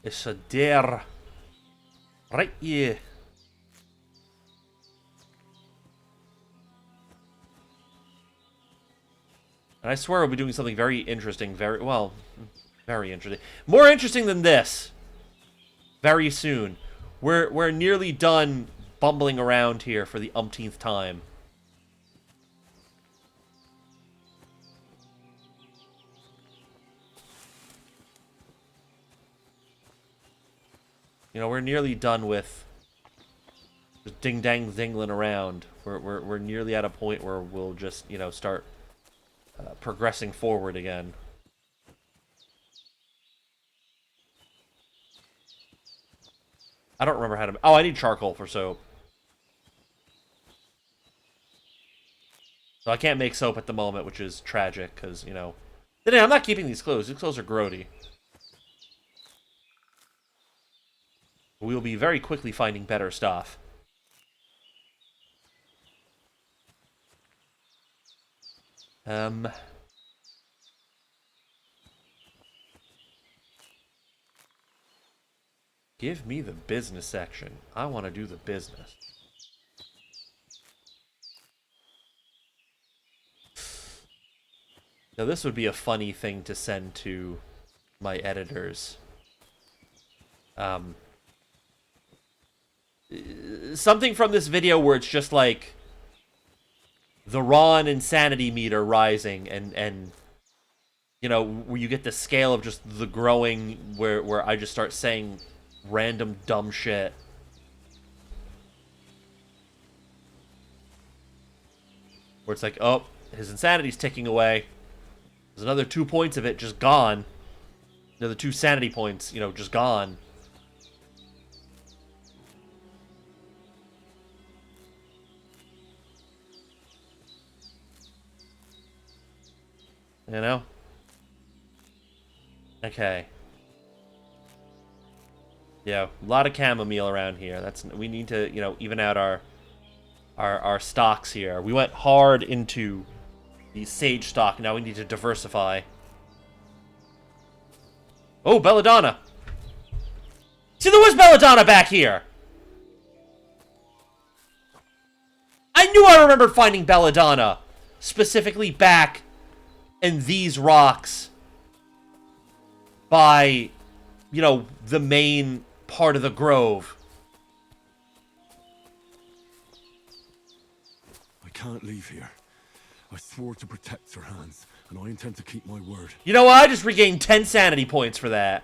It's a dare. Right here. And I swear we'll be doing something very interesting, very interesting. More interesting than this. Very soon. We're nearly done bumbling around here for the umpteenth time. We're nearly done with just ding-dang-dingling around. We're nearly at a point where we'll just, start progressing forward again. I don't remember how to... Oh, I need charcoal for soap. So I can't make soap at the moment, which is tragic, because, Then I'm not keeping these clothes. These clothes are grody. We will be very quickly finding better stuff. Give me the business section. I want to do the business. Now this would be a funny thing to send to my editors. Something from this video where it's just like the Ron insanity meter rising and where you get the scale of just the growing where I just start saying random dumb shit. Where it's like, oh, his insanity's ticking away. There's another 2 points of it just gone. Another 2 sanity points, you know, just gone. You know? Okay. Yeah, a lot of chamomile around here. We need to, you know, even out our stocks here. We went hard into the sage stock. Now we need to diversify. Oh, belladonna. See, there was belladonna back here. I knew I remembered finding belladonna. Specifically back in these rocks. By, you know, the main part of the grove. I can't leave here. I swore to protect Sir Hans, and I intend to keep my word. You know what? I just regained 10 sanity points for that.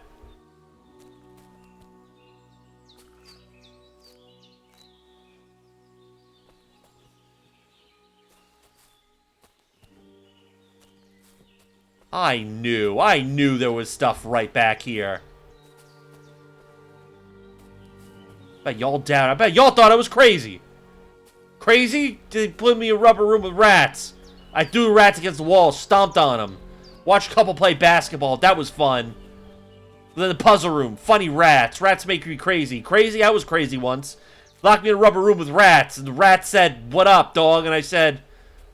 I knew there was stuff right back here. I bet y'all down. I bet y'all thought I was crazy. Crazy? They put me in a rubber room with rats. I threw rats against the wall, stomped on them. Watched a couple play basketball. That was fun. Then the puzzle room. Funny rats. Rats make me crazy. Crazy? I was crazy once. Locked me in a rubber room with rats. And the rat said, "What up, dog?" And I said,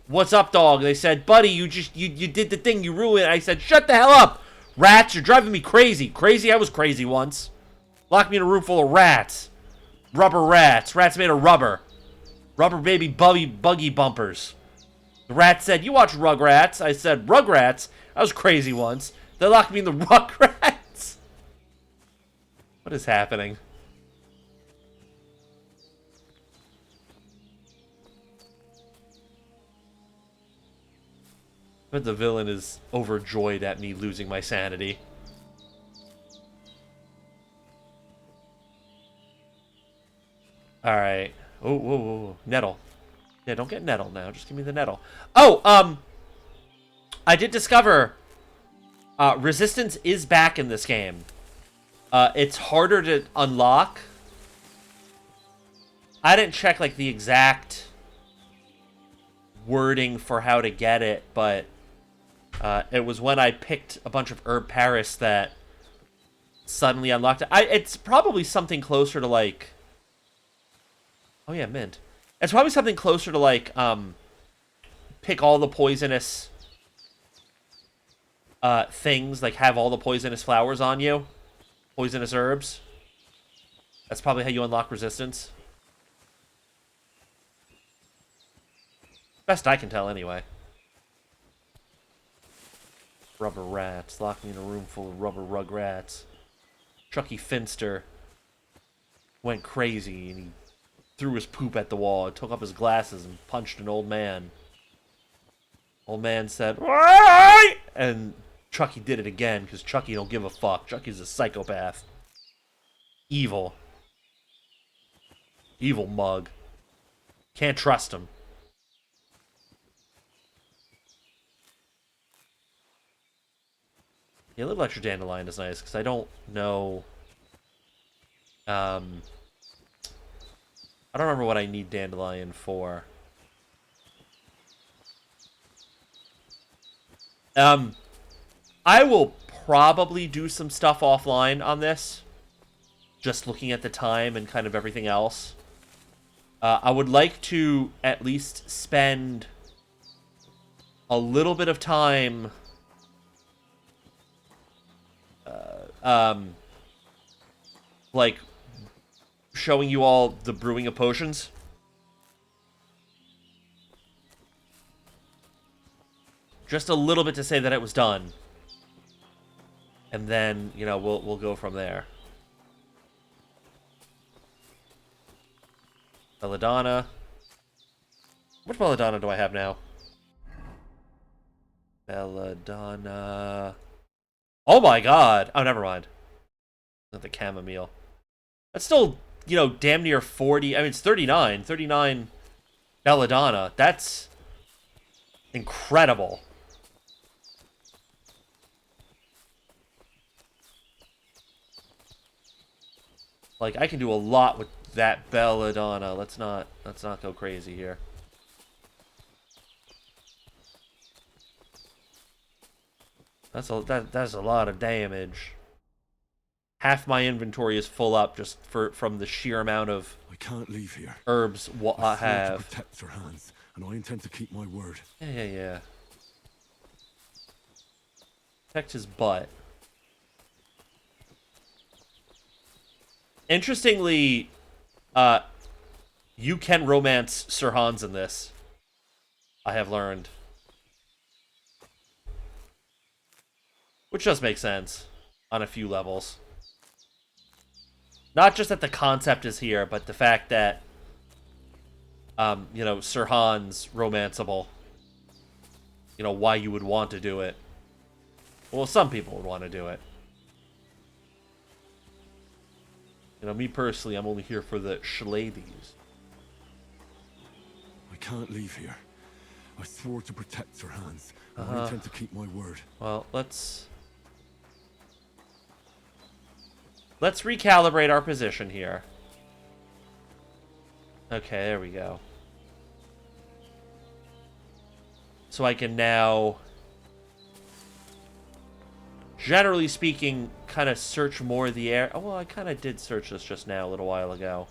"What's up, dog?" And they said, "Buddy, you did the thing. You ruined it." I said, "Shut the hell up. Rats, you're driving me crazy." Crazy? I was crazy once. Locked me in a room full of rats. Rubber rats. Rats made of rubber. Rubber baby buggy bumpers. The rat said, "You watch Rugrats." I said, "Rugrats? I was crazy once." They locked me in the Rugrats. What is happening? But the villain is overjoyed at me losing my sanity. Alright. Oh, whoa, whoa, whoa. Nettle. Yeah, don't get nettle now. Just give me the nettle. Oh, I did discover resistance is back in this game. It's harder to unlock. I didn't check, like, the exact wording for how to get it, but it was when I picked a bunch of Herb Paris that suddenly unlocked it. It's probably something closer to, like... Oh, yeah, mint. It's probably something closer to, like, pick all the poisonous things, like, have all the poisonous flowers on you. Poisonous herbs. That's probably how you unlock resistance. Best I can tell, anyway. Rubber rats. Lock me in a room full of rubber rugrats. Chucky Finster went crazy, and he threw his poop at the wall, and took off his glasses, and punched an old man. Old man said, "Why?" And Chucky did it again, because Chucky don't give a fuck. Chucky's a psychopath. Evil. Evil mug. Can't trust him. Yeah, a little extra dandelion is nice, because I don't know... I don't remember what I need dandelion for. I will probably do some stuff offline on this. Just looking at the time and kind of everything else. I would like to at least spend a little bit of time... like, showing you all the brewing of potions. Just a little bit to say that it was done. And then, you know, we'll go from there. Belladonna. How much belladonna do I have now? Belladonna. Oh my god! Oh, never mind. Not the chamomile. That's still, you know, damn near 40. I mean, it's 39. 39 belladonna. That's incredible. Like, I can do a lot with that belladonna. Let's not go crazy here. That's a lot of damage. Half my inventory is full up just from the sheer amount of I can't leave here. herbs what I have. To protect Sir Hans, and I intend to keep my word. Yeah. Protect his butt. Interestingly, you can romance Sir Hans in this. I have learned. Which does make sense on a few levels. Not just that the concept is here, but the fact that, you know, Sir Hans romanceable. You know, why you would want to do it. Well, some people would want to do it. You know, me personally, I'm only here for the shladies. I can't leave here. I swore to protect Sir Hans, and I intend to keep my word. Well, let's recalibrate our position here. Okay, there we go. So I can now, generally speaking, kind of search more of the air. Oh, well, I kind of did search this just now a little while ago.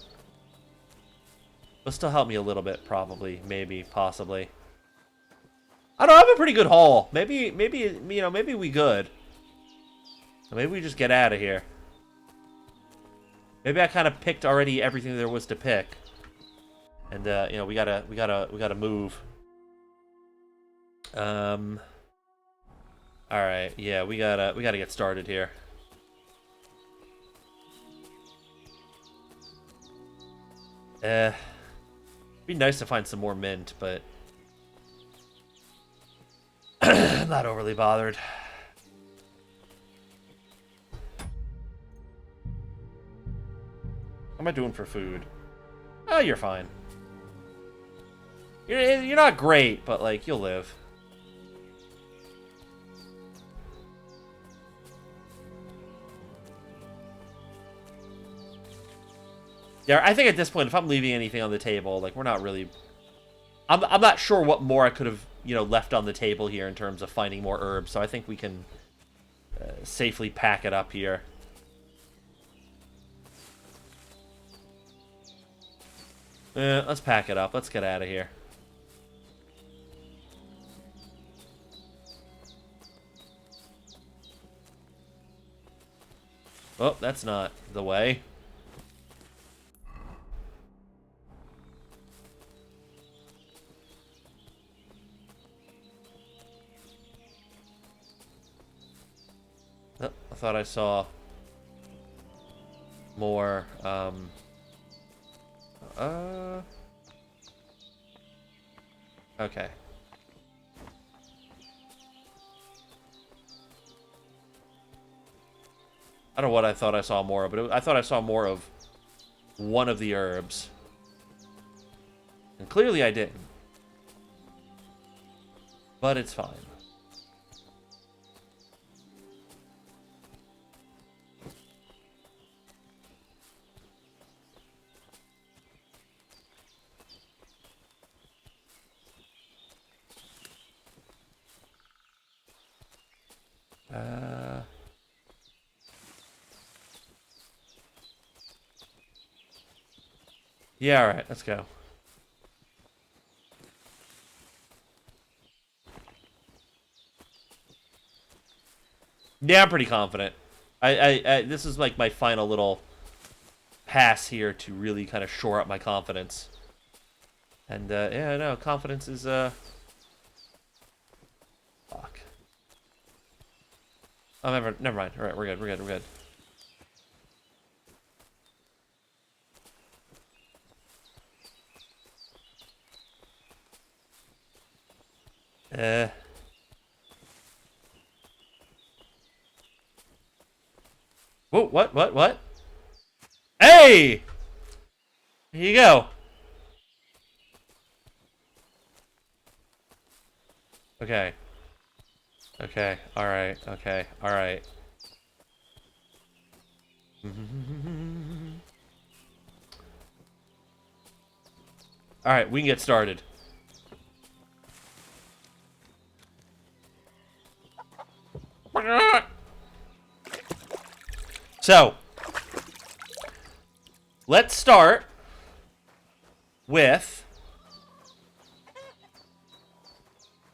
But still help me a little bit, probably, maybe, possibly. I don't have a pretty good haul. Maybe, you know, maybe we good. Maybe we just get out of here. Maybe I kind of picked already everything there was to pick. And, you know, we gotta move. Alright, yeah, we gotta get started here. Be nice to find some more mint, but I'm not overly bothered. How am I doing for food? Oh, you're fine. You're not great, but, like, you'll live. Yeah, I think at this point, if I'm leaving anything on the table, like, we're not really... I'm not sure what more I could have, you know, left on the table here in terms of finding more herbs, so I think we can safely pack it up here. Let's pack it up. Let's get out of here. Oh, that's not the way. Oh, I thought I saw more, okay. I don't know what I thought I saw more of, but I thought I saw more of one of the herbs. And clearly I didn't. But it's fine. Yeah, alright, let's go. Yeah, I'm pretty confident. This is like my final little pass here to really kind of shore up my confidence. And, yeah, no, confidence is, fuck. Oh, never mind. Alright, we're good. Whoa, what? Hey! Here you go. Okay. Okay. Alright. Okay. Alright. Alright, we can get started. So, let's start with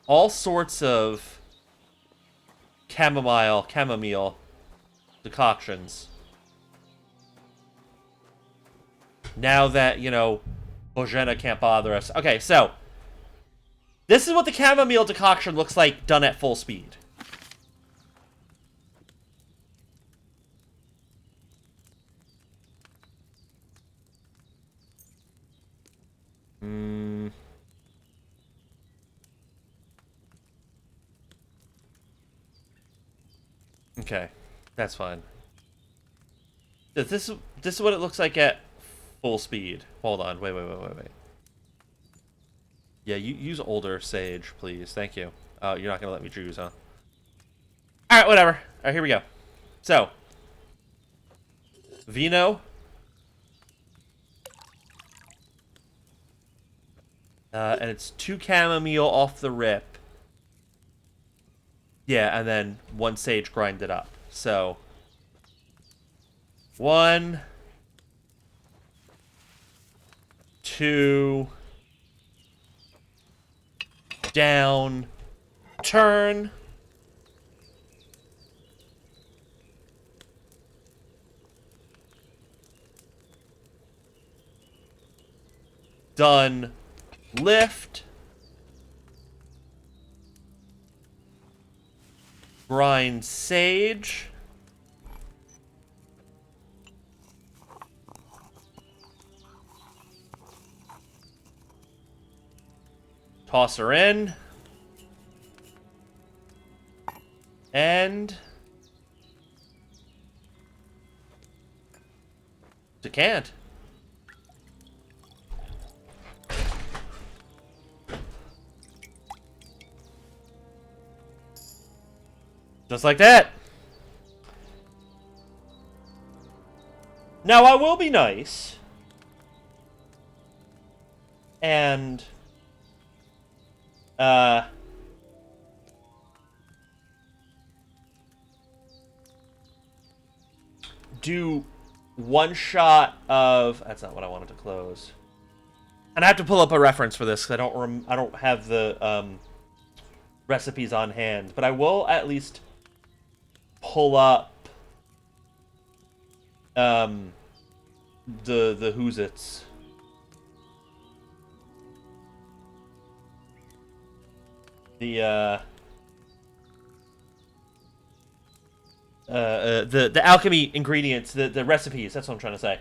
all sorts of chamomile decoctions. Now that, you know, Bojena can't bother us. Okay, so this is what the chamomile decoction looks like done at full speed. Okay, that's fine. This is what it looks like at full speed. Hold on, wait. Yeah, you use older sage, please. Thank you. Oh, you're not gonna let me choose, huh? All right, whatever. All right, here we go. So, Vino. And it's 2 chamomile off the rip. Yeah, and then 1 sage grinded up. So, 1, 2, down, turn. Done. Lift. Grind sage. Toss her in. And decant. Just like that. Now, I will be nice. And, do 1 shot of... That's not what I wanted to close. And I have to pull up a reference for this, because I don't have the, recipes on hand. But I will at least pull up the who's its. The alchemy ingredients, the recipes, that's what I'm trying to say.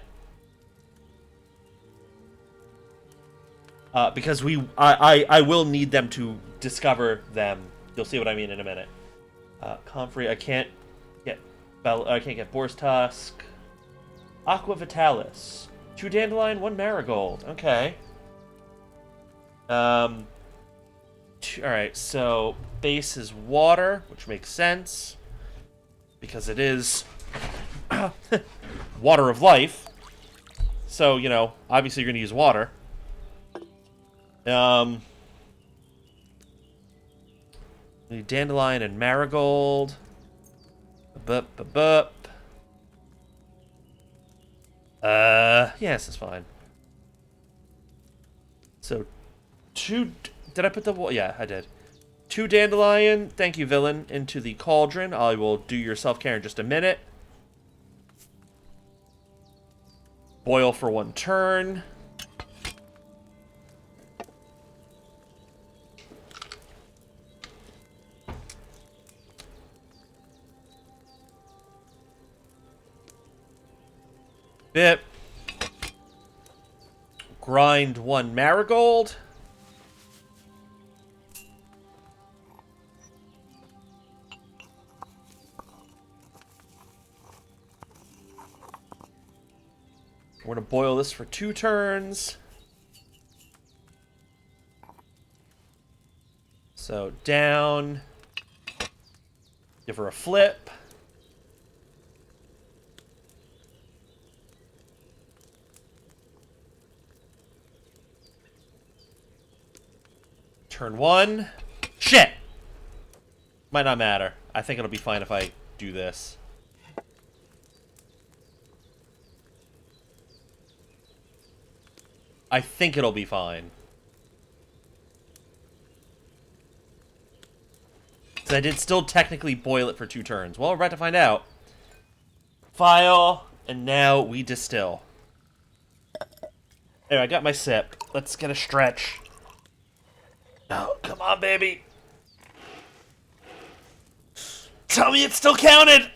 Because I will need them to discover them. You'll see what I mean in a minute. Comfrey, I can't get Boar's Tusk. Aqua Vitalis. 2 dandelion, 1 marigold. Okay. Alright, so base is water, which makes sense. Because it is water of life. So, you know, obviously you're going to use water. Dandelion and marigold. Yes, it's fine. So, 2... Did I put the... Yeah, I did. 2 dandelion, thank you, villain, into the cauldron. I will do your self-care in just a minute. Boil for 1 turn. Bip. Grind 1 marigold. We're going to boil this for 2 turns. So So down. Give her a flip. Turn 1. Shit! Might not matter. I think it'll be fine if I do this. I think it'll be fine. So I did still technically boil it for 2 turns. Well, we're about to find out. File, and now we distill. There, I got my sip. Let's get a stretch. Oh, come on, baby. Tell me it still counted!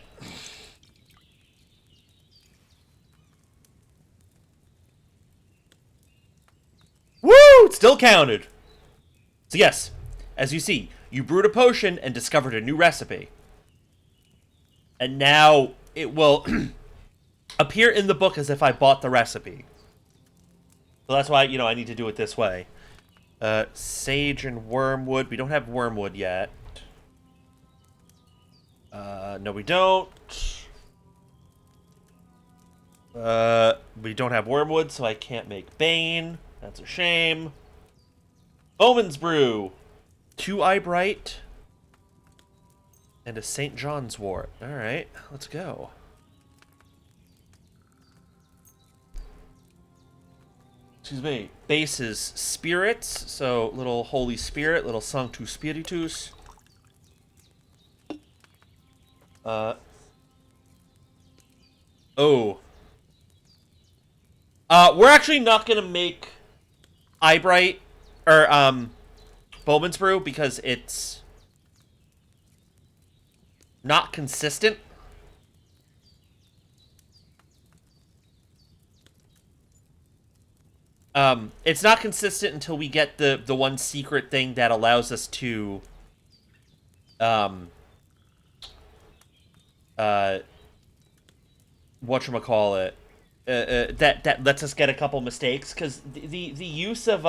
Woo! It still counted! So yes, as you see, you brewed a potion and discovered a new recipe. And now it will appear in the book as if I bought the recipe. So that's why, I need to do it this way. Sage and wormwood. We don't have wormwood yet. No, we don't. We don't have wormwood, so I can't make bane. That's a shame. Bowman's brew. 2 eyebright. And a St. John's wort. Alright, let's go. Excuse me. Base is spirits, so little Holy Spirit, little Sanctus Spiritus. Oh. We're actually not gonna make eyebright, or, Bowman's brew, because it's not consistent. It's not consistent until we get the one secret thing that allows us to, whatchamacallit, that lets us get a couple mistakes, because the use of,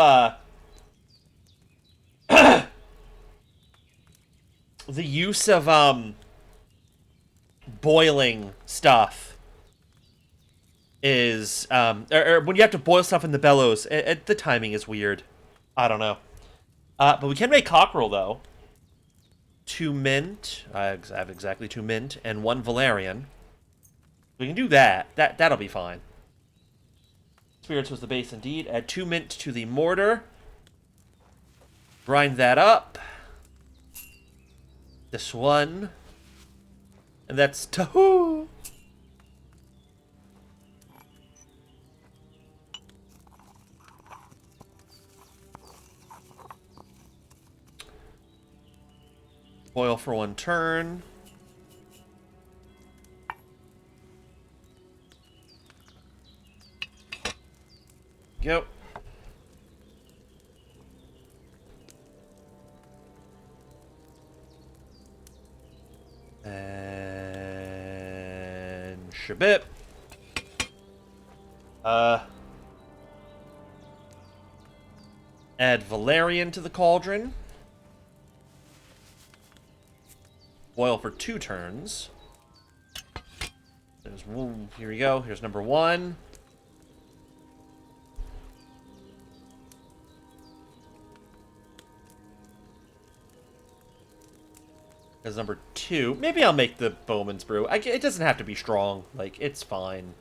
the use of, boiling stuff is, or when you have to boil stuff in the bellows, the timing is weird. I don't know. But we can make cockerel, though. 2 mint. I have exactly 2 mint, and 1 Valerian. We can do that. That'll be fine. Spirits was the base indeed. Add 2 mint to the mortar. Grind that up. This one. And that's Tahoo! Boil for 1 turn. Go. And shabip. Add Valerian to the cauldron. Boil for 2 turns. There's one. Here we go. Here's number 1. There's number 2. Maybe I'll make the Bowman's brew. It doesn't have to be strong. Like, it's fine.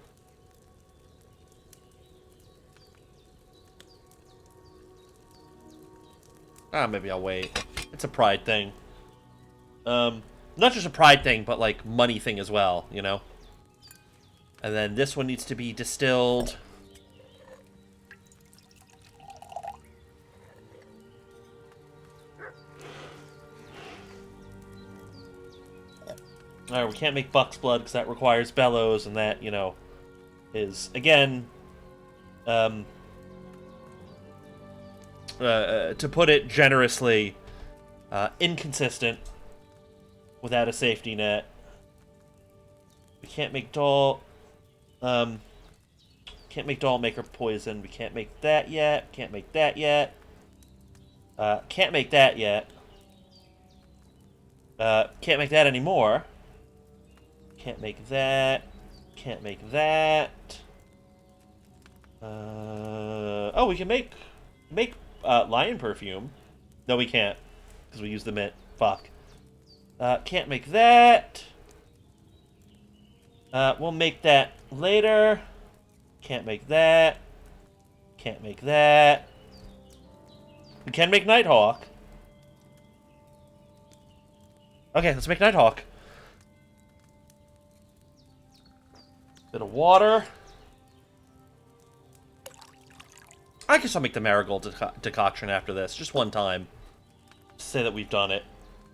Maybe I'll wait. It's a pride thing. Not just a pride thing, but, like, money thing as well, you know? And then this one needs to be distilled. Alright, we can't make buck's blood because that requires bellows, and that, you know, is, again, to put it generously, inconsistent without a safety net. We can't make doll, can't make doll maker poison. We can't make that yet. Can't make that yet. Can't make that yet. Can't make that anymore. Can't make that. Can't make that. Oh, we can make lion perfume. No, we can't, because we use the mint. Fuck. Can't make that. We'll make that later. Can't make that. Can't make that. We can make Nighthawk. Okay, let's make Nighthawk. Bit of water. I guess I'll make the marigold decoction after this. Just one time. Just say that we've done it.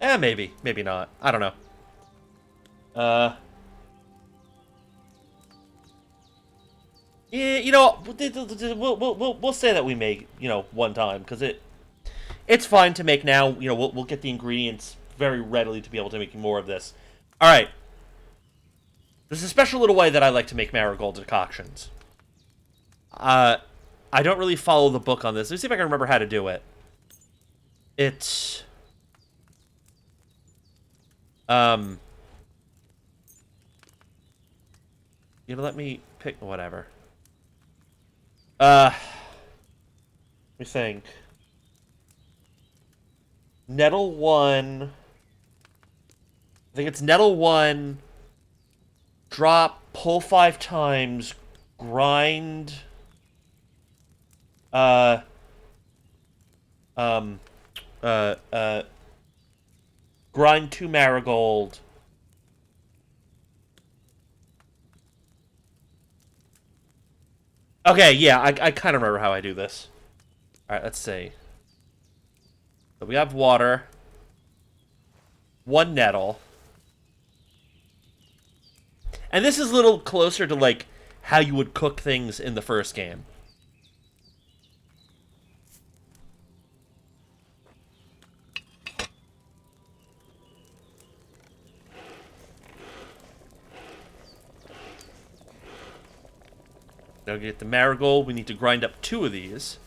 Maybe. Maybe not. I don't know. Yeah, you know, we'll say that we make, you know, one time, because it's fine to make now. You know, we'll get the ingredients very readily to be able to make more of this. All right. There's a special little way that I like to make marigold decoctions. I don't really follow the book on this. Let me see if I can remember how to do it. It's... You know, let me pick... Whatever. Let me think. Nettle 1... I think it's Nettle 1... Drop, pull 5 times, grind... grind 2 marigold. Okay, yeah, I kind of remember how I do this. Alright, let's see. So we have water. 1 nettle. And this is a little closer to, like, how you would cook things in the first game. Now get the marigold. We need to grind up 2 of these.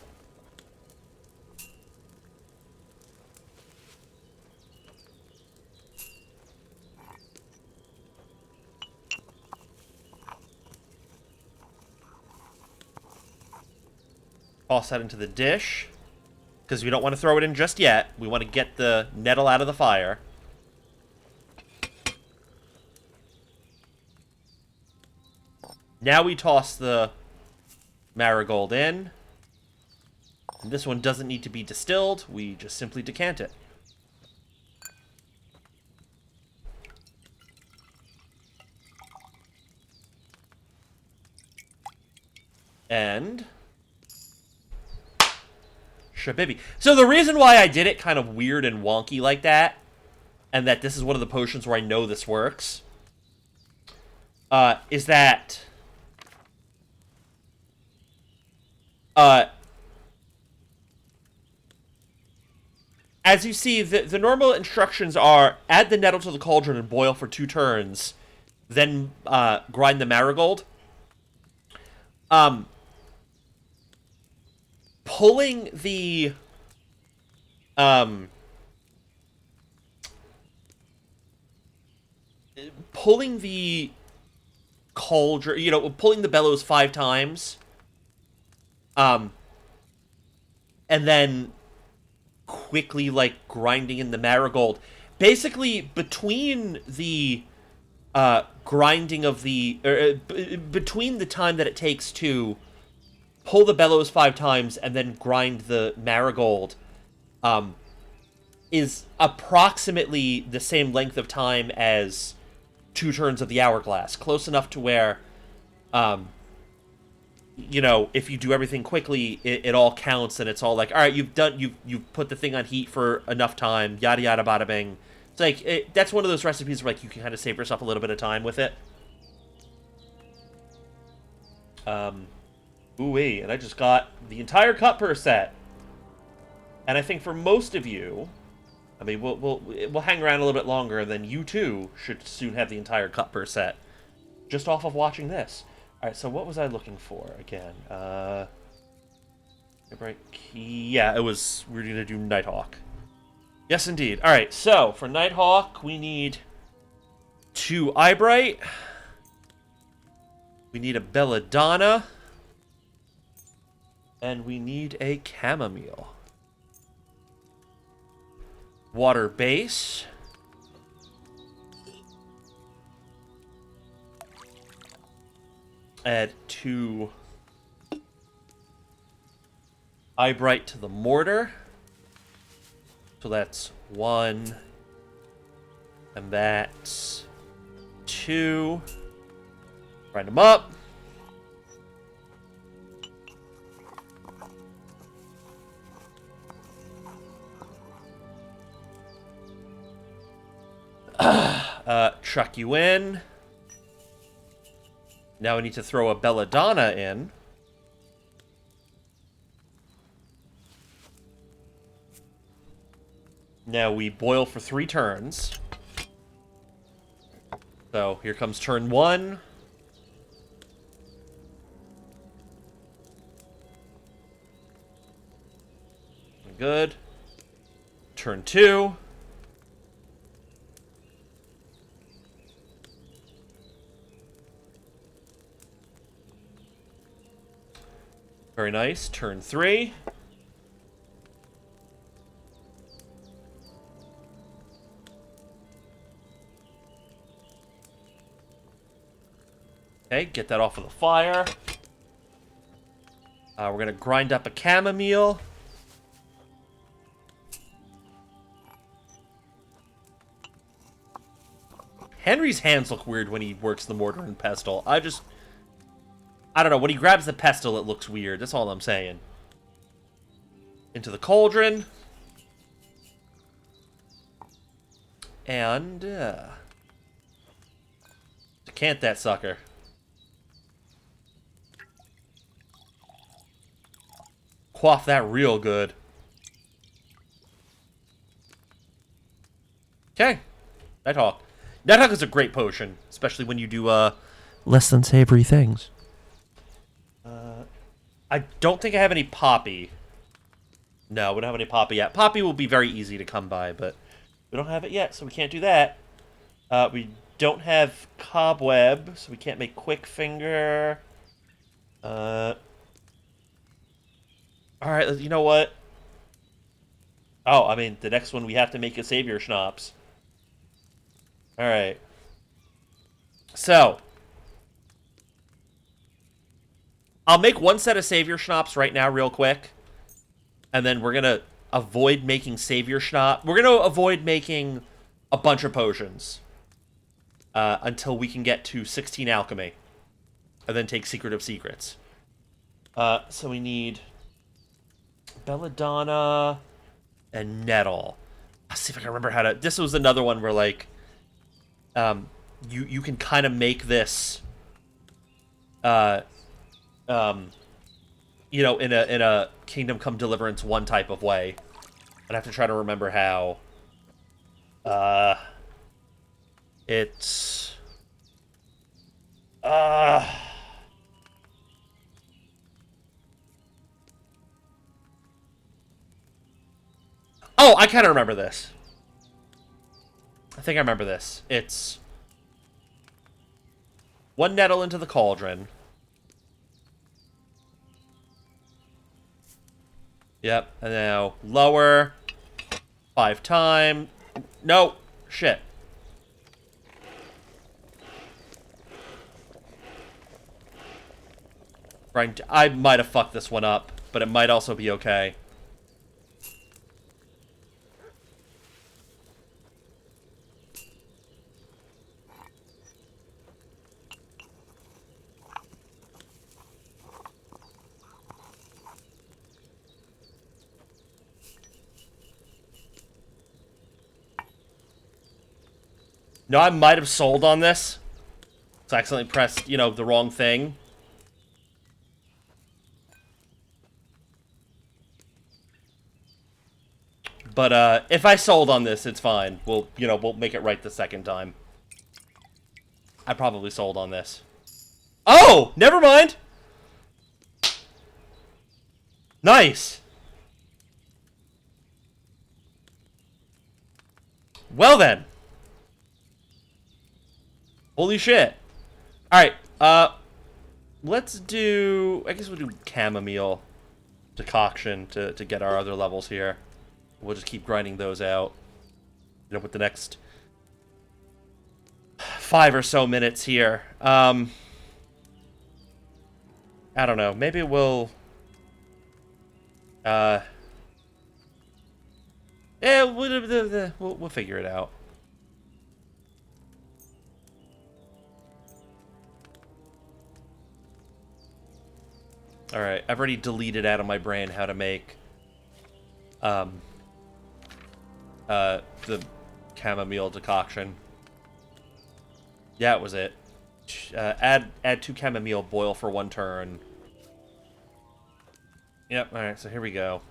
Toss that into the dish, because we don't want to throw it in just yet. We want to get the nettle out of the fire. Now we toss the marigold in. And this one doesn't need to be distilled. We just simply decant it. And... Shabibi. So the reason why I did it kind of weird and wonky like that, and that this is one of the potions where I know this works, is that... as you see, the normal instructions are add the nettle to the cauldron and boil for 2 turns, then grind the marigold. Pulling the cauldron, you know, pulling the bellows 5 times, and then quickly, like, grinding in the marigold. Basically, between the grinding of the... between the time that it takes to pull the bellows 5 times and then grind the marigold is approximately the same length of time as 2 turns of the hourglass. Close enough to where, you know, if you do everything quickly, it all counts, and it's all like, all right, you've put the thing on heat for enough time, yada yada bada bing. It's like, that's one of those recipes where, like, you can kind of save yourself a little bit of time with it. Ooh-wee, and I just got the entire cutpurse set. And I think for most of you, I mean, we'll hang around a little bit longer, and then you too should soon have the entire cutpurse set, just off of watching this. All right, so what was I looking for again? Right key. Yeah, it was. We're gonna do Nighthawk. Yes, indeed. All right, so for Nighthawk, we need 2 Eyebright. We need a Belladonna. And we need a Chamomile. Water base. Add 2 Eyebright to the mortar. So that's 1. And that's 2. Grind them up. Chuck you in. Now we need to throw a Belladonna in. Now we boil for 3 turns. So here comes turn 1. Good. Turn 2. Very nice. Turn 3. Okay, get that off of the fire. We're going to grind up a chamomile. Henry's hands look weird when he works the mortar and pestle. I don't know. When he grabs the pestle, it looks weird. That's all I'm saying. Into the cauldron. And, decant that sucker. Quaff that real good. Okay. Nighthawk. Nighthawk is a great potion, especially when you do, less than savory things. I don't think I have any poppy. No, we don't have any poppy yet. Poppy will be very easy to come by, but we don't have it yet, so we can't do that. We don't have cobweb, so we can't make quick finger. Alright, you know what? Oh, I mean, the next one we have to make a savior schnapps. Alright. So, I'll make 1 set of savior schnapps right now real quick. And then we're going to avoid making savior schnapps. We're going to avoid making a bunch of potions. Until we can get to 16 alchemy. And then take Secret of Secrets. So we need Belladonna and Nettle. I'll see if I can remember how to... This was another one where, like... You can kind of make this... you know, in a Kingdom Come Deliverance 1 type of way. I'd have to try to remember how. It's... Oh, I kind of remember this. I think I remember this. It's 1 nettle into the cauldron. Yep, and now lower 5 times. No, shit. Right, I might have fucked this one up, but it might also be okay. No, I might have sold on this. So I accidentally pressed, you know, the wrong thing. But, if I sold on this, it's fine. We'll make it right the second time. I probably sold on this. Oh! Never mind! Nice! Well then. Holy shit. Alright, let's do... I guess we'll do chamomile decoction to get our other levels here. We'll just keep grinding those out. You know, with the next 5 or so minutes here. I don't know. Maybe we'll... yeah, we'll figure it out. Alright, I've already deleted out of my brain how to make the chamomile decoction. Yeah, it was it. Add 2 chamomile, boil for 1 turn. Yep, alright, so here we go.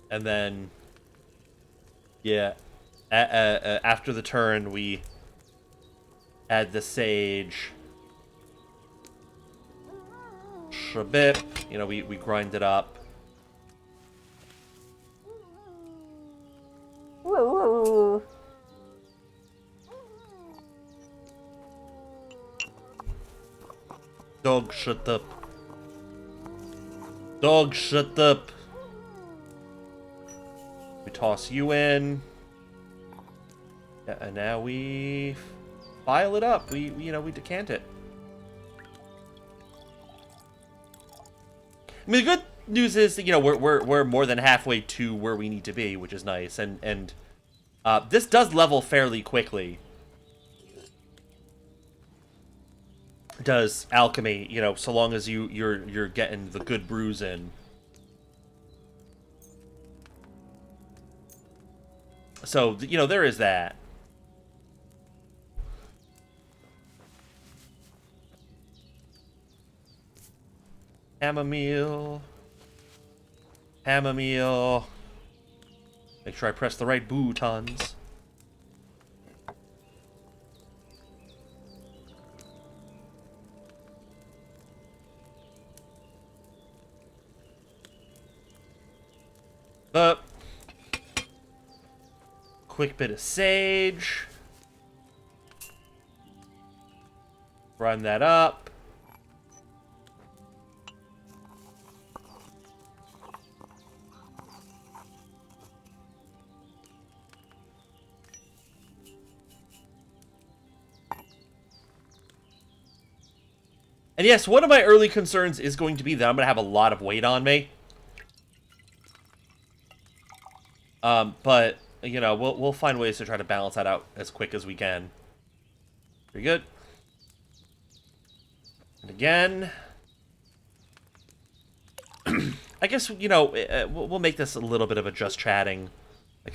And then, yeah, after the turn, we add the sage. Shabip, you know, we grind it up. Woo. Dog, shut up. Dog, shut up. We toss you in. Yeah, and now we file it up. We decant it. I mean, the good news is that, you know, we're more than halfway to where we need to be, which is nice. And this does level fairly quickly. It does alchemy, you know, so long as you're getting the good brews in. So, you know, there is that. Chamomile. Chamomile. Make sure I press the right buttons. Quick bit of sage. Run that up. And yes, one of my early concerns is going to be that I'm going to have a lot of weight on me. But, you know, we'll find ways to try to balance that out as quick as we can. Very good. And again. I guess, you know, we'll make this a little bit of a just chatting.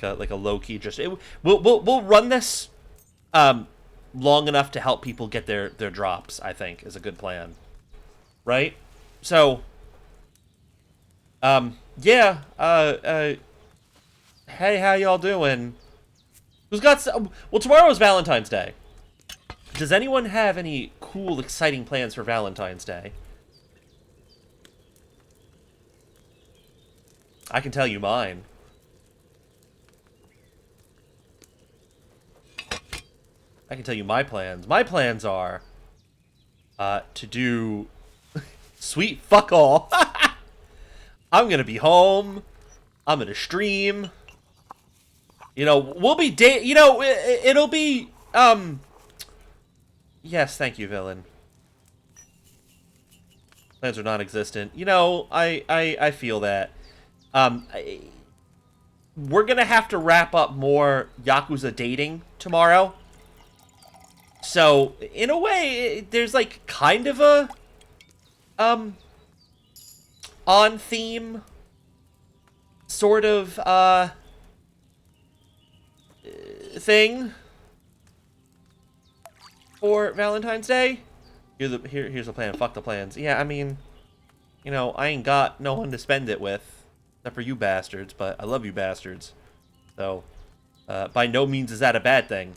Like a low-key just... We'll run this... long enough to help people get their drops, I think, is a good plan. Right? So, yeah, hey, how y'all doing? Who's got some... Well, tomorrow is Valentine's Day. Does anyone have any cool, exciting plans for Valentine's Day? I can tell you mine. I can tell you my plans. My plans are to do sweet fuck all. I'm going to be home. I'm going to stream. You know, we'll be you know, it'll be yes, thank you, villain. Plans are non-existent. You know, I feel that. We're going to have to wrap up more Yakuza dating tomorrow. So, in a way, there's, like, kind of a, on-theme sort of, thing for Valentine's Day. Here's the plan. Fuck the plans. Yeah, I mean, you know, I ain't got no one to spend it with, except for you bastards, but I love you bastards. So, by no means is that a bad thing.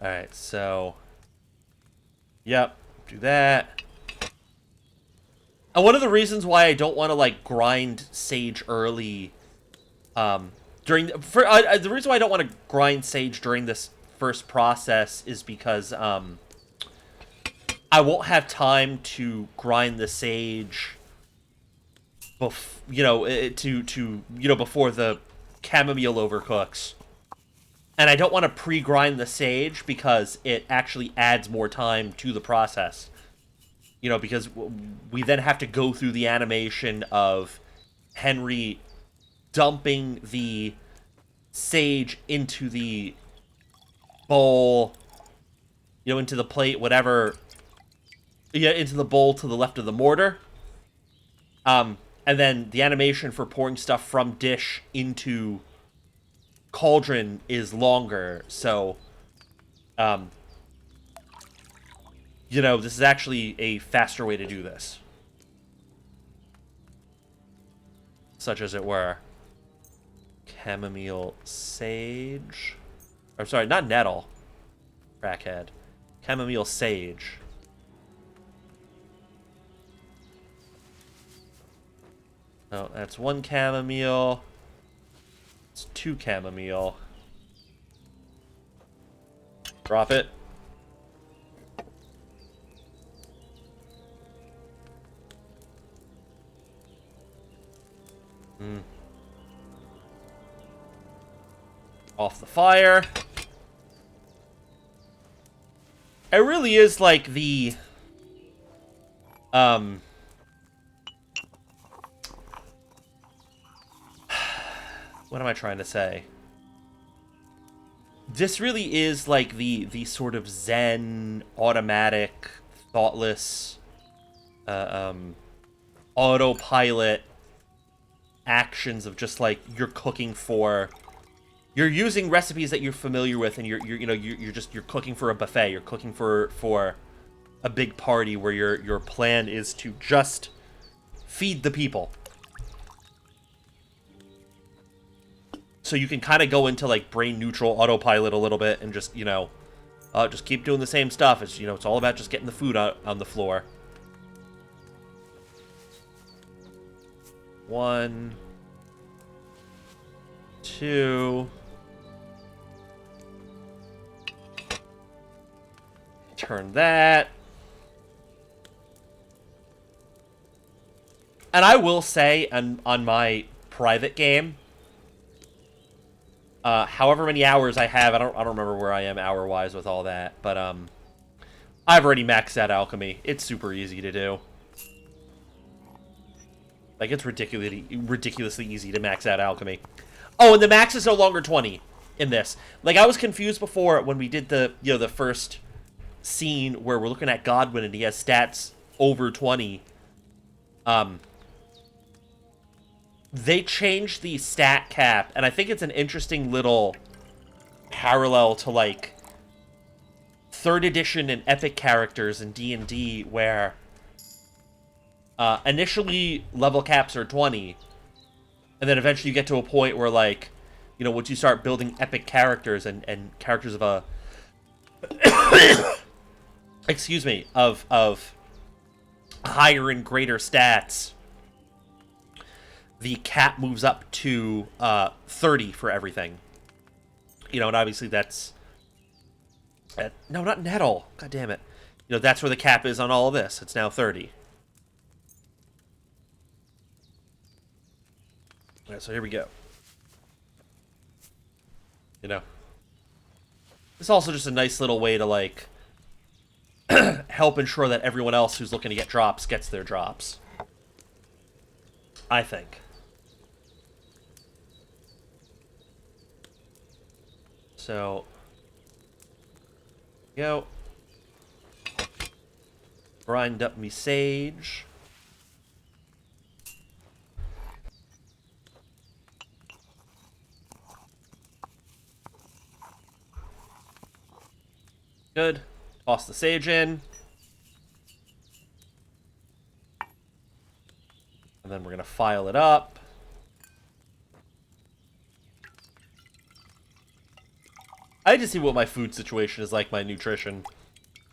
Alright, so... Yep, do that. And one of the reasons why I don't want to, like, grind sage early, the reason why I don't want to grind sage during this first process is because, I won't have time to grind the sage, before the chamomile overcooks. And I don't want to pre-grind the sage because it actually adds more time to the process. You know, because we then have to go through the animation of Henry dumping the sage into the bowl, you know, into the plate, whatever. Yeah, into the bowl to the left of the mortar. And then the animation for pouring stuff from dish into cauldron is longer, so, you know, this is actually a faster way to do this. Such as it were. Chamomile sage. Or, sorry, not nettle. Crackhead. Chamomile sage. Oh, that's one chamomile. It's 2 chamomile. Drop it. Off the fire. It really is like the... What am I trying to say? This really is like the sort of zen, automatic, thoughtless, autopilot actions of just like you're cooking for, you're using recipes that you're familiar with, and you're cooking for a buffet. You're cooking for a big party where your plan is to just feed the people. So you can kind of go into, like, brain-neutral autopilot a little bit and just, just keep doing the same stuff. It's, it's all about just getting the food out on the floor. 1, 2. Turn that. And I will say, on my private game, however many hours I have, I don't remember where I am hour-wise with all that, but, I've already maxed out alchemy. It's super easy to do. Like, it's ridiculously easy to max out alchemy. Oh, and the max is no longer 20 in this. Like, I was confused before when we did the first scene where we're looking at Godwin and he has stats over 20. They changed the stat cap, and I think it's an interesting little parallel to, like, 3rd edition and epic characters in D&D, where initially level caps are 20, and then eventually you get to a point where, like, once you start building epic characters and characters of a... excuse me, of higher and greater stats, the cap moves up to 30 for everything. And obviously that's... no, not nettle. God damn it. That's where the cap is on all of this. It's now 30. Alright, so here we go. It's also just a nice little way to, like, help ensure that everyone else who's looking to get drops gets their drops. I think. So, go. Grind up me sage. Good. Toss the sage in. And then we're going to file it up. I need to see what my food situation is like, my nutrition,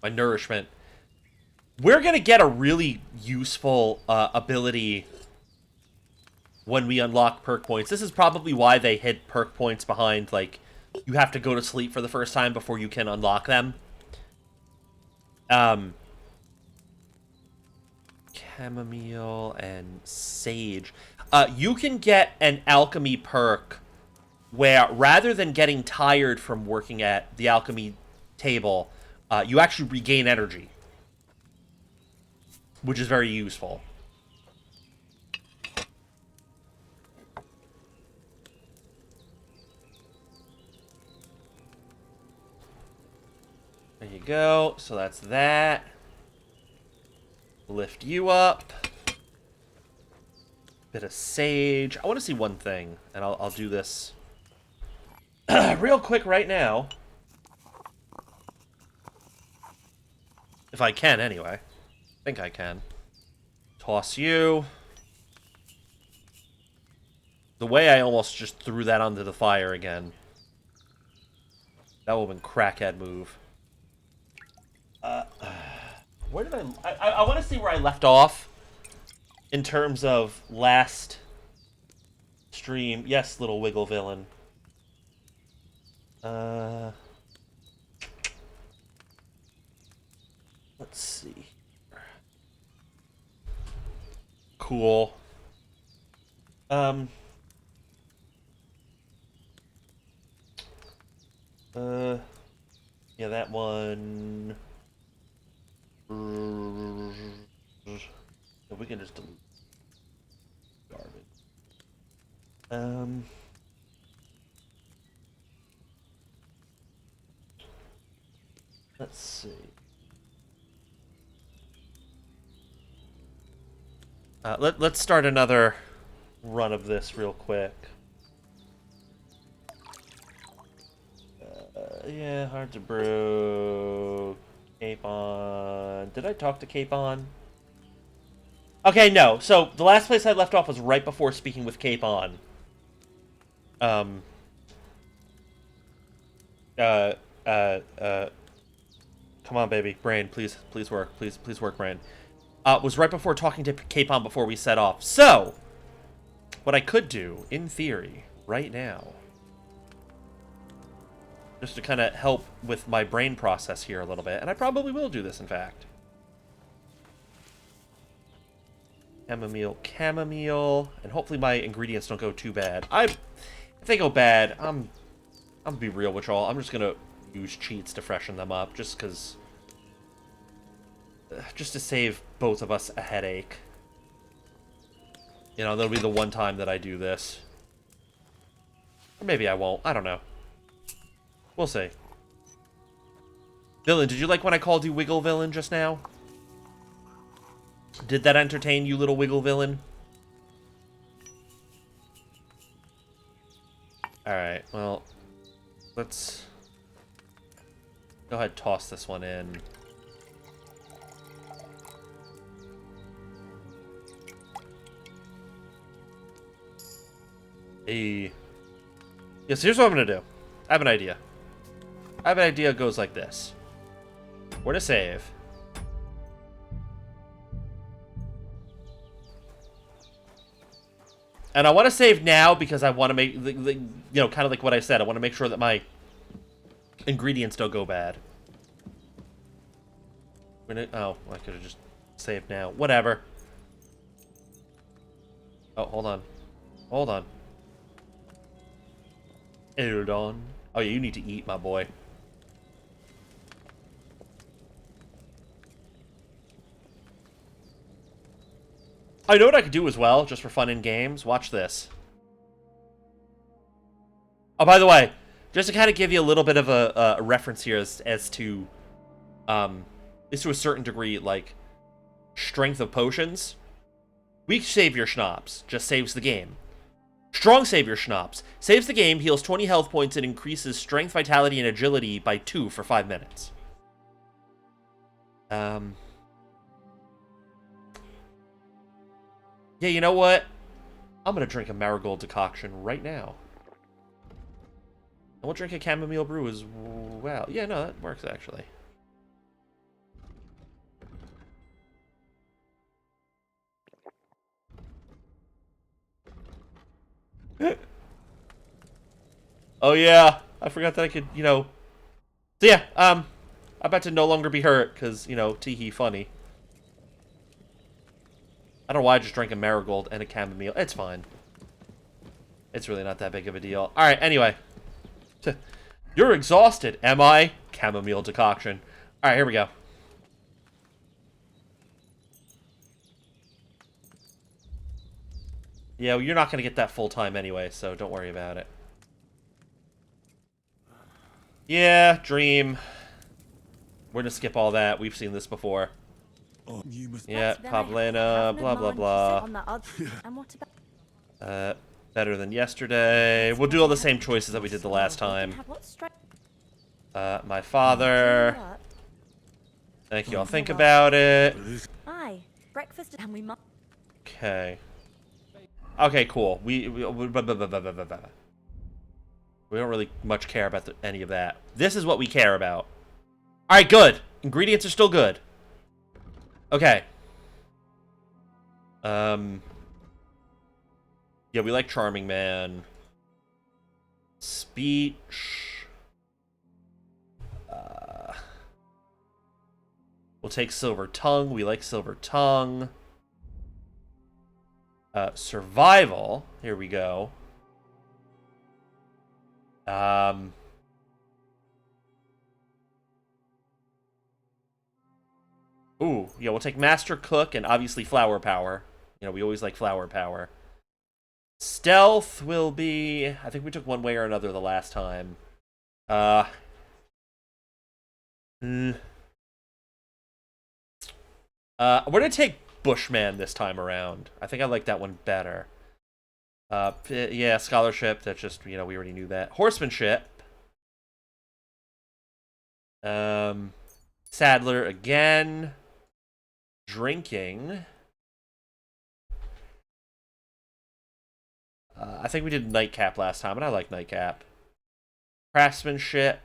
my nourishment. We're going to get a really useful ability when we unlock perk points. This is probably why they hid perk points behind, like, you have to go to sleep for the first time before you can unlock them. Chamomile and sage. You can get an alchemy perk where, rather than getting tired from working at the alchemy table, you actually regain energy, which is very useful. There you go. So that's that. Lift you up. Bit of sage. I want to see one thing, and I'll do this real quick right now. If I can, anyway. I think I can. Toss you. The way I almost just threw that onto the fire again. That would have been crackhead move. Where did I want to see where I left off in terms of last stream. Yes, little wiggle villain. Let's see. Cool. Yeah, that one. We can just delete garbage. Let's see. Let's start another run of this real quick. Yeah, hard to brew. Capon. Did I talk to Capon? Okay, no. So, the last place I left off was right before speaking with Capon. Come on, baby. Brain, please work. Please work, brain. Was right before talking to Capon before we set off. So, what I could do, in theory, right now, just to kind of help with my brain process here a little bit, and I probably will do this, in fact. Chamomile, and hopefully my ingredients don't go too bad. If they go bad, I'm gonna be real with y'all. I'm just gonna use cheats to freshen them up, just because, just to save both of us a headache. You know, that'll be the one time that I do this. Or maybe I won't. I don't know. We'll see. Villain, did you like when I called you Wiggle Villain just now? Did that entertain you, little Wiggle Villain? Alright, well, let's go ahead and toss this one in. Hey. Yes, here's what I'm gonna do. I have an idea. I have an idea. It goes like this. Where to save? And I want to save now because I want to make, you know, kind of like what I said. I want to make sure that my ingredients don't go bad. Oh, I could have just saved now. Whatever. Oh, hold on. Hold on. Hold on. Oh, yeah, you need to eat, my boy. I know what I could do as well, just for fun in games. Watch this. Oh, by the way, just to kind of give you a little bit of a reference here as to a certain degree, like, strength of potions. Weak Savior Schnapps just saves the game. Strong Savior Schnapps saves the game, heals 20 health points, and increases strength, vitality, and agility by 2 for 5 minutes. Yeah, you know what? I'm gonna drink a marigold decoction right now. we'll drink a chamomile brew as well. Yeah, no, that works actually. Oh yeah, I forgot that I could, you know. So yeah, I'm about to no longer be hurt because, you know, tee-hee funny. I don't know why I just drank a marigold and a chamomile. It's fine. It's really not that big of a deal. All right, anyway. You're exhausted, am I? Chamomile decoction. All right, here we go. Yeah, well, you're not going to get that full time anyway, so don't worry about it. Yeah, dream. We're going to skip all that. We've seen this before. Oh, you must... Yeah, Pavlena, blah, blah, blah. Better than yesterday. We'll do all the same choices that we did the last time. My father. Thank you. I'll think about it. Aye, breakfast and we must. Okay. Okay, cool. We don't really much care about any of that. This is what we care about. All right, good. Ingredients are still good. Okay. Yeah, we like Charming Man. Speech. We'll take Silver Tongue. We like Silver Tongue. Survival. Here we go. Ooh, yeah, we'll take Master Cook and obviously Flower Power. You know, we always like Flower Power. Stealth will be... I think we took one way or another the last time. We're gonna take Bushman this time around. I think I like that one better. Yeah, Scholarship, that's just, you know, we already knew that. Horsemanship. Saddler again. Drinking. I think we did Nightcap last time, and I like Nightcap. Craftsmanship.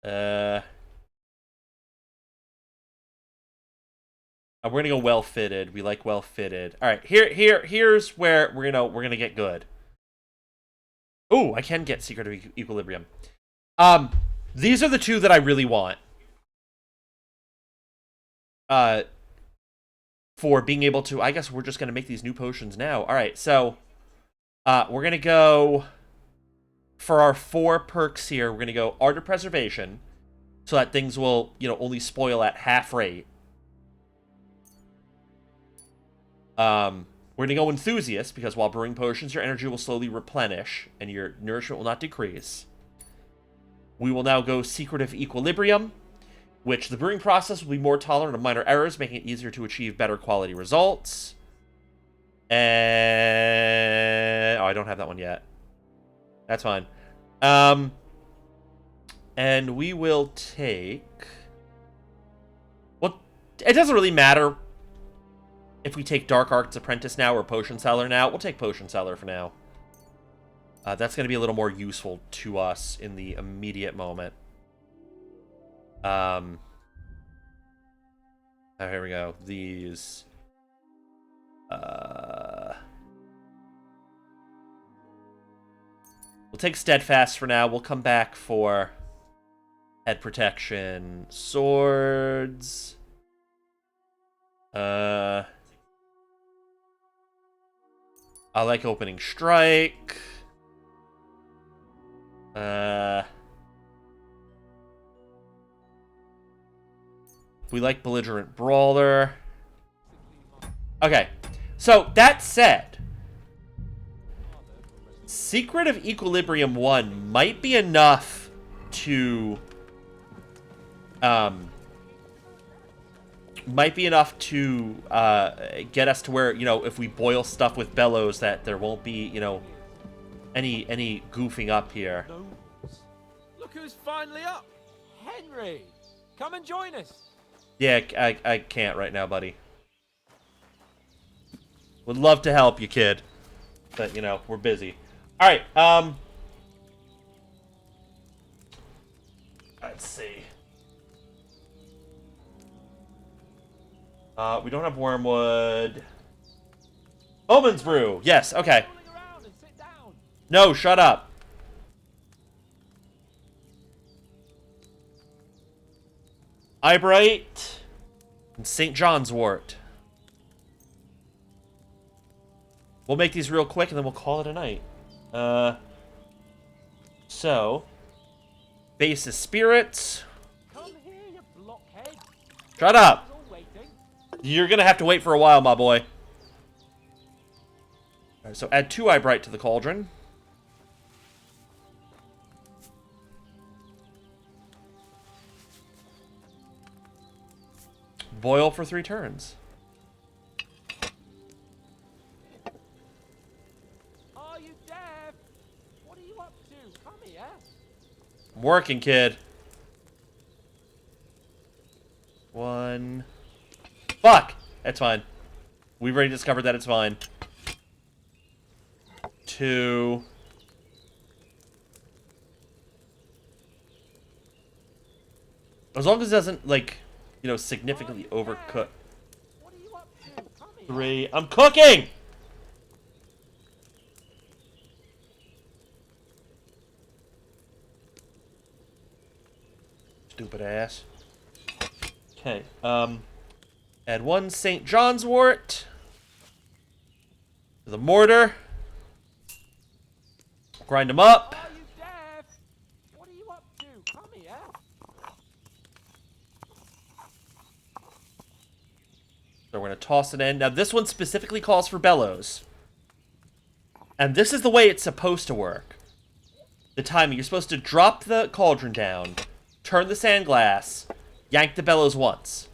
We're gonna go well fitted. We like well fitted. All right, here's where we're gonna get good. Oh, I can get Secret of Equilibrium. These are the two that I really want. For being able to, I guess we're just gonna make these new potions now. All right, so we're gonna go for our 4 perks here. We're gonna go Art of Preservation, so that things will, you know, only spoil at half rate. We're gonna go Enthusiast, because while brewing potions, your energy will slowly replenish, and your nourishment will not decrease. We will now go Secret of Equilibrium, which the brewing process will be more tolerant of minor errors, making it easier to achieve better quality results. And... oh, I don't have that one yet. That's fine. And we will take... well, it doesn't really matter if we take Dark Arts Apprentice now or Potion Seller now. We'll take Potion Seller for now. That's going to be a little more useful to us in the immediate moment. Oh, here we go. These. We'll take Steadfast for now. We'll come back for Head Protection. Swords. I like Opening Strike. We like Belligerent Brawler. Okay, so that said, Secret of Equilibrium 1 might be enough to get us to where, you know, if we boil stuff with bellows, that there won't be, you know, any goofing up here. Look who's finally up! Henry! Come and join us! Yeah, I can't right now, buddy. Would love to help you, kid. But, you know, we're busy. Alright, let's see. We don't have wormwood. Omen's brew! Yes, okay. No, shut up. Eyebright and St. John's wort. We'll make these real quick and then we'll call it a night. So, base is spirits. Come here, you blockhead. Shut up. Still waiting. You're gonna have to wait for a while, my boy. Alright, so add 2 Eyebright to the cauldron. Boil for 3 turns. Are you deaf? What are you up to? Come here. I'm working, kid. 1. Fuck! That's fine. We've already discovered that it's fine. 2. As long as it doesn't, like, you know, significantly overcook. What are you up to? Come here. 3. I'm cooking! Stupid ass. Okay, add 1 St. John's wort to the mortar. Grind them up. Are you deaf? What are you up to? Come here. So we're going to toss it in. Now, this one specifically calls for bellows. And this is the way it's supposed to work. The timing. You're supposed to drop the cauldron down, turn the sand glass, yank the bellows once.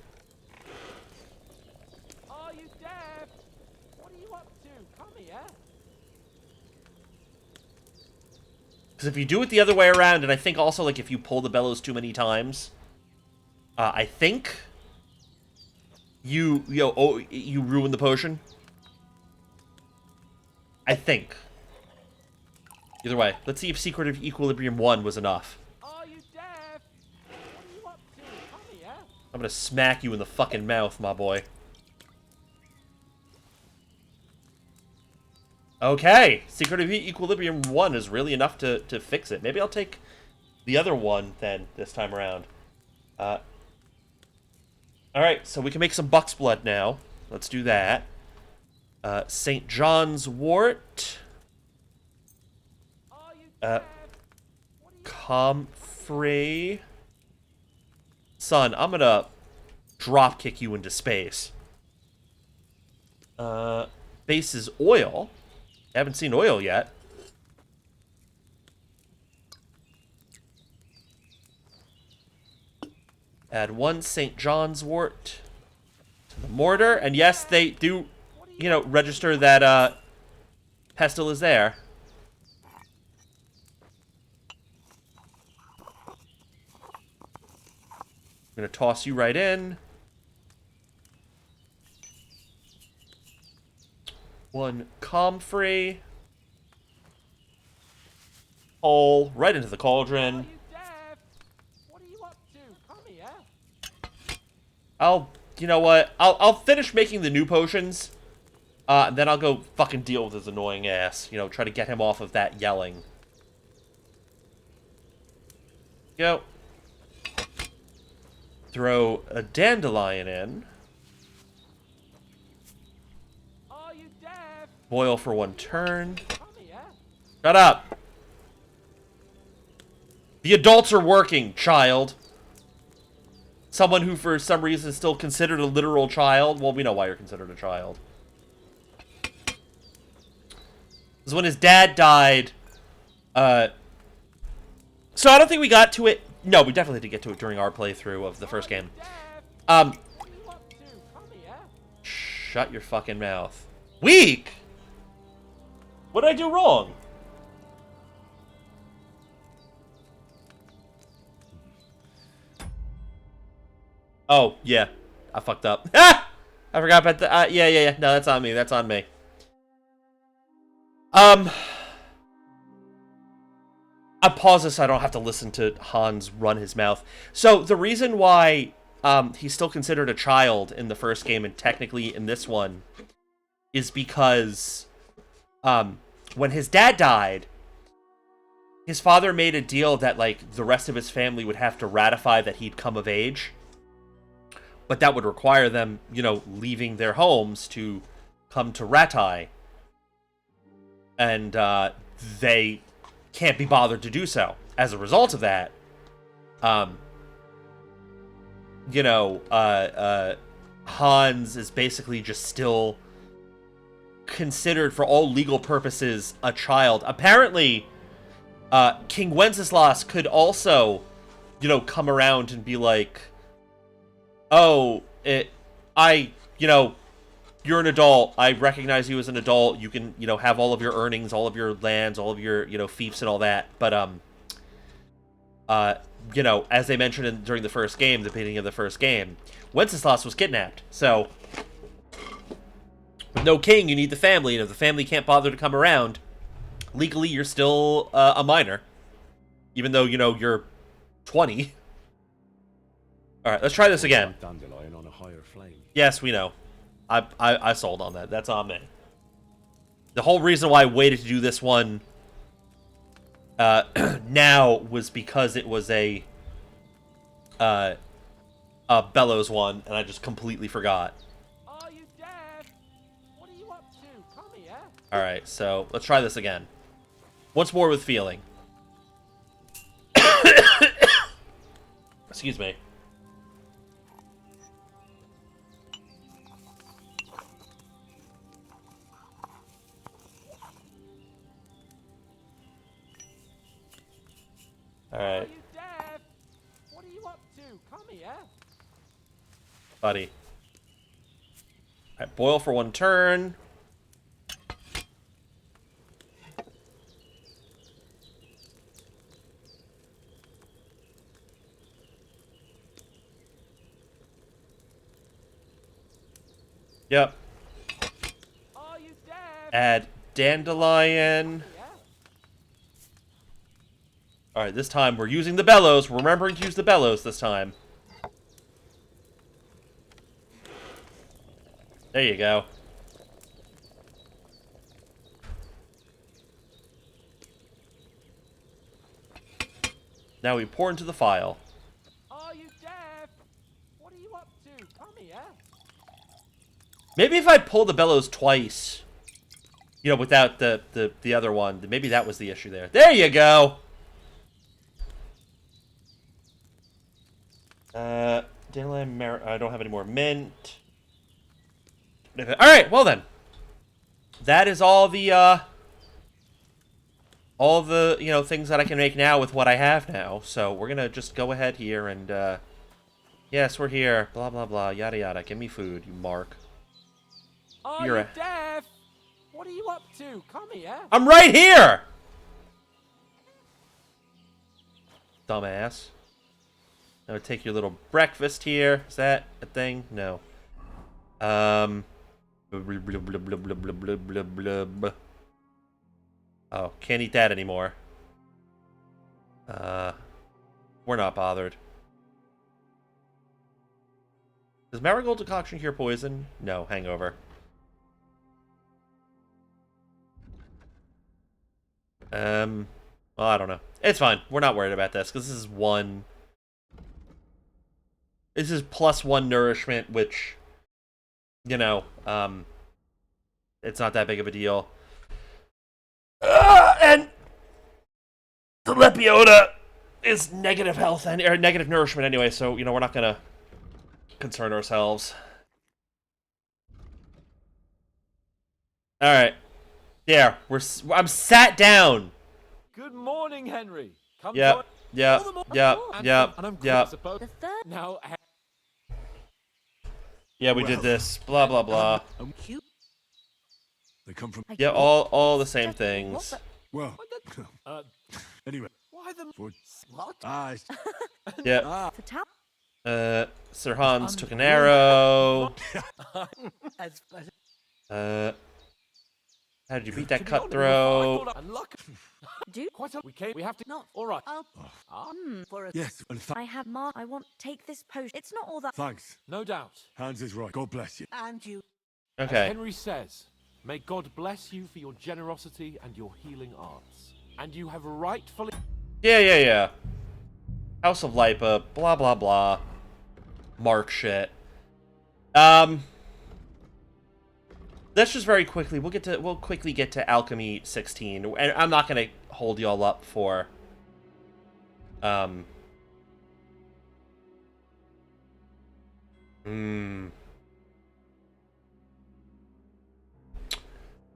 Are you deaf? What are you up to? Come here. Because if you do it the other way around, and I think also, like, if you pull the bellows too many times, I think you ruin the potion. I think. Either way, let's see if Secret of Equilibrium 1 was enough. Are you deaf? What are you up to? Come here. I'm gonna smack you in the fucking mouth, my boy. Okay, Secret of Equilibrium 1 is really enough to fix it. Maybe I'll take the other one then this time around. Alright, so we can make some buck's blood now. Let's do that. St. John's wort. Are you deaf? Comfrey. Son, I'm gonna drop kick you into space. Base is oil. I haven't seen oil yet. Add 1 St. John's wort to the mortar. And yes, they do, you know, register that pestle is there. I'm gonna toss you right in. 1 comfrey. Hole right into the Are cauldron. you deaf? What are you up to? Come here. You know what? I'll finish making the new potions. And then I'll go fucking deal with his annoying ass. You know, try to get him off of that yelling. Go. Throw a dandelion in. Are you deaf? Boil for 1 turn. Come here. Shut up. The adults are working, child. Someone who, for some reason, is still considered a literal child. Well, we know why you're considered a child. Because when his dad died, so I don't think we got to it. No, we definitely did get to it during our playthrough of the first game. Deaf. What are you up to? Come here. Shut your fucking mouth. Weak? What did I do wrong? Oh, yeah. I fucked up. Ah! I forgot about the... yeah. No, that's on me. That's on me. I pause this so I don't have to listen to Hans run his mouth. So the reason why he's still considered a child in the first game and technically in this one is because when his dad died, his father made a deal that like the rest of his family would have to ratify that he'd come of age. But that would require them, you know, leaving their homes to come to Rattay. And they can't be bothered to do so. As a result of that, you know, Hans is basically just still considered, for all legal purposes, a child. Apparently, King Wenceslas could also, you know, come around and be like, oh, you know, you're an adult. I recognize you as an adult. You can, you know, have all of your earnings, all of your lands, all of your, you know, fiefs and all that. But, you know, as they mentioned during the first game, the beginning of the first game, Wenceslas was kidnapped. So, with no king, you need the family. And if the family can't bother to come around, legally, you're still a minor. Even though, you know, you're 20. Alright, let's try this again. Dandelion on a higher flame. Yes, we know. I sold on that. That's on me. The whole reason why I waited to do this one now was because it was a Bellows one, and I just completely forgot. Are you deaf? What are you up to? Come here. Alright, so let's try this again. Once more with feeling. Excuse me. Are Alright, you deaf? What are you up to? Come here. buddy. Alright, boil for one turn. Yep. Are you deaf? Add dandelion. Yeah. Alright, this time we're using the bellows. We're remembering to use the bellows this time. There you go. Now we pour into the file. Are you deaf? What are you up to? Come here. Maybe if I pull the bellows twice, you know, without the other one, maybe that was the issue there. There you go! Dandelion, I don't have any more mint. Alright, well then. That is all the, you know, things that I can make now with what I have now. So we're gonna just go ahead here and, yes, we're here. Blah, blah, blah, yada, yada. Give me food, you mark. Are You're you a- deaf? What are you up to? Come here. I'm right here! Dumbass. Now take your little breakfast here. Is that a thing? No. Oh, can't eat that anymore. We're not bothered. Does marigold decoction cure poison? No, hangover. Well, I don't know. It's fine. We're not worried about this, because this is one... This is +1 nourishment, which, you know, it's not that big of a deal. And the Lepiota is negative health, or negative nourishment anyway, so, you know, we're not gonna concern ourselves. Alright. There, I'm sat down! Good morning, Henry. Come Yep, join- yep, yep, yep, And I'm yep. supposed. The third. Now, Yeah, we did this. Blah, blah, blah. They come from... Yeah, all the same things. Well, uh, anyway. why the? For... What? Yeah. The town. Sir Hans took an arrow. As, but How did you beat that To be honest, cutthroat? and luck. Do We have to. Not. All right. For a Yes, and I have I want take this potion. It's not all that. thanks. No doubt. Hans is right. God bless you. and you. As Okay. Henry says, may God bless you for your generosity and your healing arts. And you have rightfully. Yeah. House of Lipa, blah blah blah. Mark shit. Let's just very quickly we'll quickly get to Alchemy 16. And I'm not gonna hold y'all up for I'm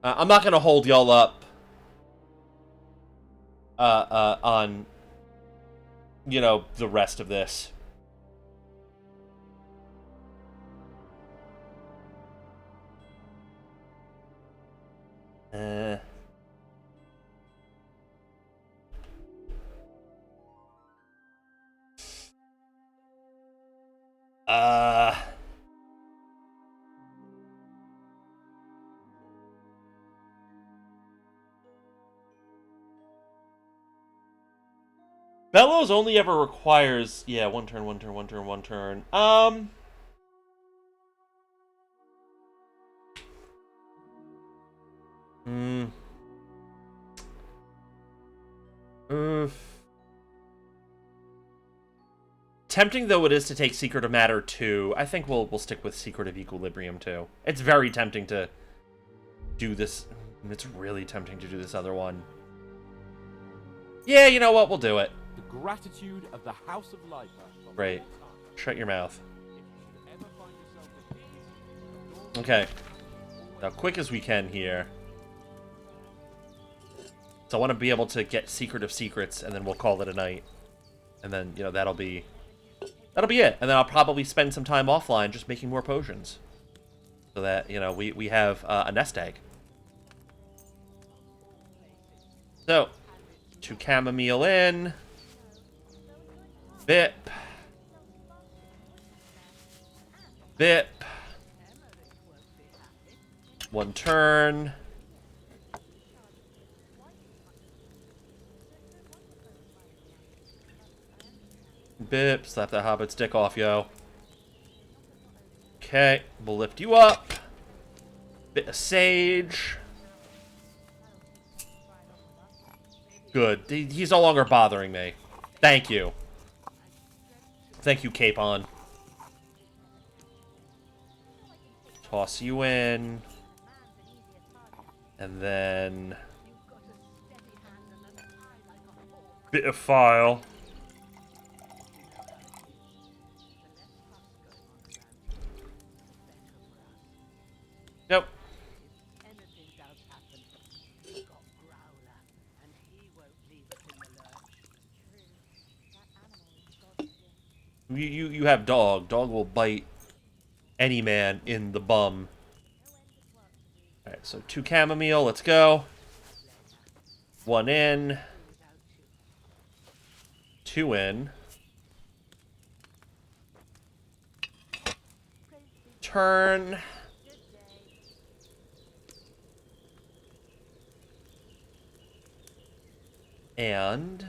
not gonna hold y'all up on the rest of this. Bellows only ever requires, yeah, one turn. Tempting though it is to take Secret of Matter 2, I think we'll stick with Secret of Equilibrium 2. It's very tempting to do this. It's really tempting to do this other one. Yeah, you know what? We'll do it. The gratitude of the House of Lipa. Great. Shut your mouth. Okay. Now, quick as we can here. So I want to be able to get Secret of Secrets, and then we'll call it a night. And then, that'll be it. And then I'll probably spend some time offline just making more potions. So that, we have a nest egg. So, 2 chamomile in. Bip. Bip. 1 turn. Bip. Slap that hobbit's dick off, yo. Okay, we'll lift you up. Bit of sage. Good. He's no longer bothering me. Thank you. Thank you, Capon. Toss you in. And then... bit of file. Nope. You have dog. Dog will bite any man in the bum. Alright, so 2 chamomile, let's go. 1 in. 2 in. Turn. And...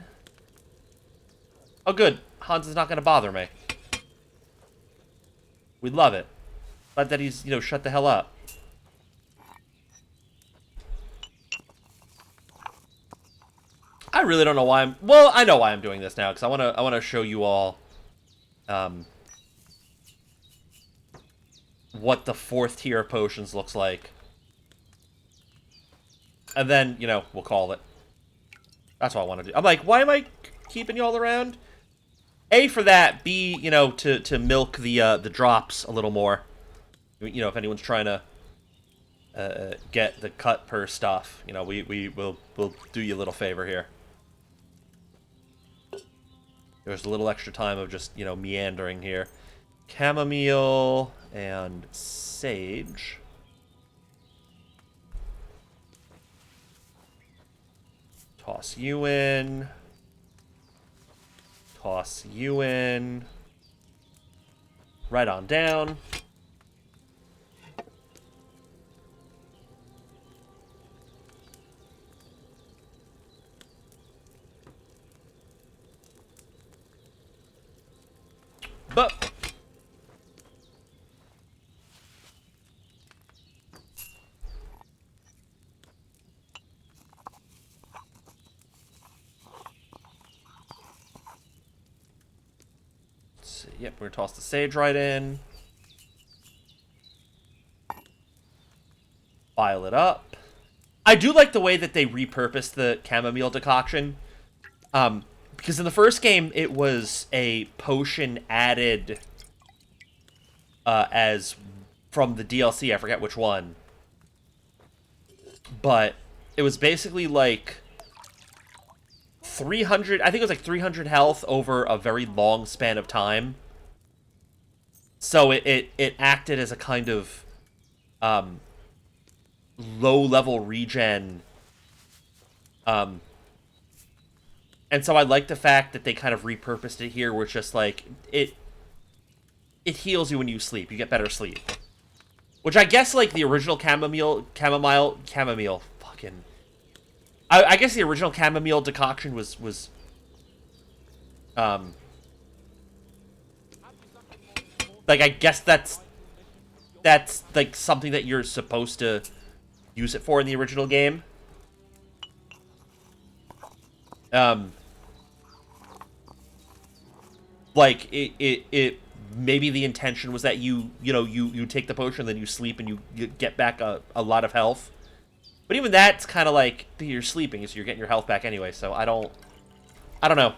oh, good. Hans is not going to bother me. We love it. Glad that he's, shut the hell up. I really don't know why I'm... well, I know why I'm doing this now, because I want to show you all what the 4th tier of potions looks like. And then, we'll call it. That's what I want to do. I'm like, why am I keeping y'all around? A, for that. B, to milk the drops a little more. If anyone's trying to get the cut per stuff, we'll do you a little favor here. There's a little extra time of just, meandering here. Chamomile and sage. Toss you in. Toss you in. Right on down. But let's see. Yep, we're gonna toss the sage right in. File it up. I do like the way that they repurposed the chamomile decoction. Because in the first game, it was a potion added as from the DLC. I forget which one. But it was basically like 300, I think it was like 300 health over a very long span of time. So it acted as a kind of low-level regen. And so I like the fact that they kind of repurposed it here, where it's just like, it heals you when you sleep. You get better sleep. Which I guess, like, the original chamomile, fucking... I guess the original chamomile decoction was like, I guess that's, like, something that you're supposed to use it for in the original game. Like, it maybe the intention was that you take the potion, then you sleep, and you get back a lot of health. But even that's kind of like, you're sleeping, so you're getting your health back anyway, so I don't know.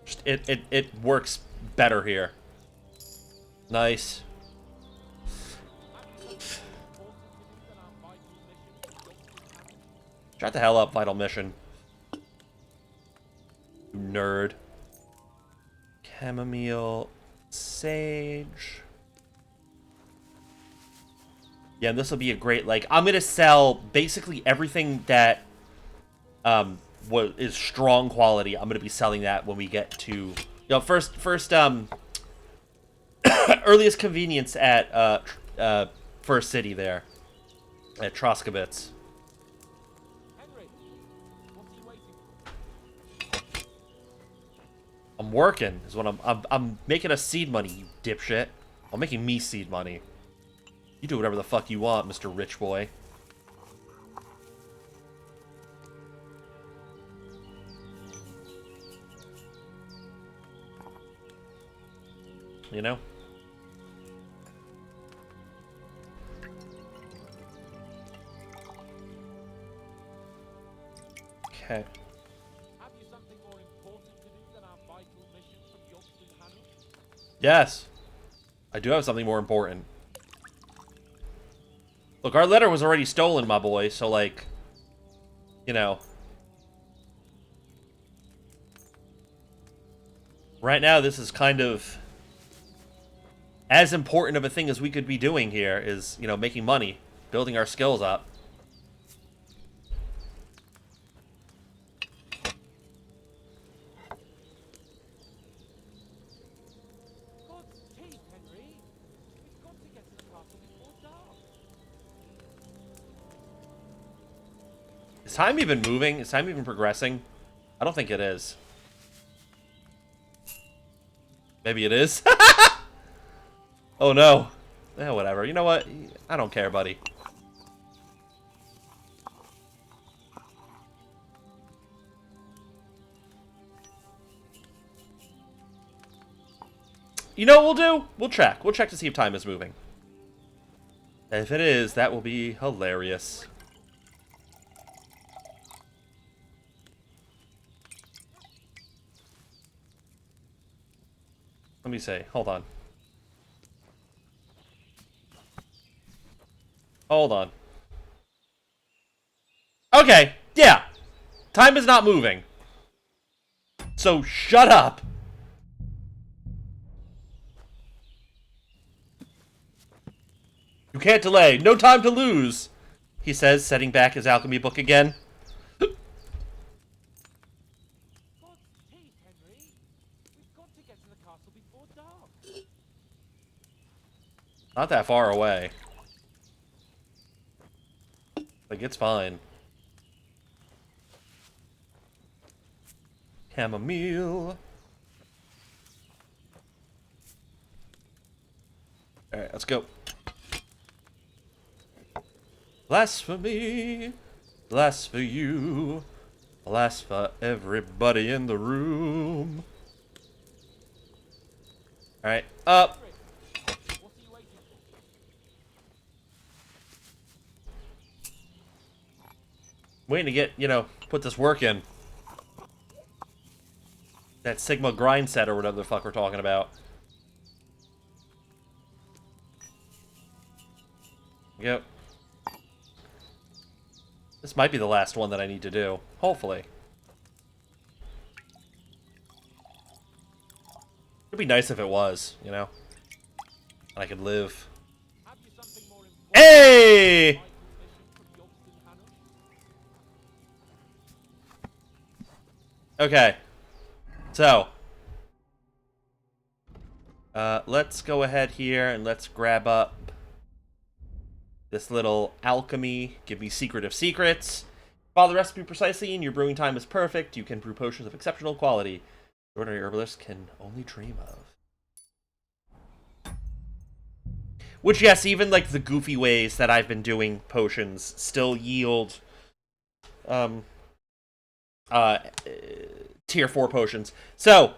Just, it works better here. Nice. Shut the hell up, Vital Mission. Nerd. Chamomile. Sage. Yeah, and this will be a great, like, I'm gonna sell basically everything that is strong quality. I'm gonna be selling that when we get to, first earliest convenience at First City there at Troskowitz. I'm working is what I'm making us seed money, you dipshit. I'm making me seed money. You do whatever the fuck you want, Mr. Rich Boy. You know? Okay. Yes. I do have something more important. Look, our letter was already stolen, my boy, so, like, you know. Right now, this is kind of as important of a thing as we could be doing here is, making money, building our skills up. Is time even moving? Is time even progressing? I don't think it is. Maybe it is. Oh no. Eh, whatever. You know what? I don't care, buddy. You know what we'll do? We'll check. We'll check to see if time is moving. And if it is, that will be hilarious. Let me see. Hold on. Hold on. Okay. Yeah. Time is not moving. So shut up. You can't delay. No time to lose, he says, setting back his alchemy book again. Not that far away. Like, it's fine. Chamomile. Alright, let's go. Blasphemy. Blast for you. Blast for everybody in the room. Alright, up. Waiting to get, you know, put this work in. That Sigma grind set or whatever the fuck we're talking about. Yep. This might be the last one that I need to do. Hopefully. It'd be nice if it was, you know? And I could live. Hey! Okay. So. Let's go ahead here and let's grab up this little alchemy. Give me secret of secrets. Follow the recipe precisely and your brewing time is perfect. You can brew potions of exceptional quality. The ordinary herbalist can only dream of. Which, yes, even like the goofy ways that I've been doing potions still yield tier 4 potions. So,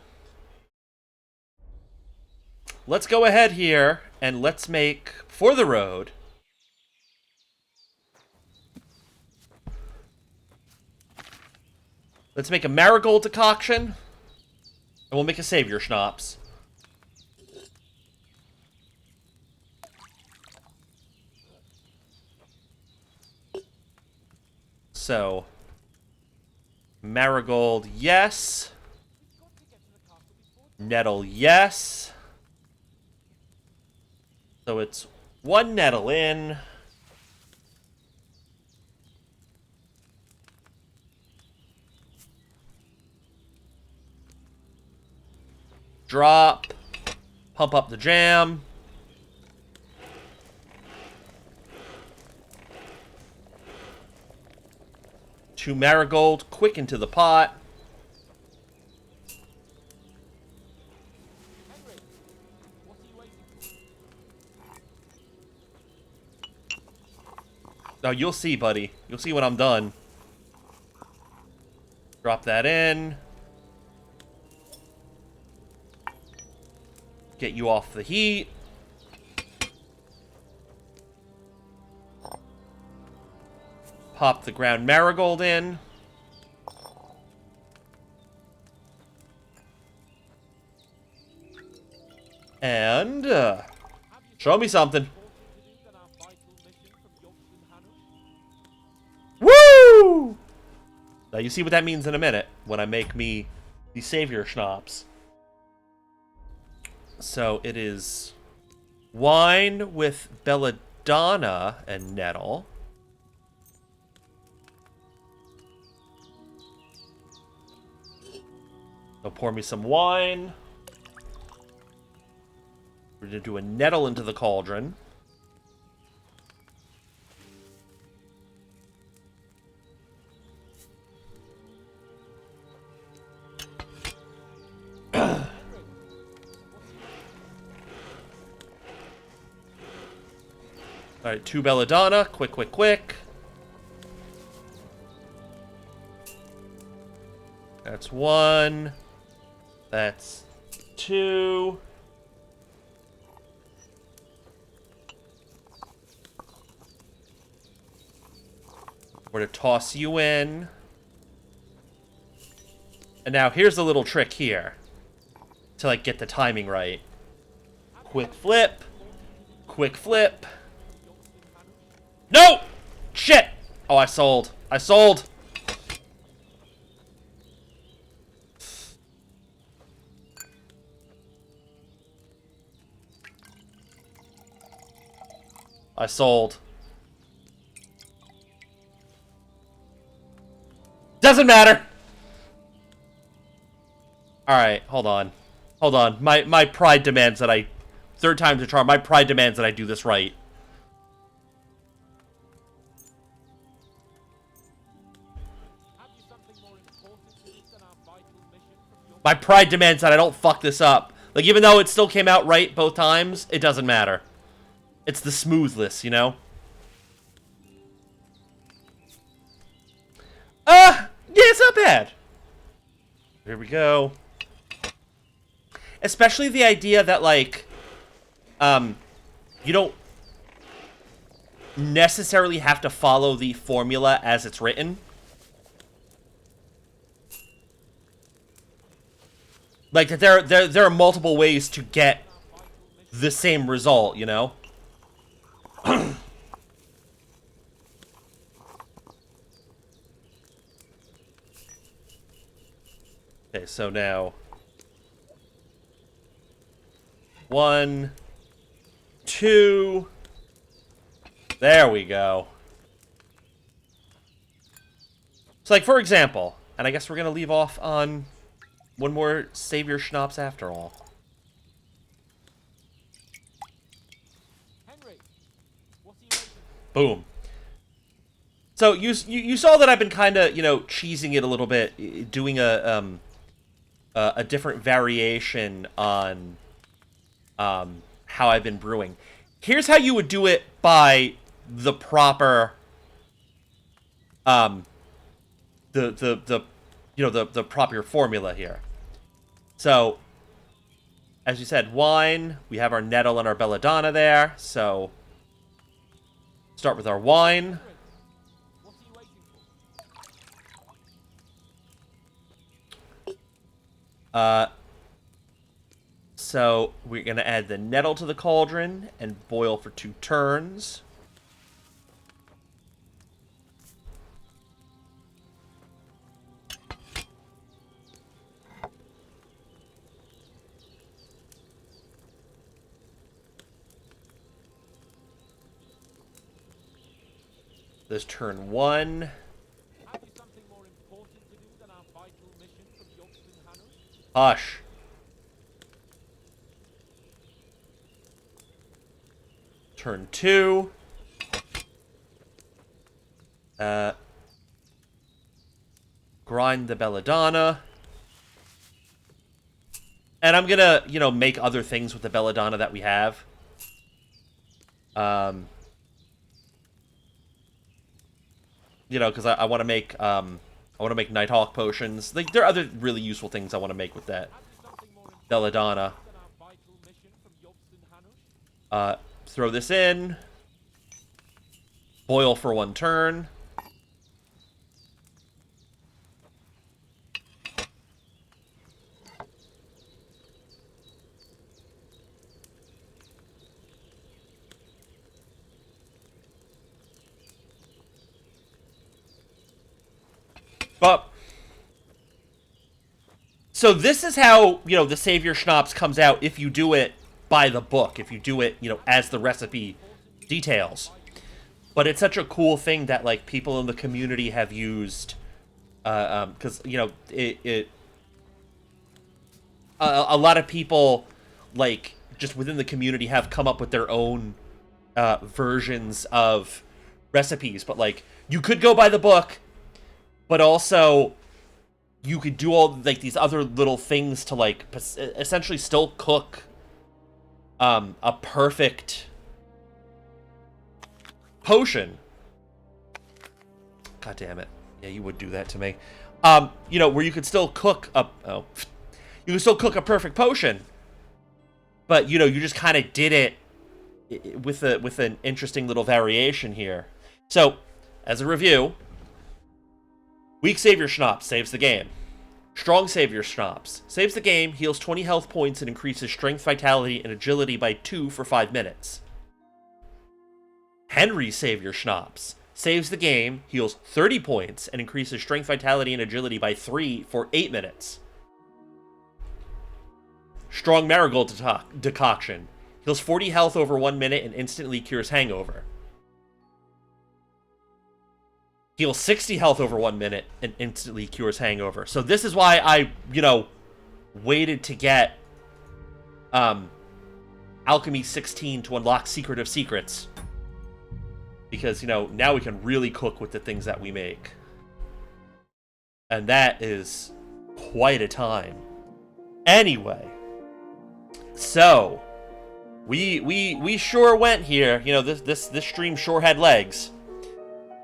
let's go ahead here and let's make, for the road, let's make a marigold decoction, and we'll make a savior schnapps. So, marigold, yes. Nettle, yes. So it's 1 nettle in. Drop. Pump up the jam. Two marigold, quick into the pot. Now you'll see, buddy. You'll see when I'm done. Drop that in. Get you off the heat. Pop the ground marigold in. And, show me something. Woo! Now you see what that means in a minute when I make me the savior schnapps. So it is wine with belladonna and nettle. So pour me some wine. We're going to do a nettle into the cauldron. Alright, 2 belladonna. Quick, quick, quick. That's 1. That's 2. We're going to toss you in. And now here's a little trick here. To like get the timing right. Quick flip. Quick flip. No! Shit! Oh, I sold. I sold. I sold. Doesn't matter. Alright, hold on. Hold on. My pride demands that I... Third time's a charm. My pride demands that I do this right. My pride demands that I don't fuck this up. Like, even though it still came out right both times, it doesn't matter. It's the smoothness, you know? Yeah, it's not bad. Here we go. Especially the idea that, like, you don't necessarily have to follow the formula as it's written. Like, that there are multiple ways to get the same result, you know? Okay, so now 1, 2. There we go. So, like, for example, and I guess we're gonna leave off on one more Savior Schnapps after all. Henry, what are you waiting for? Boom. So you saw that I've been kind of, you know, cheesing it a little bit, doing a different variation on how I've been brewing. Here's how you would do it by the proper the proper formula here. So, as you said, wine, we have our nettle and our belladonna there, so start with our wine. What are you waiting for? So we're going to add the nettle to the cauldron and boil for 2 turns. This turn 1. Have you something more important to do than our vital mission from Yogston Hannah? Hush. Turn 2. Grind the belladonna. And I'm gonna, you know, make other things with the belladonna that we have. You know, because I want to make Nighthawk potions. Like, there are other really useful things I want to make with that Have you something more important belladonna. than our vital mission from Yogston Hannah? Throw this in. Boil for 1 turn. But so this is how, you know, the Savior Schnapps comes out if you do it by the book, if you do it, you know, as the recipe details. But it's such a cool thing that, like, people in the community have used, because, you know, a lot of people, like, just within the community have come up with their own versions of recipes. But, like, you could go by the book, but also you could do all, like, these other little things to, like, essentially still cook a perfect potion. God damn it. Yeah, you would do that to me. You know, where you could still cook a... Oh. You could still cook a perfect potion. But, you know, you just kind of did it with an interesting little variation here. So, as a review... Weak Savior Schnapps saves the game. Strong Savior Schnapps saves the game, heals 20 health points, and increases strength, vitality, and agility by 2 for 5 minutes. Henry Savior Schnapps saves the game, heals 30 points, and increases strength, vitality, and agility by 3 for 8 minutes. Strong Marigold Decoction heals 40 health over 1 minute and instantly cures hangover. Heals 60 health over 1 minute and instantly cures hangover. So this is why I, you know, waited to get Alchemy 16 to unlock Secret of Secrets. Because, you know, now we can really cook with the things that we make. And that is quite a time. Anyway, so We sure went here. You know, this stream sure had legs.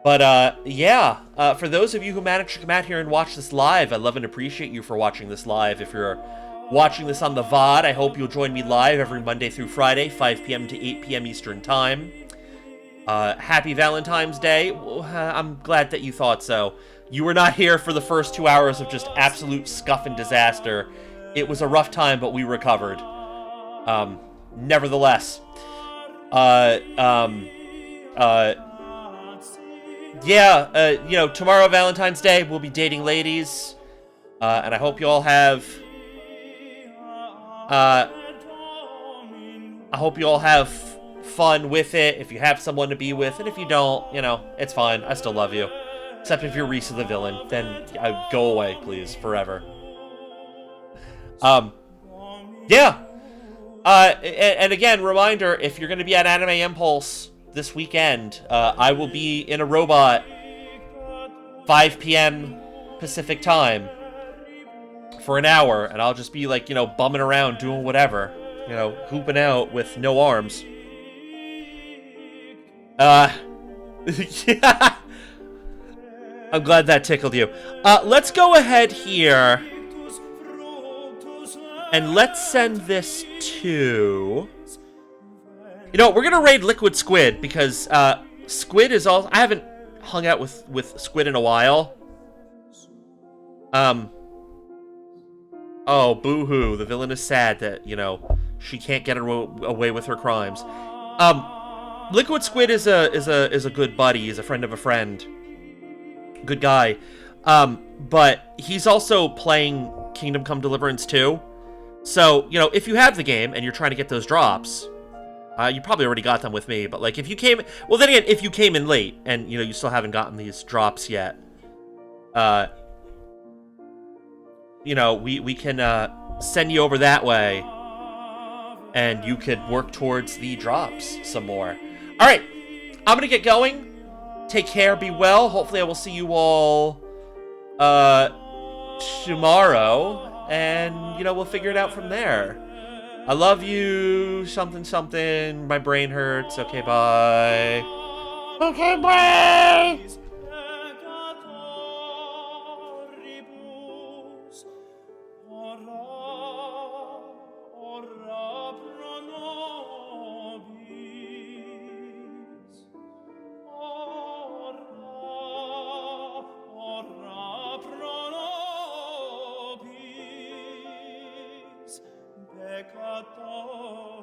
But yeah, for those of you who managed to come out here and watch this live, I love and appreciate you for watching this live. If you're watching this on the VOD, I hope you'll join me live every Monday through Friday, 5 p.m. to 8 p.m. Eastern Time. Happy Valentine's Day. I'm glad that you thought so. You were not here for the first 2 hours of just absolute scuff and disaster. It was a rough time, but we recovered. Nevertheless. Yeah, you know, tomorrow, Valentine's Day, we'll be dating ladies. And I hope you all have... I hope you all have fun with it, if you have someone to be with. And if you don't, you know, it's fine. I still love you. Except if you're Reese the villain, then go away, please, forever. Yeah. And again, reminder, if you're going to be at Anime Impulse this weekend, I will be in a robot 5 p.m. Pacific time for an hour, and I'll just be like, you know, bumming around doing whatever, you know, hooping out with no arms. Yeah. I'm glad that tickled you. Let's go ahead here and let's send this to... You know, we're gonna raid Liquid Squid because Squid is all. I haven't hung out with Squid in a while. Oh, boo-hoo. The villain is sad that, you know, she can't get away with her crimes. Liquid Squid is a good buddy. He's a friend of a friend. Good guy. But he's also playing Kingdom Come Deliverance 2. So, you know, if you have the game and you're trying to get those drops, you probably already got them with me, but, like, if you came... Well, then again, if you came in late and, you know, you still haven't gotten these drops yet, you know, we can send you over that way, and you could work towards the drops some more. All right, I'm gonna get going. Take care, be well. Hopefully I will see you all tomorrow, and, you know, we'll figure it out from there. I love you, something, something. My brain hurts. Okay, bye. Okay, bye! Peccator